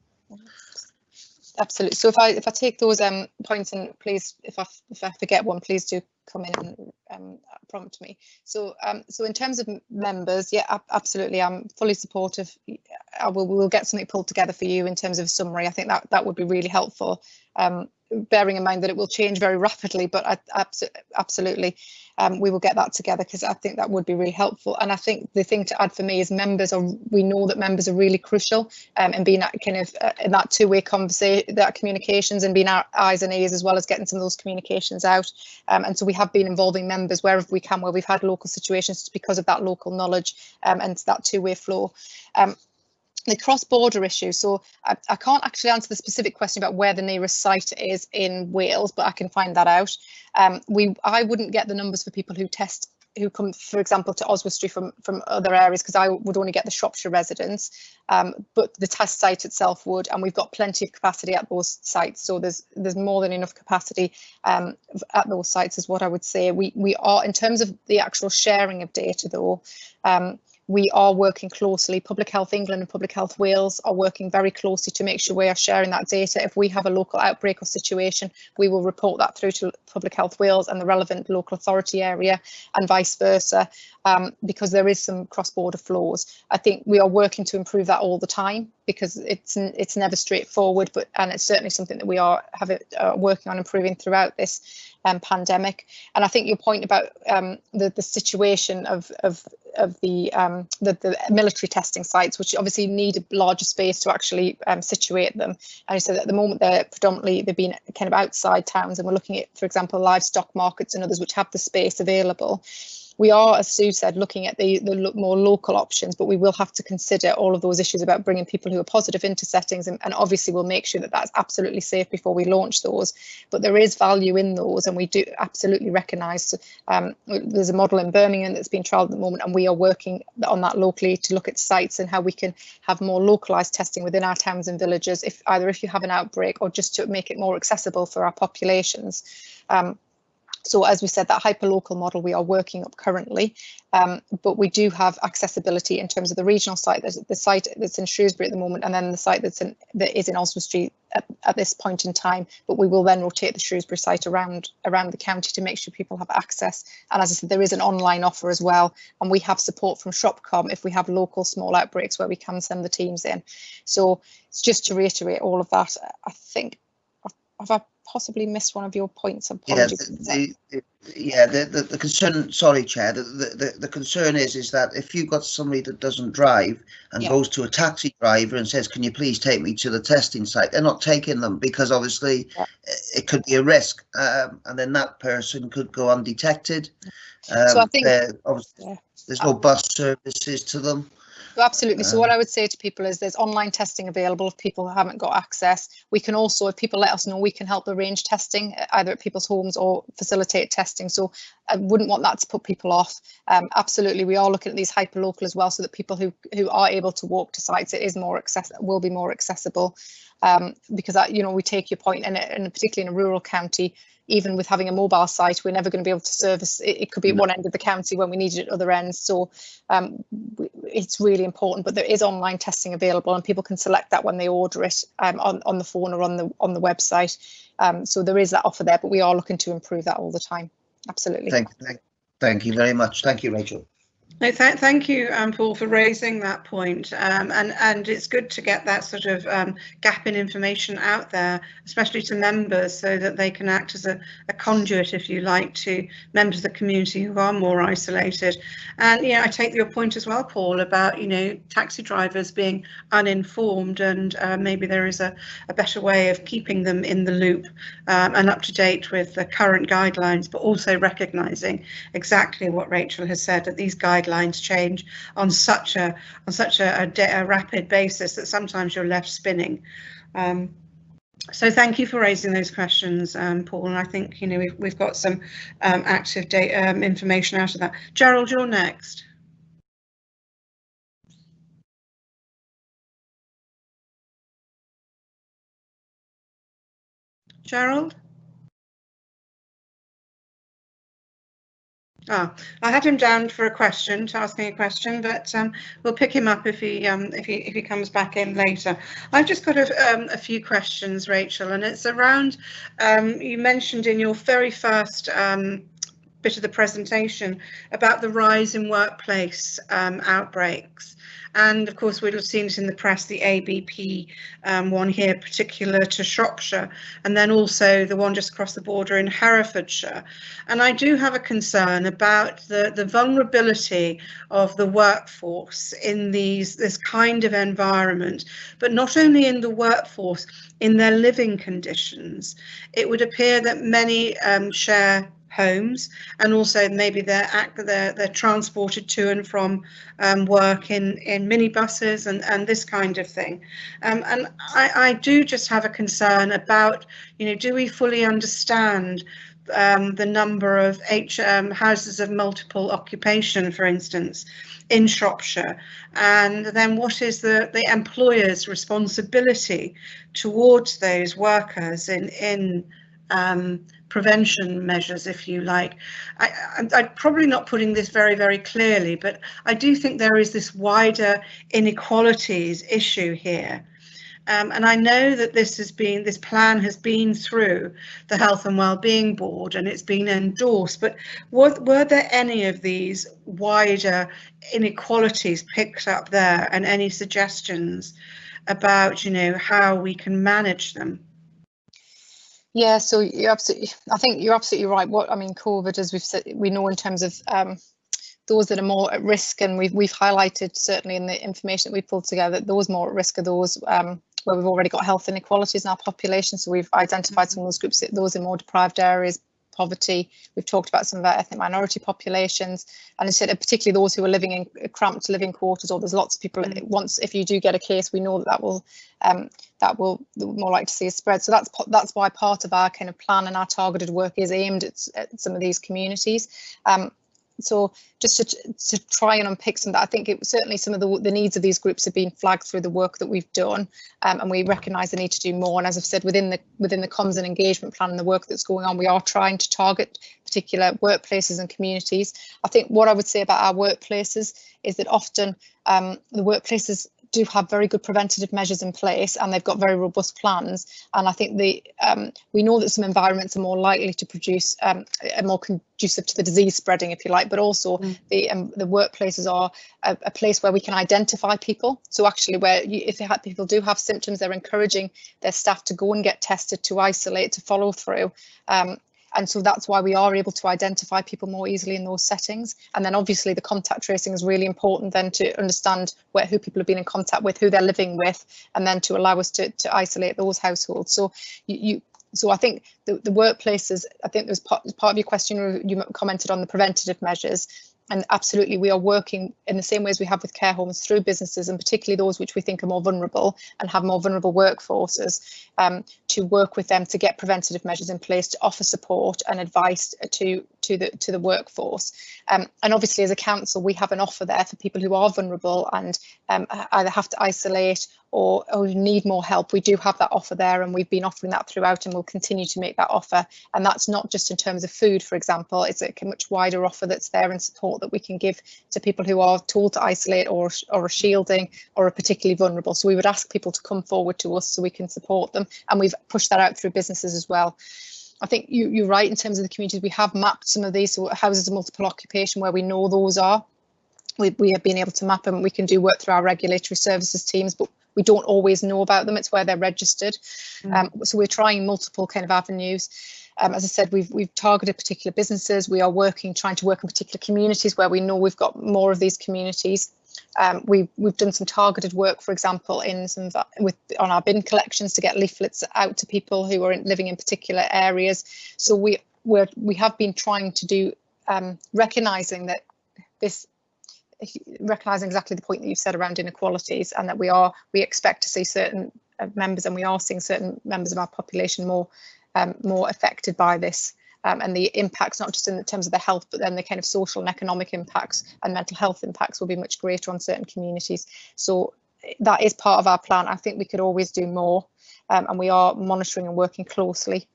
Absolutely. So if I take those points, and please, if I forget one, please do come in and prompt me. So so in terms of members, yeah, absolutely, I'm fully supportive. We'll get something pulled together for you in terms of a summary. I think that would be really helpful, bearing in mind that it will change very rapidly, but absolutely we will get that together, because I think that would be really helpful. And I think the thing to add for me is we know that members are really crucial, and being that kind of in that two-way conversation, that communications, and being our eyes and ears, as well as getting some of those communications out. And so we have been involving members wherever we can, where we've had local situations, because of that local knowledge and that two-way flow. The cross-border issue, so I can't actually answer the specific question about where the nearest site is in Wales, but I can find that out. I wouldn't get the numbers for people who come, for example, to Oswestry from other areas, because I would only get the Shropshire residents, but the test site itself would, and we've got plenty of capacity at those sites, so there's more than enough capacity at those sites, is what I would say. We are, in terms of the actual sharing of data though, we are working closely. Public Health England and Public Health Wales are working very closely to make sure we are sharing that data. If we have a local outbreak or situation, we will report that through to Public Health Wales and the relevant local authority area, and vice versa, because there is some cross-border flows. I think we are working to improve that all the time, because it's never straightforward, and it's certainly something that we are working on improving throughout this pandemic. And I think your point about the situation of the military testing sites, which obviously need a larger space to actually situate them. And so at the moment they've been kind of outside towns, and we're looking at, for example, livestock markets and others which have the space available. We are, as Sue said, looking at the more local options, but we will have to consider all of those issues about bringing people who are positive into settings, and obviously we'll make sure that that's absolutely safe before we launch those. But there is value in those, and we do absolutely recognise there's a model in Birmingham that's been trialled at the moment, and we are working on that locally to look at sites and how we can have more localised testing within our towns and villages, if you have an outbreak, or just to make it more accessible for our populations. So as we said, that hyperlocal model we are working up currently, but we do have accessibility in terms of the regional site. There's the site that's in Shrewsbury at the moment, and then the site that is in Oswestry at this point in time. But we will then rotate the Shrewsbury site around the county to make sure people have access. And as I said, there is an online offer as well, and we have support from Shropcom if we have local small outbreaks where we can send the teams in. So it's just to reiterate all of that. I think have I possibly missed one of your points? Apologies. The concern, sorry, Chair, the concern is that if you've got somebody that doesn't drive and goes to a taxi driver and says, can you please take me to the testing site, they're not taking them, because obviously it could be a risk, and then that person could go undetected. So I think there's no bus services to them. So absolutely. So what I would say to people is there's online testing available if people haven't got access. We can also, if people let us know, we can help arrange testing either at people's homes or facilitate testing. So I wouldn't want that to put people off. Absolutely, we are looking at these hyperlocal as well, so that people who are able to walk to sites, it is more will be more accessible. because we take your point, and particularly in a rural county, even with having a mobile site, we're never going to be able to service it. Could be at one end of the county when we need it at other ends. So it's really important. But there is online testing available, and people can select that when they order it on the phone or on the website. So there is that offer there, but we are looking to improve that all the time. Absolutely. Thank you very much. Thank you, Rachel. No, thank you, Paul, for raising that point. And it's good to get that sort of gap in information out there, especially to members, so that they can act as a conduit, if you like, to members of the community who are more isolated. And I take your point as well, Paul, about taxi drivers being uninformed, and maybe there is a better way of keeping them in the loop and up to date with the current guidelines, but also recognising exactly what Rachel has said, that these guidelines change on such a rapid basis that sometimes you're left spinning. So thank you for raising those questions, Paul, and I think we've got some active data information out of that. Gerald, you're next. Gerald? Oh, I had him down for a question, to asking a question, but we'll pick him up if he comes back in later. I've just got a few questions, Rachel, and it's around, you mentioned in your very first bit of the presentation about the rise in workplace outbreaks. And of course, we'd have seen it in the press, the ABP one here, particular to Shropshire, and then also the one just across the border in Herefordshire. And I do have a concern about the vulnerability of the workforce in this kind of environment, but not only in the workforce, in their living conditions. It would appear that many share homes, and also maybe they're transported to and from work in minibuses and this kind of thing. And I do just have a concern about, do we fully understand the number of houses of multiple occupation, for instance, in Shropshire, and then what is the employer's responsibility towards those workers in prevention measures, if you like. I'm probably not putting this very, very clearly, but I do think there is this wider inequalities issue here. And I know that this plan has been through the Health and Wellbeing Board and it's been endorsed, but were there any of these wider inequalities picked up there, and any suggestions about, how we can manage them? Yeah, so I think you're absolutely right. COVID, as we've said, we know in terms of those that are more at risk, and we've highlighted certainly in the information that we pulled together, those more at risk are those where we've already got health inequalities in our population. So we've identified some of those groups, those in more deprived areas, poverty. We've talked about some of our ethnic minority populations, and instead, particularly those who are living in cramped living quarters, or there's lots of people. If you do get a case, we know that will more likely to see a spread. So that's why part of our kind of plan and our targeted work is aimed at some of these communities. So just to try and unpick some of that, I think certainly some of the needs of these groups have been flagged through the work that we've done, and we recognise the need to do more. And as I've said, within the comms and engagement plan and the work that's going on, we are trying to target particular workplaces and communities. I think what I would say about our workplaces is that often the workplaces do have very good preventative measures in place, and they've got very robust plans. And I think we know that some environments are more likely to produce are more conducive to the disease spreading, if you like, but also the workplaces are a place where we can identify people. So actually, if people do have symptoms, they're encouraging their staff to go and get tested, to isolate, to follow through. And so that's why we are able to identify people more easily in those settings. And then obviously the contact tracing is really important then to understand who people have been in contact with, who they're living with, and then to allow us to isolate those households. So so I think the workplaces, I think there's part of your question, you commented on the preventative measures. And absolutely, we are working in the same ways we have with care homes through businesses, and particularly those which we think are more vulnerable and have more vulnerable workforces, to work with them to get preventative measures in place, to offer support and advice to the workforce. And obviously as a council we have an offer there for people who are vulnerable and either have to isolate or need more help. We do have that offer there, and we've been offering that throughout, and we'll continue to make that offer. And that's not just in terms of food, for example. It's a much wider offer that's there and support that we can give to people who are told to isolate or are shielding or are particularly vulnerable. So we would ask people to come forward to us so we can support them, and we've pushed that out through businesses as well. I think you're right in terms of the communities. We have mapped some of these, so houses of multiple occupation where we know those are. We have been able to map them. We can do work through our regulatory services teams, but we don't always know about them. It's where they're registered. So we're trying multiple kind of avenues. As I said, we've targeted particular businesses. We are trying to work in particular communities where we know we've got more of these communities. We've done some targeted work, for example, on our bin collections to get leaflets out to people who are living in particular areas. So we have been trying to do recognising exactly the point that you've said around inequalities, and that we expect to see certain members, and we are seeing certain members of our population more affected by this, and the impacts, not just in terms of the health, but then the kind of social and economic impacts and mental health impacts will be much greater on certain communities. So that is part of our plan. I think we could always do more, and we are monitoring and working closely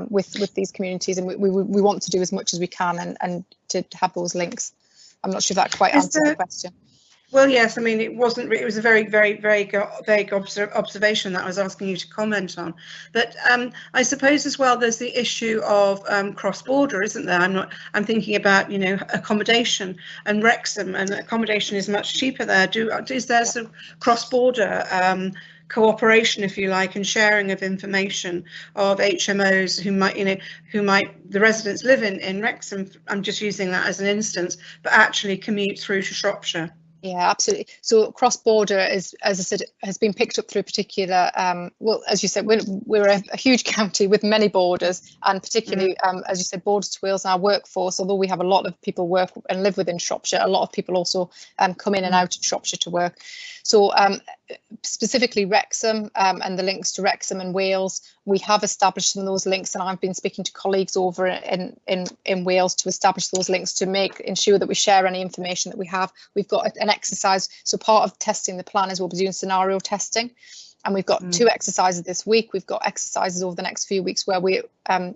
with these communities, and we want to do as much as we can and to have those links. I'm not sure if that quite answered the question. Well, yes, I mean, it was a very, very, very vague observation that I was asking you to comment on. But I suppose as well, there's the issue of cross-border, isn't there? I'm thinking about, accommodation and Wrexham, and accommodation is much cheaper there. Is there some cross-border cooperation, if you like, and sharing of information of HMOs who might the residents live in Wrexham? I'm just using that as an instance, but actually commute through to Shropshire. Yeah, absolutely. So cross-border is, as I said, has been picked up through a particular, well, as you said, we're a huge county with many borders, and particularly, as you said, borders to Wales. And our workforce, although we have a lot of people work and live within Shropshire, a lot of people also come in and out of Shropshire to work. So specifically Wrexham and the links to Wrexham and Wales, we have established some of those links, and I've been speaking to colleagues over in Wales to establish those links to ensure that we share any information that we have. We've got an exercise, so part of testing the plan is we'll be doing scenario testing, and we've got 2 exercises this week. We've got exercises over the next few weeks where we're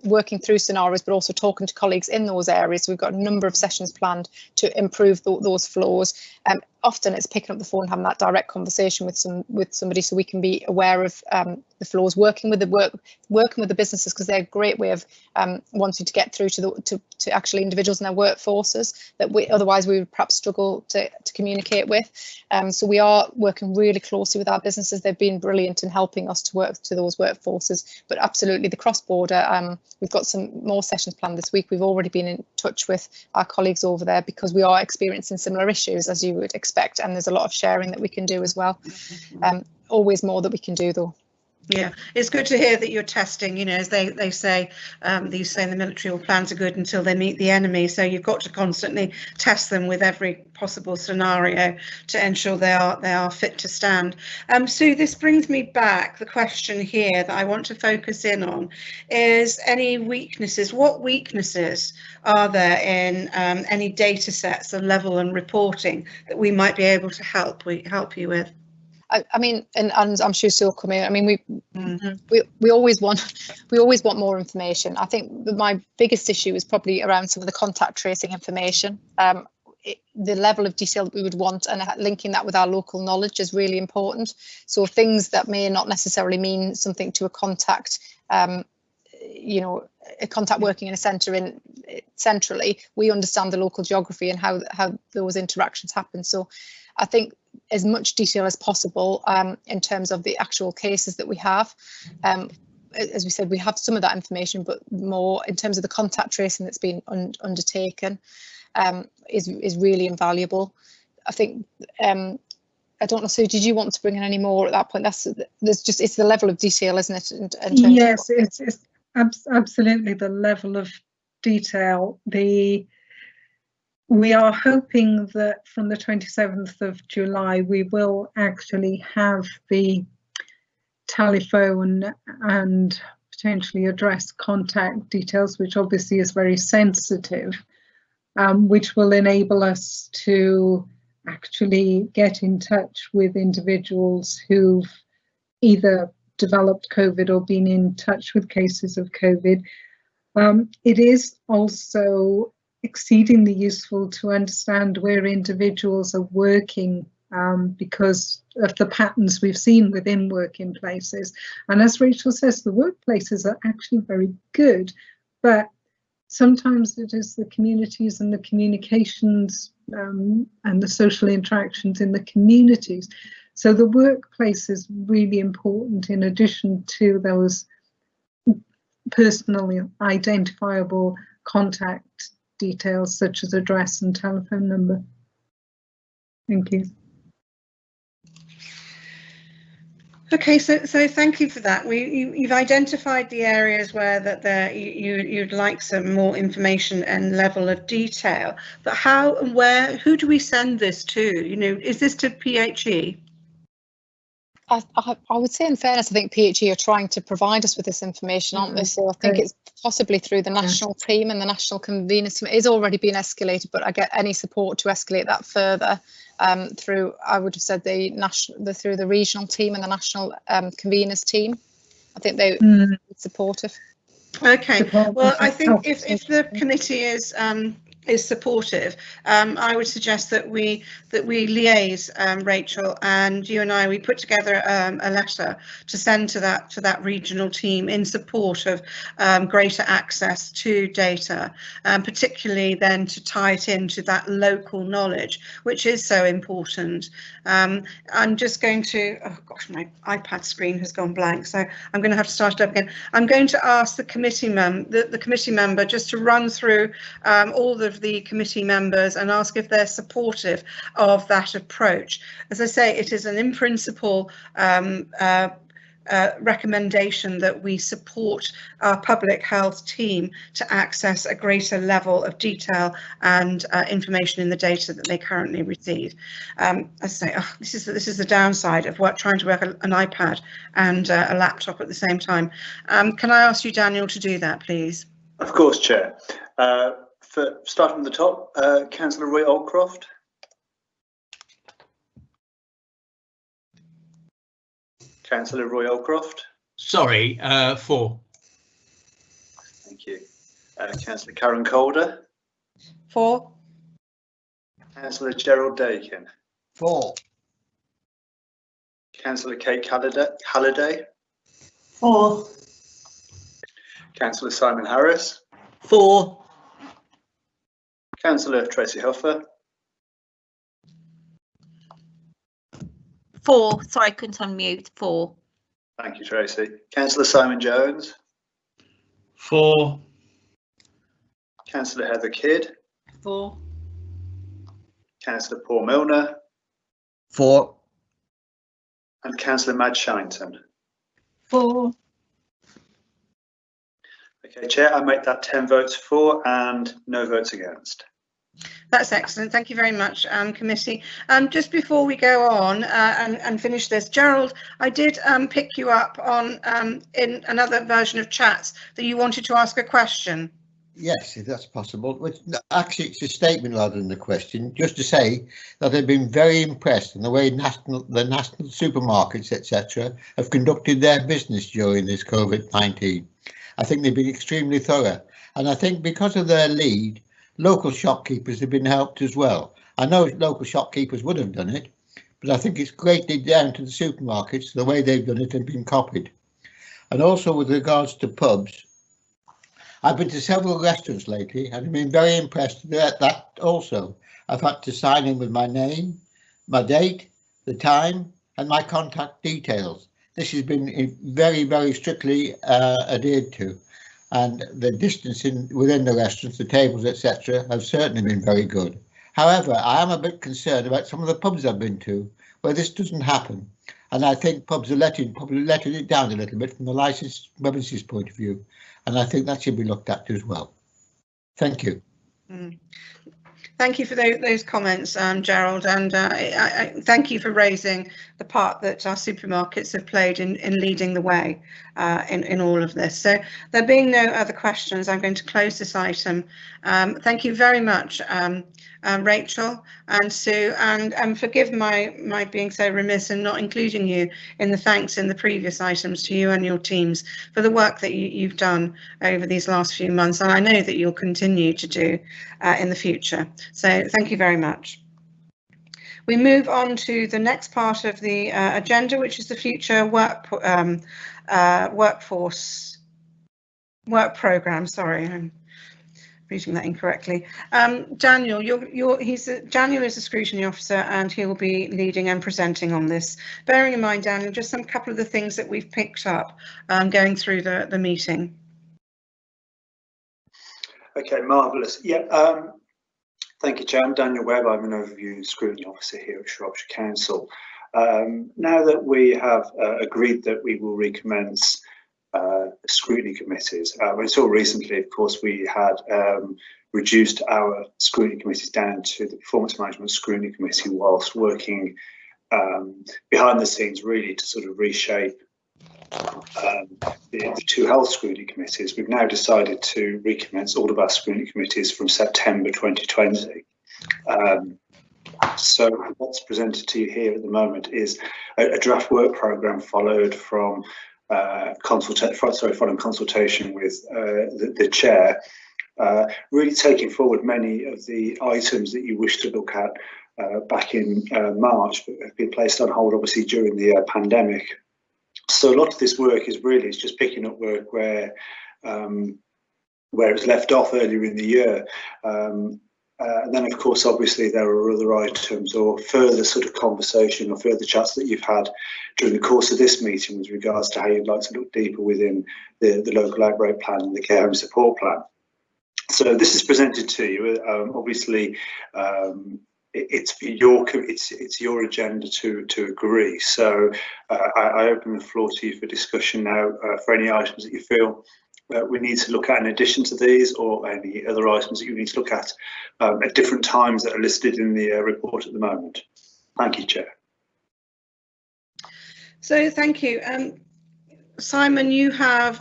working through scenarios, but also talking to colleagues in those areas. So we've got a number of sessions planned to improve those flows. Often it's picking up the phone, having that direct conversation with somebody, so we can be aware of the flows, working with the businesses, because they're a great way of wanting to get through to actually individuals and their workforces that otherwise we would perhaps struggle to communicate with. So we are working really closely with our businesses. They've been brilliant in helping us to work to those workforces. But absolutely, the cross-border, we've got some more sessions planned this week. We've already been in touch with our colleagues over there because we are experiencing similar issues, as you would expect, and there's a lot of sharing that we can do as well. Always more that we can do, though. Yeah, it's good to hear that you're testing, as they say, in the military, all plans are good until they meet the enemy. So you've got to constantly test them with every possible scenario to ensure they are fit to stand. Sue, this brings me back. The question here that I want to focus in on is any weaknesses. What weaknesses are there in any data sets and level and reporting that we might be able to help you with? I mean, and I'm sure Sue will come in. I mean, we always want more information. I think my biggest issue is probably around some of the contact tracing information. The level of detail that we would want, and linking that with our local knowledge is really important. So things that may not necessarily mean something to a contact, a contact working in a centre centrally, we understand the local geography and how those interactions happen. So I think as much detail as possible in terms of the actual cases that we have. As we said, we have some of that information, but more in terms of the contact tracing that's been undertaken is really invaluable. I think, I don't know, Sue, did you want to bring in any more at that point? It's the level of detail, isn't it? In terms yes, it's absolutely the level of detail. We are hoping that from the 27th of July, we will actually have the telephone and potentially address contact details, which obviously is very sensitive, which will enable us to actually get in touch with individuals who've either developed COVID or been in touch with cases of COVID. It is also exceedingly useful to understand where individuals are working because of the patterns we've seen within working places. And as Rachel says, the workplaces are actually very good, but sometimes it is the communities and the communications and the social interactions in the communities. So the workplace is really important in addition to those personally identifiable contact details such as address and telephone number. Thank you. Okay, so thank you for that. You've identified the areas where you'd like some more information and level of detail, but how and where, who do we send this to? You know, is this to PHE? I would say, in fairness, I think PHE are trying to provide us with this information, aren't they? So I think it's possibly through the national team and the national conveners team. It is already been escalated, but I get any support to escalate that further through, I would have said, through the regional team and the national conveners team. I think they would be supportive. Okay, well, I think if the committee is supportive, I would suggest that we liaise, Rachel, and you and I, we put together a letter to send to that regional team in support of greater access to data, particularly then to tie it into that local knowledge, which is so important. I'm just going to, oh gosh, my iPad screen has gone blank, so I'm going to have to start it up again. I'm going to ask the committee member just to run through all of the committee members and ask if they're supportive of that approach. As I say, it is an in principle recommendation that we support our public health team to access a greater level of detail and information in the data that they currently receive. As I say, this is the downside of trying to work an iPad and a laptop at the same time. Can I ask you, Daniel, to do that, please? Of course, Chair. Starting from the top, Councillor Roy Oldcroft. Councillor Roy Oldcroft. Sorry, 4. Thank you. Councillor Karen Calder. 4. Councillor Gerald Dakin. 4. Councillor Kate Halliday. 4. Councillor Simon Harris. 4. Councillor Tracy Huffer. 4. Sorry, I couldn't unmute. 4. Thank you, Tracy. Councillor Simon Jones. 4. Councillor Heather Kidd. 4. Councillor Paul Milner. 4. And Councillor Mad Shinington. 4. Okay, Chair, I make that 10 votes for and no votes against. That's excellent. Thank you very much, committee. Just before we go on and finish this, Gerald, I did pick you up on in another version of chats that you wanted to ask a question. Yes, if that's possible. Which, actually, it's a statement rather than a question, just to say that I've been very impressed in the way the national supermarkets, etc., have conducted their business during this COVID-19. I think they've been extremely thorough, and I think because of their lead, local shopkeepers have been helped as well. I know local shopkeepers would have done it, but I think it's greatly down to the supermarkets, the way they've done it and been copied. And also with regards to pubs, I've been to several restaurants lately and I've been very impressed with that also. I've had to sign in with my name, my date, the time and my contact details. This has been very, very strictly adhered to. And the distancing within the restaurants, the tables, etc., have certainly been very good. However, I am a bit concerned about some of the pubs I've been to where this doesn't happen. And I think pubs are probably letting it down a little bit from the licensed premises point of view. And I think that should be looked at as well. Thank you. Thank you for those comments, Gerald, and I thank you for raising the part that our supermarkets have played in leading the way in all of this. So there being no other questions, I'm going to close this item. Thank you very much, Rachel and Sue, and forgive my being so remiss and not including you in the thanks in the previous items to you and your teams for the work that you've done over these last few months, and I know that you'll continue to do in the future. So thank you very much. We move on to the next part of the agenda, which is the future work programme. Sorry, I'm reading that incorrectly. Daniel, Daniel is a scrutiny officer, and he will be leading and presenting on this. Bearing in mind, Daniel, just some couple of the things that we've picked up going through the meeting. Okay, marvellous. Yeah, thank you, Chair. I'm Daniel Webb. I'm an overview scrutiny officer here at Shropshire Council. Now that we have agreed that we will recommence scrutiny committees, until recently, of course, we had reduced our scrutiny committees down to the Performance Management Scrutiny Committee, whilst working behind the scenes really to sort of reshape the two health scrutiny committees. We've now decided to recommence all of our scrutiny committees from September 2020. So what's presented to you here at the moment is a draft work programme followed from following consultation with the chair, really taking forward many of the items that you wish to look at back in March, but have been placed on hold obviously during the pandemic. So a lot of this work is just picking up work where it was left off earlier in the year. And then, of course, obviously there are other items or further sort of conversation or further chats that you've had during the course of this meeting with regards to how you'd like to look deeper within the local outbreak plan and the care home support plan. So this is presented to you. Obviously, it's your agenda to agree. So I open the floor to you for discussion now for any items that you feel we need to look at in addition to these, or any other items that you need to look at different times that are listed in the report at the moment. Thank you, Chair. So thank you. Simon, you've got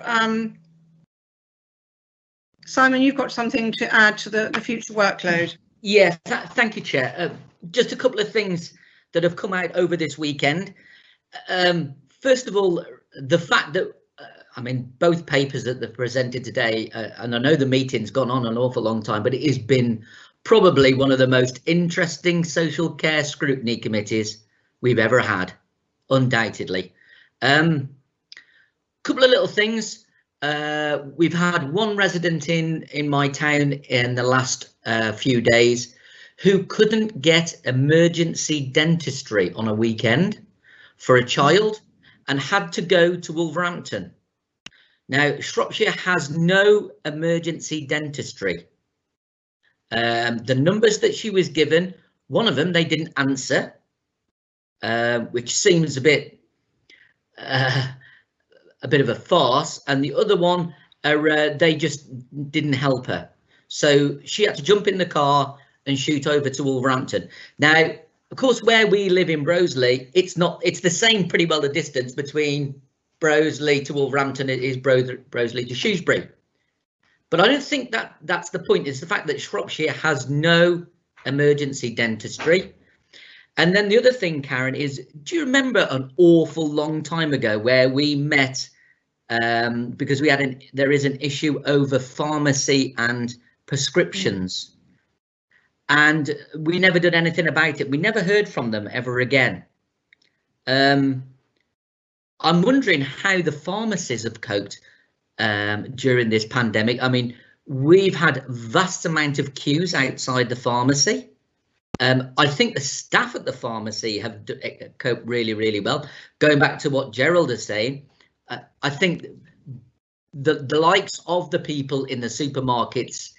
something to add to the future workload. Yes, thank you, Chair. Just a couple of things that have come out over this weekend. First of all, the fact that both papers that they've presented today, and I know the meeting's gone on an awful long time, but it has been probably one of the most interesting social care scrutiny committees we've ever had, undoubtedly. Couple of little things. We've had one resident in my town in the last few days who couldn't get emergency dentistry on a weekend for a child and had to go to Wolverhampton. Now, Shropshire has no emergency dentistry. The numbers that she was given, one of them they didn't answer, which seems a bit of a farce, and the other one, they just didn't help her. So she had to jump in the car and shoot over to Wolverhampton. Now, of course, where we live in Broseley, it's the same pretty well the distance between Broseley to Wolverhampton is Broseley to Shrewsbury. But I don't think that's the point. It's the fact that Shropshire has no emergency dentistry. And then the other thing, Karen, is, do you remember an awful long time ago where we met because there is an issue over pharmacy and prescriptions, and we never did anything about it. We never heard from them ever again. I'm wondering how the pharmacies have coped during this pandemic. I mean, we've had vast amount of queues outside the pharmacy. I think the staff at the pharmacy have coped really, really well. Going back to what Gerald is saying, I think the likes of the people in the supermarkets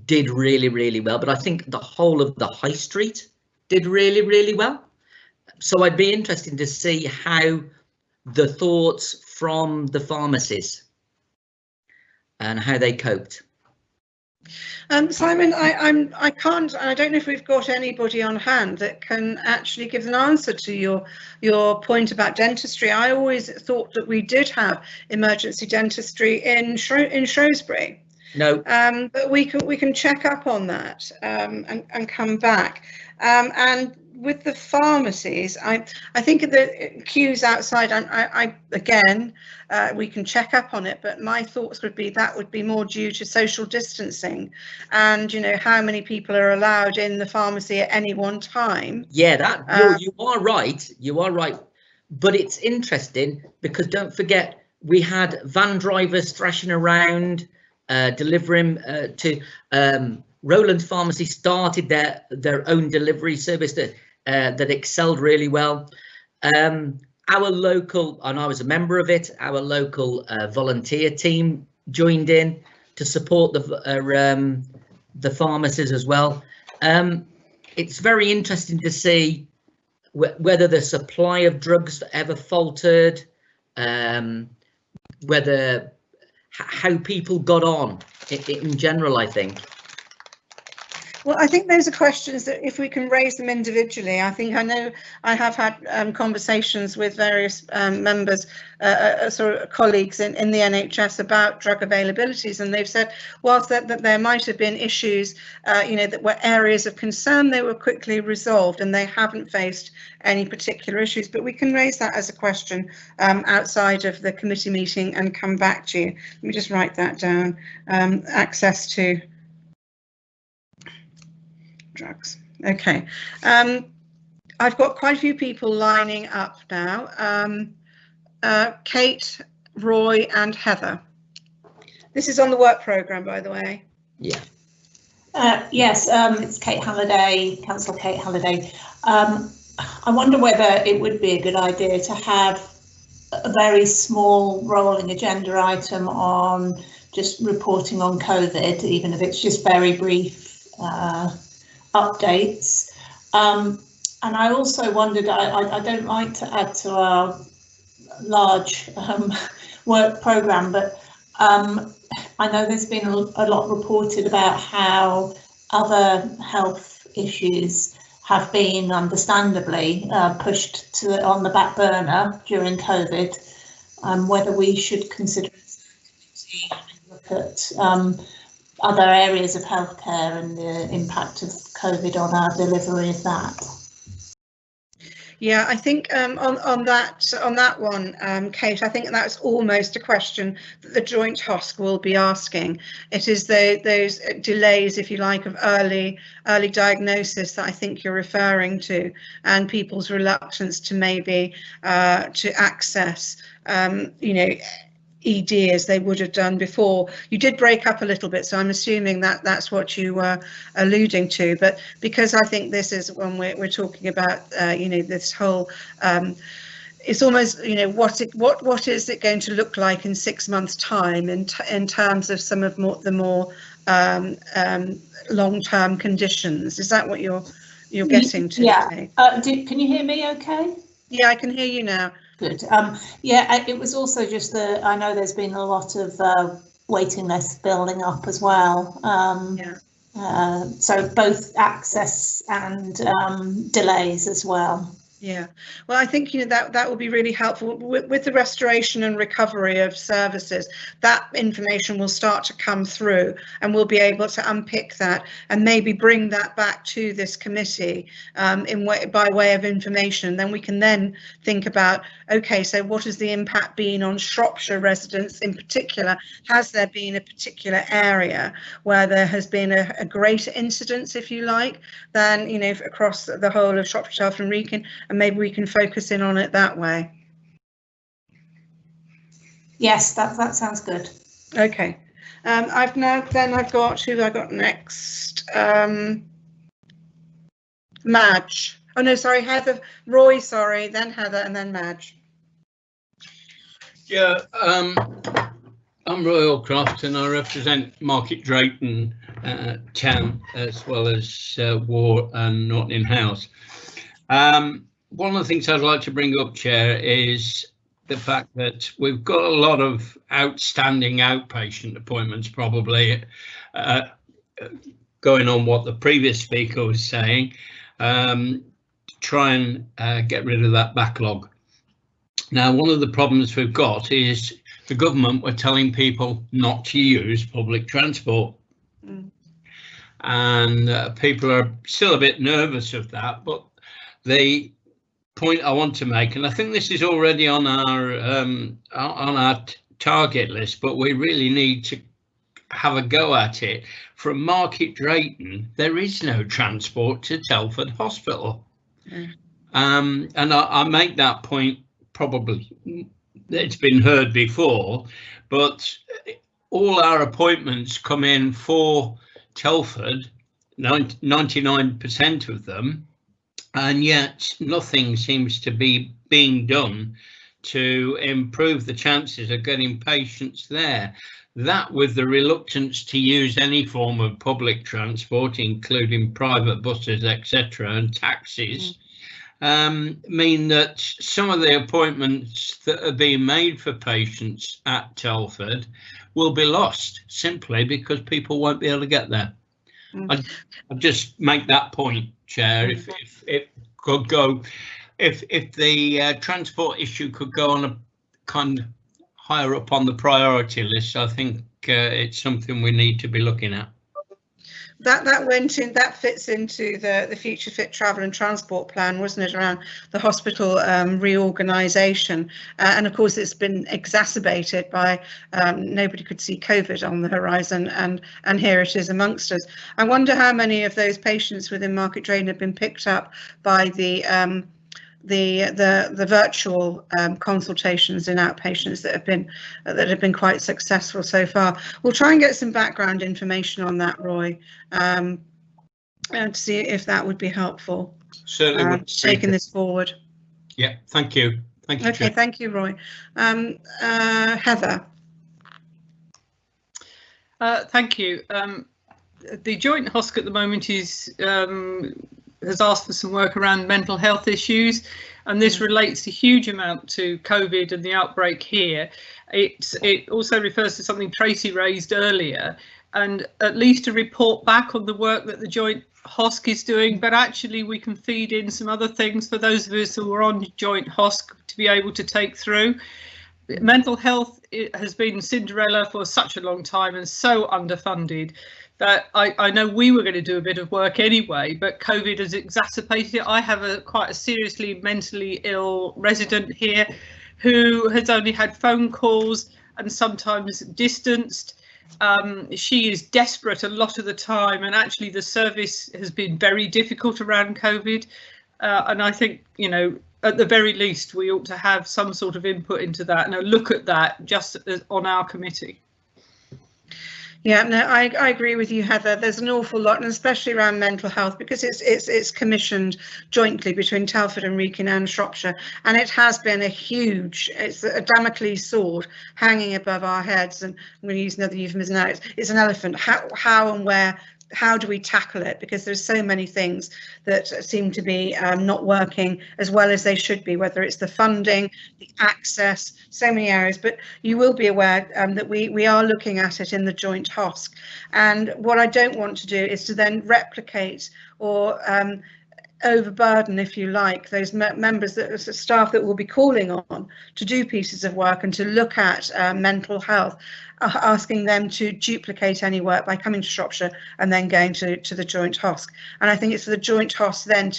did really, really well. But I think the whole of the high street did really, really well. So I'd be interested to see how the thoughts from the pharmacies and how they coped. Simon, I can't. I don't know if we've got anybody on hand that can actually give an answer to your point about dentistry. I always thought that we did have emergency dentistry in Shrewsbury. No. But we can check up on that and come back. And with the pharmacies, I think the queues outside. Again, we can check up on it. But my thoughts would be that would be more due to social distancing, and how many people are allowed in the pharmacy at any one time. Yeah, that you are right. You are right. But it's interesting because don't forget we had van drivers thrashing around. Delivering to Roland Pharmacy started their own delivery service that excelled really well. Our local, and I was a member of it, our local volunteer team joined in to support the pharmacies as well. It's very interesting to see whether the supply of drugs ever faltered, whether how people got on in general, I think. Well, I think those are questions that if we can raise them individually, I know I have had conversations with various members, sort of colleagues in the NHS about drug availabilities, and they've said whilst that there might have been issues, that were areas of concern, they were quickly resolved and they haven't faced any particular issues. But we can raise that as a question outside of the committee meeting and come back to you. Let me just write that down. Access to drugs. Okay. I've got quite a few people lining up now. Kate, Roy and Heather. This is on the work programme, by the way. Yeah. Yes, it's Kate Halliday, Councillor Kate Halliday. I wonder whether it would be a good idea to have a very small rolling agenda item on just reporting on COVID, even if it's just very brief updates. And I also wondered, I don't like to add to our large work programme, but I know there's been a lot reported about how other health issues have been understandably pushed on the back burner during COVID, whether we should consider look at other areas of healthcare and the impact of COVID on our delivery of that. Yeah, I think on that one, Kate, I think that's almost a question that the Joint Hosk will be asking. It is those delays, if you like, of early diagnosis that I think you're referring to, and people's reluctance to maybe to access, ED as they would have done before. You did break up a little bit, so I'm assuming that that's what you were alluding to. But because I think this is when we're talking about, this whole, it's almost, what is it going to look like in 6 months' time in terms of some of the more long-term conditions? Is that what you're getting to? Yeah. Can you hear me? Okay. Yeah, I can hear you now. Good. Yeah, it was also just I know there's been a lot of waiting lists building up as well. So both access and delays as well. Yeah, well, I think that will be really helpful with the restoration and recovery of services. That information will start to come through, and we'll be able to unpick that and maybe bring that back to this committee by way of information. Then we can then think about, okay, so what has the impact been on Shropshire residents in particular? Has there been a particular area where there has been a greater incidence, if you like, than across the whole of Shropshire, Shelf and Wrekin? And maybe we can focus in on it that way. Yes, that sounds good. Okay. I've got who I got next. Madge. Oh no, sorry, Heather. Roy, sorry, then Heather, and then Madge. Yeah, I'm Roy Allcroft and I represent Market Drayton town as well as War and Nottingham House. One of the things I'd like to bring up, Chair, is the fact that we've got a lot of outstanding outpatient appointments, probably going on what the previous speaker was saying, try and get rid of that backlog. Now, one of the problems we've got is the government were telling people not to use public transport. And people are still a bit nervous of that, but the point I want to make, and I think this is already on our target list, but we really need to have a go at it. From Market Drayton, there is no transport to Telford Hospital. And I make that point, probably it's been heard before, but all our appointments come in for Telford, 99% of them, and yet nothing seems to be being done to improve the chances of getting patients there. That, with the reluctance to use any form of public transport, including private buses, etc., and taxis, mean that some of the appointments that are being made for patients at Telford will be lost simply because people won't be able to get there. I'd just make that point, Chair. If it could go, if the transport issue could go on a kind of higher up on the priority list, I think it's something we need to be looking at. That fits into the Future Fit Travel and Transport Plan, wasn't it, around the hospital reorganisation, and of course it's been exacerbated by nobody could see COVID on the horizon, and here it is amongst us. I wonder how many of those patients within Market Drayton have been picked up by the virtual consultations in outpatients that have been quite successful so far. We'll try and get some background information on that, Roy, and to see if that would be helpful. Certainly, taking this forward. Yeah, thank you. Thank you. Okay, Chair. Thank you, Roy. Heather. Thank you. The Joint HOSC at the moment has asked for some work around mental health issues, and this relates a huge amount to COVID and the outbreak here. It also refers to something Tracy raised earlier, and at least a report back on the work that the Joint HOSC is doing, but actually we can feed in some other things for those of us who are on Joint HOSC to be able to take through. Mental health has been Cinderella for such a long time and so underfunded that I know we were going to do a bit of work anyway, but COVID has exacerbated it. I have quite a seriously mentally ill resident here who has only had phone calls and sometimes distanced. She is desperate a lot of the time, and actually the service has been very difficult around COVID. And I think, you know, at the very least, we ought to have some sort of input into that and a look at that just on our committee. Yeah, no, I agree with you, Heather. There's an awful lot, and especially around mental health, because it's commissioned jointly between Telford and Wrekin and Shropshire, and it has been it's a Damocles sword hanging above our heads. And I'm going to use another euphemism now. It's an elephant. How and where? How do we tackle it? Because there's so many things that seem to be not working as well as they should be, whether it's the funding, the access, so many areas. But you will be aware that we are looking at it in the Joint HOSC. And what I don't want to do is to then replicate or overburden, if you like, those members, staff that will be calling on to do pieces of work and to look at mental health, asking them to duplicate any work by coming to Shropshire and then going to the Joint HOSC. And I think it's for the Joint HOSC then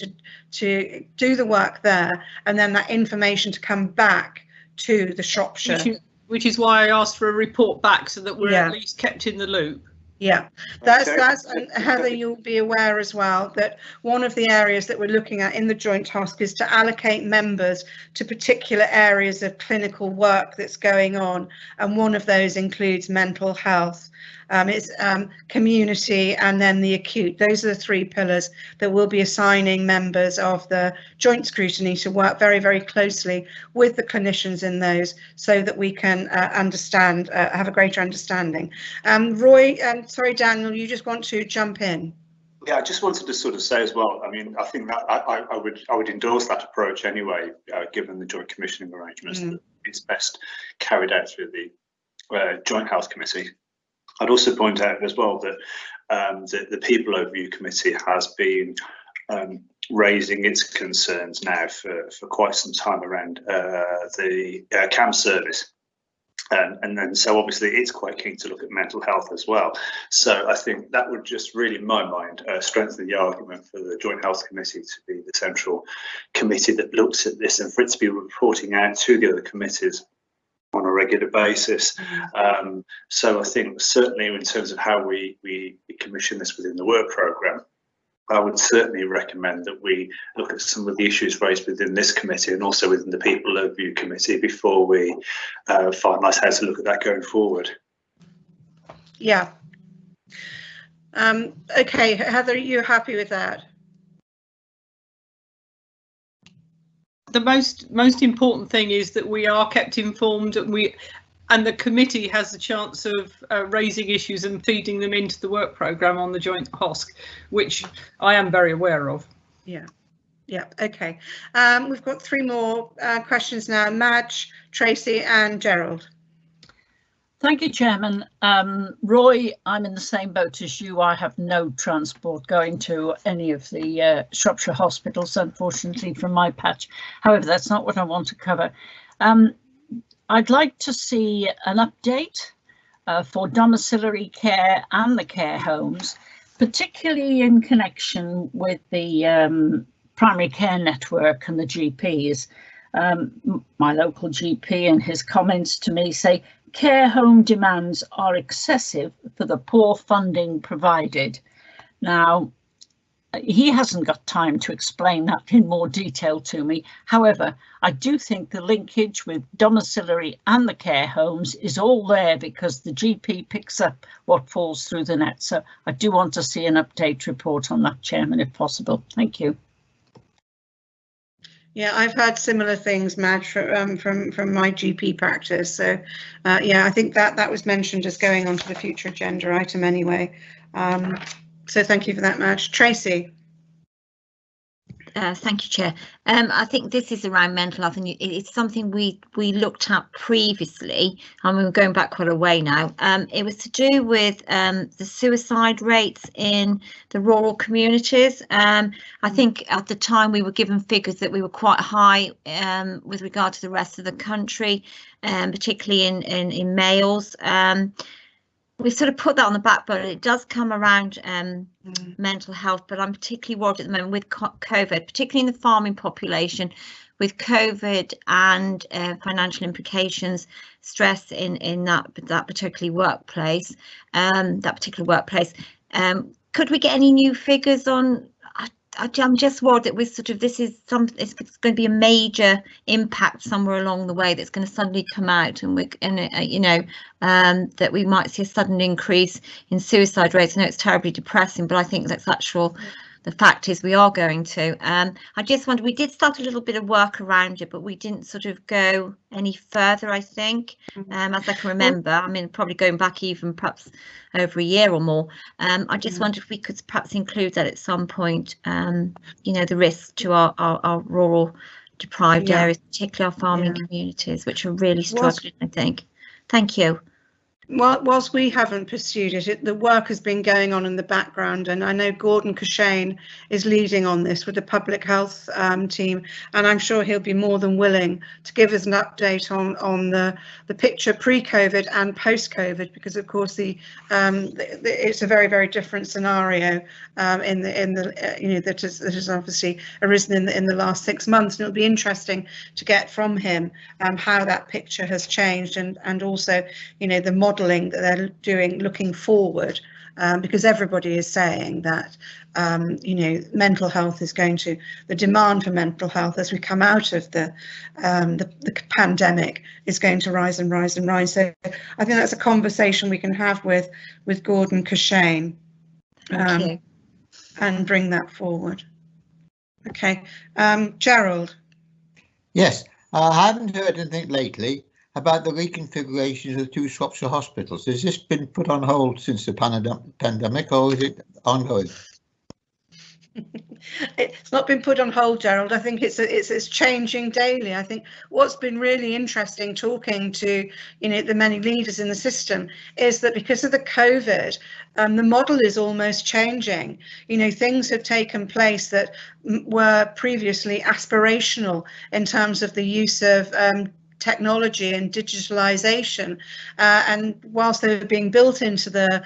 to do the work there, and then that information to come back to the Shropshire. Which is why I asked for a report back, so that we're at least kept in the loop. Yeah, and Heather, you'll be aware as well that one of the areas that we're looking at in the Joint HOSC is to allocate members to particular areas of clinical work that's going on, and one of those includes mental health. It's community and then the acute. Those are the three pillars that we'll be assigning members of the joint scrutiny to work very, very closely with the clinicians in those, so that we can understand, have a greater understanding. Roy, sorry, Daniel, you just want to jump in? Yeah, I just wanted to sort of say as well, I mean, I think that I would endorse that approach anyway, given the joint commissioning arrangements, that it's best carried out through the Joint Health Committee. I'd also point out as well that the People Overview Committee has been raising its concerns now for quite some time around the CAM service. And then so obviously it's quite keen to look at mental health as well. So I think that would just really, in my mind, strengthen the argument for the Joint Health Committee to be the central committee that looks at this, and for it to be reporting out to the other committees on a regular basis. So I think certainly in terms of how we commission this within the work programme, I would certainly recommend that we look at some of the issues raised within this committee and also within the People Overview Committee before we finalise how to look at that going forward. Yeah. Okay, Heather, you're happy with that? The most important thing is that we are kept informed, and the committee has the chance of raising issues and feeding them into the work programme on the joint HOSC, which I am very aware of. Yeah, okay. We've got 3 more questions now. Madge, Tracy and Gerald. Thank you, Chairman. Roy, I'm in the same boat as you. I have no transport going to any of the Shropshire hospitals, unfortunately, from my patch. However, that's not what I want to cover. I'd like to see an update for domiciliary care and the care homes, particularly in connection with the primary care network and the GPs. My local GP in his comments to me say care home demands are excessive for the poor funding provided. Now, he hasn't got time to explain that in more detail to me. However, I do think the linkage with domiciliary and the care homes is all there because the GP picks up what falls through the net. So I do want to see an update report on that, Chairman, if possible. Thank you. Yeah, I've heard similar things, Madge, from my GP practice. So, yeah, I think that was mentioned as going onto the future agenda item anyway. So thank you for that, Madge. Tracy. Thank you, Chair. I think this is around mental health, and it's something we looked at previously, and we're going back quite a way now. It was to do with the suicide rates in the rural communities. I think at the time we were given figures that we were quite high with regard to the rest of the country, particularly in males. We've sort of put that on the back burner. It does come around mental health, but I'm particularly worried at the moment with COVID, particularly in the farming population, with COVID and financial implications, stress in that particular workplace. Could we get any new figures on? I'm just worried that we're sort of it's going to be a major impact somewhere along the way that's going to suddenly come out, and that we might see a sudden increase in suicide rates. I know it's terribly depressing, but I think that's the fact is we are going to. I just wonder, we did start a little bit of work around it, but we didn't sort of go any further, I think, as I can remember. I mean, probably going back even perhaps over a year or more. I just wondered if we could perhaps include that at some point, the risk to our rural deprived areas, particularly our farming communities, which are really struggling, I think. Thank you. Whilst we haven't pursued it, the work has been going on in the background, and I know Gordon Cushane is leading on this with the public health team, and I'm sure he'll be more than willing to give us an update on the picture pre-COVID and post-COVID, because of course it's a very, very different scenario that has obviously arisen in the last 6 months, and it'll be interesting to get from him how that picture has changed, and also the modelling that they're doing looking forward, because everybody is saying that mental health is the demand for mental health as we come out of the pandemic is going to rise and rise and rise. So I think that's a conversation we can have with Gordon Cushane and bring that forward. Okay, Gerald. Yes, I haven't heard anything lately about the reconfiguration of the 2 Shropshire hospitals. Has this been put on hold since the pandemic, or is it ongoing? It's not been put on hold, Gerald. I think it's changing daily. I think what's been really interesting talking to, you know, the many leaders in the system is that because of the COVID, the model is almost changing. You know, things have taken place that were previously aspirational in terms of the use of technology and digitalization, and whilst they were being built into the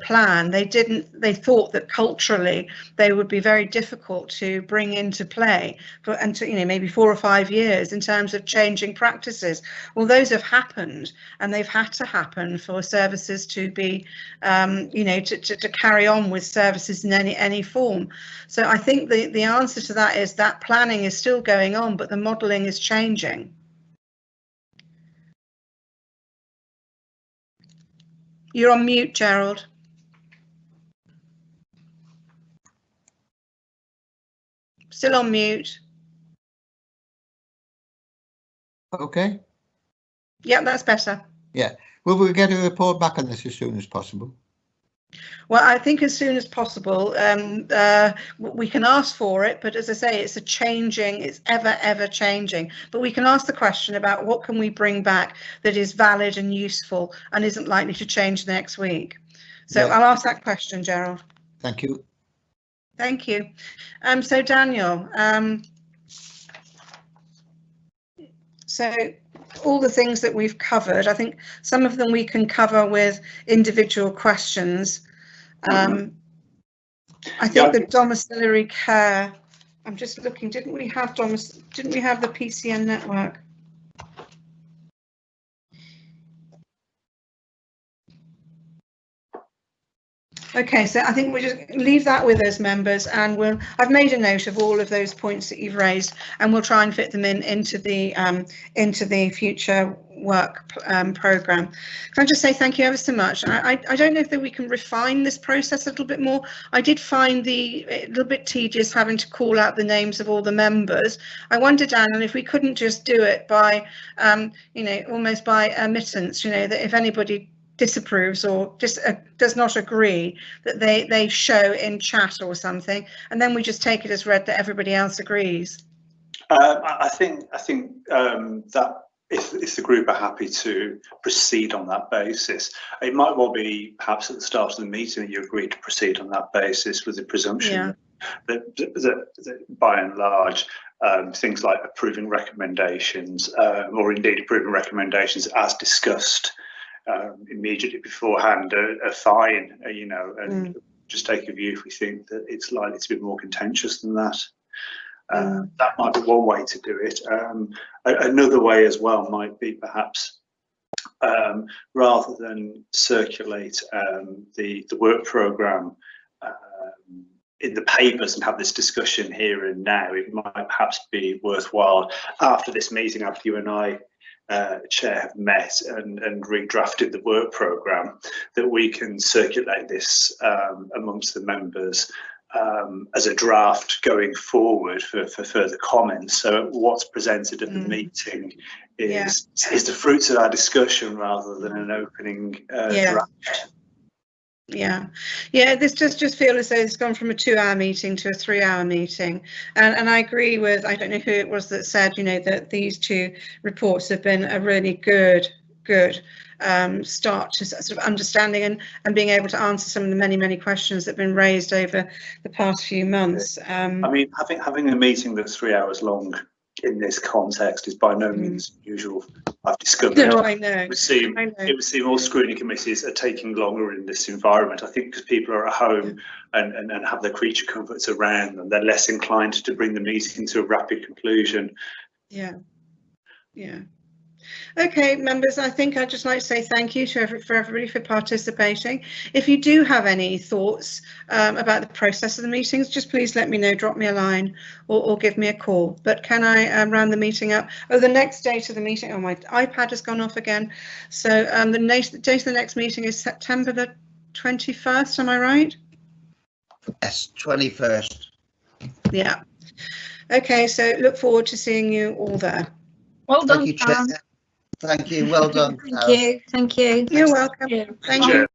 plan, they thought that culturally they would be very difficult to bring into play for, and to, you know, maybe 4 or 5 years in terms of changing practices. Well, those have happened, and they've had to happen for services to be you know, to carry on with services in any form. So I think the answer to that is that planning is still going on, but the modelling is changing. You're on mute, Gerald. Still on mute. Okay. Yeah, that's better. Yeah. Will we get a report back on this as soon as possible? Well, I think as soon as possible. We can ask for it, but as I say, it's it's ever changing. But we can ask the question about what can we bring back that is valid and useful and isn't likely to change next week. So yeah. I'll ask that question, Gerald. Thank you. Thank you. So Daniel, so all the things that we've covered, I think some of them we can cover with individual questions. I think the domiciliary care, I'm just looking, didn't we have the PCN network? Okay, so I think we just leave that with us, members, and I've made a note of all of those points that you've raised, and we'll try and fit them into the future work programme. Can I just say thank you ever so much? I don't know if we can refine this process a little bit more. I did find a little bit tedious having to call out the names of all the members. I wondered, Daniel, if we couldn't just do it by, you know, almost by admittance, you know, that if anybody disapproves or just does not agree, that they show in chat or something, and then we just take it as read that everybody else agrees. I think that if the group are happy to proceed on that basis, it might well be perhaps at the start of the meeting that you agree to proceed on that basis, with the presumption that by and large things like approving recommendations or indeed approving recommendations as discussed immediately beforehand are fine, you know, and just take a view if we think that it's likely to be more contentious than that. That might be one way to do it. Another way as well might be perhaps rather than circulate the work programme in the papers and have this discussion here and now, it might perhaps be worthwhile after this meeting, after you and I, Chair, have met and redrafted the work programme, that we can circulate this amongst the members as a draft going forward for further comments. So what's presented at the meeting is the fruits of our discussion rather than an opening draft. This just feel as though it's gone from a 2-hour meeting to a 3-hour meeting, and I agree with, I don't know who it was that said, you know, that these 2 reports have been a really good start to sort of understanding and being able to answer some of the many questions that have been raised over the past few months. I mean, having a meeting that's 3 hours long in this context is by no means usual. I've discovered. No, I know. It would seem all scrutiny committees are taking longer in this environment. I think because people are at home and have their creature comforts around them, they're less inclined to bring the meeting to a rapid conclusion. Yeah. Okay, members, I think I'd just like to say thank you to everybody for participating. If you do have any thoughts about the process of the meetings, just please let me know, drop me a line or give me a call. But can I round the meeting up? Oh, the next date of the meeting, oh, my iPad has gone off again. So the date of the next meeting is September the 21st, am I right? Yes, 21st. Yeah. Okay, so look forward to seeing you all there. Well done, Thank you, Chair. Thank you. Well done. Thank you. You're welcome. Thank you.